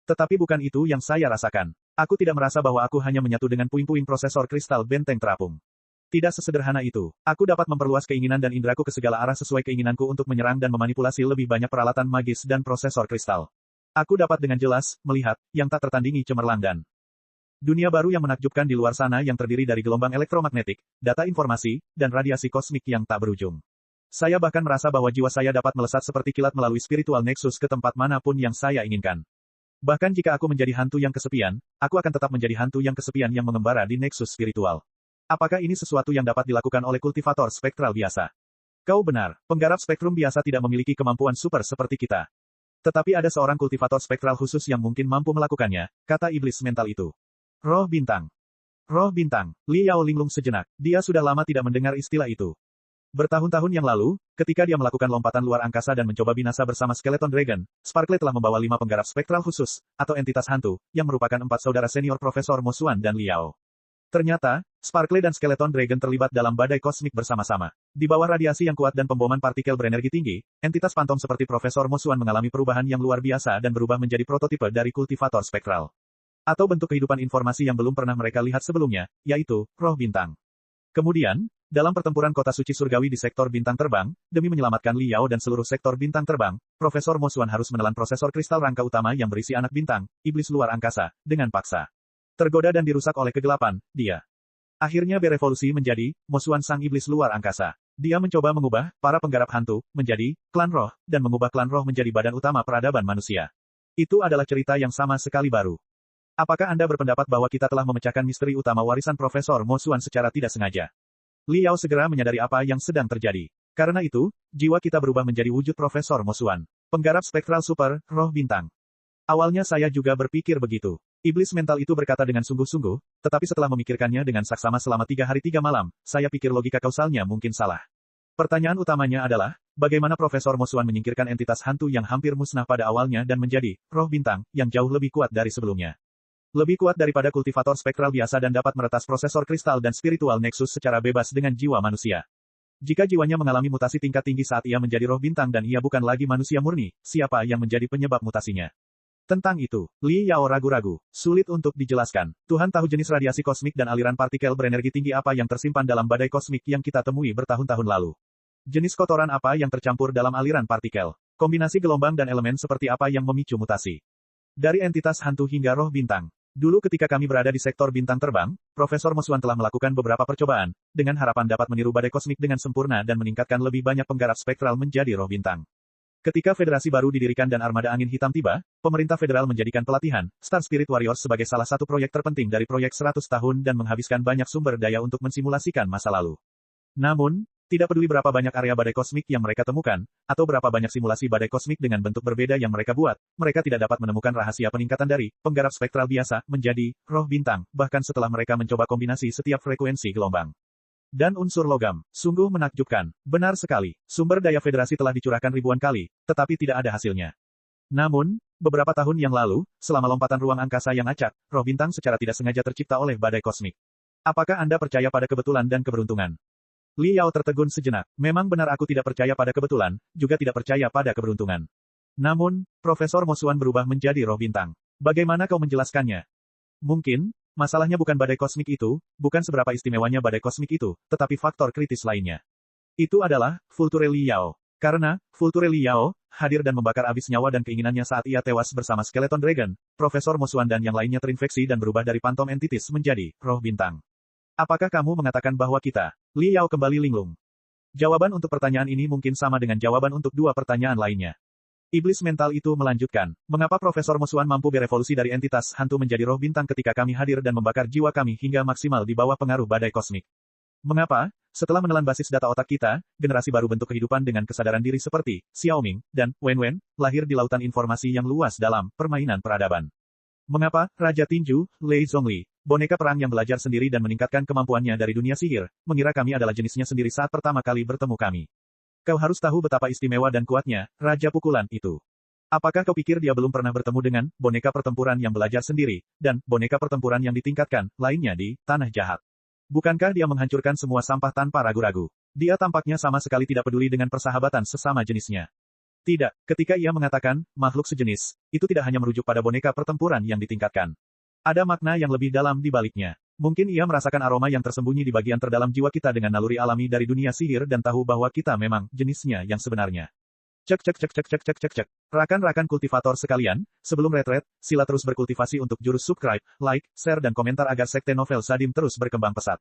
Tetapi bukan itu yang saya rasakan. Aku tidak merasa bahwa aku hanya menyatu dengan puing-puing prosesor kristal benteng terapung. Tidak sesederhana itu. Aku dapat memperluas keinginan dan indraku ke segala arah sesuai keinginanku untuk menyerang dan memanipulasi lebih banyak peralatan magis dan prosesor kristal. Aku dapat dengan jelas melihat yang tak tertandingi cemerlang dan dunia baru yang menakjubkan di luar sana yang terdiri dari gelombang elektromagnetik, data informasi, dan radiasi kosmik yang tak berujung. Saya bahkan merasa bahwa jiwa saya dapat melesat seperti kilat melalui spiritual nexus ke tempat manapun yang saya inginkan. Bahkan jika aku menjadi hantu yang kesepian, aku akan tetap menjadi hantu yang kesepian yang mengembara di nexus spiritual. Apakah ini sesuatu yang dapat dilakukan oleh kultivator spektral biasa? Kau benar, penggarap spektrum biasa tidak memiliki kemampuan super seperti kita. Tetapi ada seorang kultivator spektral khusus yang mungkin mampu melakukannya, kata iblis mental itu. Roh bintang. Roh bintang. Li Yao linglung sejenak. Dia sudah lama tidak mendengar istilah itu. Bertahun-tahun yang lalu, ketika dia melakukan lompatan luar angkasa dan mencoba binasa bersama Skeleton Dragon, Sparkle telah membawa 5 penggarap spektral khusus, atau entitas hantu, yang merupakan 4 saudara senior Profesor Mo Xuan dan Li Yao. Ternyata, Sparkle dan Skeleton Dragon terlibat dalam badai kosmik bersama-sama. Di bawah radiasi yang kuat dan pemboman partikel berenergi tinggi, entitas fantom seperti Profesor Mo Xuan mengalami perubahan yang luar biasa dan berubah menjadi prototipe dari kultivator spektral. Atau bentuk kehidupan informasi yang belum pernah mereka lihat sebelumnya, yaitu roh bintang. Kemudian, dalam pertempuran kota suci surgawi di sektor bintang terbang, demi menyelamatkan Li Yao dan seluruh sektor bintang terbang, Profesor Mo Xuan harus menelan prosesor kristal rangka utama yang berisi anak bintang, iblis luar angkasa, dengan paksa. Tergoda dan dirusak oleh kegelapan, dia akhirnya berevolusi menjadi Mo Xuan sang iblis luar angkasa. Dia mencoba mengubah para penggarap hantu menjadi klan roh, dan mengubah klan roh menjadi badan utama peradaban manusia. Itu adalah cerita yang sama sekali baru. Apakah Anda berpendapat bahwa kita telah memecahkan misteri utama warisan Profesor Mo Xuan secara tidak sengaja? Li Yao segera menyadari apa yang sedang terjadi. Karena itu, jiwa kita berubah menjadi wujud Profesor Mo Xuan. Penggarap spektral super, roh bintang. Awalnya saya juga berpikir begitu. Iblis mental itu berkata dengan sungguh-sungguh, tetapi setelah memikirkannya dengan saksama selama 3 hari 3 malam, saya pikir logika kausalnya mungkin salah. Pertanyaan utamanya adalah, bagaimana Profesor Mo Xuan menyingkirkan entitas hantu yang hampir musnah pada awalnya dan menjadi roh bintang yang jauh lebih kuat dari sebelumnya. Lebih kuat daripada kultivator spektral biasa dan dapat meretas prosesor kristal dan spiritual nexus secara bebas dengan jiwa manusia. Jika jiwanya mengalami mutasi tingkat tinggi saat ia menjadi roh bintang dan ia bukan lagi manusia murni, siapa yang menjadi penyebab mutasinya? Tentang itu, Li Yao ragu-ragu. Sulit untuk dijelaskan. Tuhan tahu jenis radiasi kosmik dan aliran partikel berenergi tinggi apa yang tersimpan dalam badai kosmik yang kita temui bertahun-tahun lalu. Jenis kotoran apa yang tercampur dalam aliran partikel. Kombinasi gelombang dan elemen seperti apa yang memicu mutasi. Dari entitas hantu hingga roh bintang. Dulu ketika kami berada di sektor bintang terbang, Profesor Mo Xuan telah melakukan beberapa percobaan, dengan harapan dapat meniru badai kosmik dengan sempurna dan meningkatkan lebih banyak penggarap spektral menjadi roh bintang. Ketika federasi baru didirikan dan armada angin hitam tiba, pemerintah federal menjadikan pelatihan Star Spirit Warriors sebagai salah satu proyek terpenting dari proyek 100 tahun dan menghabiskan banyak sumber daya untuk mensimulasikan masa lalu. Namun, tidak peduli berapa banyak area badai kosmik yang mereka temukan, atau berapa banyak simulasi badai kosmik dengan bentuk berbeda yang mereka buat, mereka tidak dapat menemukan rahasia peningkatan dari penggarap spektral biasa menjadi roh bintang, bahkan setelah mereka mencoba kombinasi setiap frekuensi gelombang dan unsur logam. Sungguh menakjubkan. Benar sekali. Sumber daya federasi telah dicurahkan ribuan kali, tetapi tidak ada hasilnya. Namun, beberapa tahun yang lalu, selama lompatan ruang angkasa yang acak, roh bintang secara tidak sengaja tercipta oleh badai kosmik. Apakah Anda percaya pada kebetulan dan keberuntungan? Li Yao tertegun sejenak. Memang benar aku tidak percaya pada kebetulan, juga tidak percaya pada keberuntungan. Namun, Profesor Mo Xuan berubah menjadi roh bintang. Bagaimana kau menjelaskannya? Mungkin, masalahnya bukan badai kosmik itu, bukan seberapa istimewanya badai kosmik itu, tetapi faktor kritis lainnya. Itu adalah, Vulture Li Yao. Karena, Vulture Li Yao, hadir dan membakar abis nyawa dan keinginannya saat ia tewas bersama Skeleton Dragon, Profesor Mo Xuan dan yang lainnya terinfeksi dan berubah dari Phantom Entities menjadi roh bintang. Apakah kamu mengatakan bahwa kita? Li Yao kembali linglung. Jawaban untuk pertanyaan ini mungkin sama dengan jawaban untuk 2 pertanyaan lainnya. Iblis mental itu melanjutkan, mengapa Profesor Mo Xuan mampu berevolusi dari entitas hantu menjadi roh bintang ketika kami hadir dan membakar jiwa kami hingga maksimal di bawah pengaruh badai kosmik? Mengapa, setelah menelan basis data otak kita, generasi baru bentuk kehidupan dengan kesadaran diri seperti Xiaoming dan Wen, lahir di lautan informasi yang luas dalam permainan peradaban? Mengapa, Raja Tinju, Lei Zhongli, boneka perang yang belajar sendiri dan meningkatkan kemampuannya dari dunia sihir, mengira kami adalah jenisnya sendiri saat pertama kali bertemu kami? Kau harus tahu betapa istimewa dan kuatnya, Raja Pukulan itu. Apakah kau pikir dia belum pernah bertemu dengan boneka pertempuran yang belajar sendiri, dan boneka pertempuran yang ditingkatkan, lainnya di Tanah Jahat? Bukankah dia menghancurkan semua sampah tanpa ragu-ragu? Dia tampaknya sama sekali tidak peduli dengan persahabatan sesama jenisnya. Tidak, ketika ia mengatakan, makhluk sejenis, itu tidak hanya merujuk pada boneka pertempuran yang ditingkatkan. Ada makna yang lebih dalam di baliknya. Mungkin ia merasakan aroma yang tersembunyi di bagian terdalam jiwa kita dengan naluri alami dari dunia sihir dan tahu bahwa kita memang jenisnya yang sebenarnya. Cek cek cek cek cek cek cek cek. Rakan-rakan kultivator sekalian, sebelum retret, sila terus berkultivasi untuk jurus subscribe, like, share dan komentar agar sekte novel Sadim terus berkembang pesat.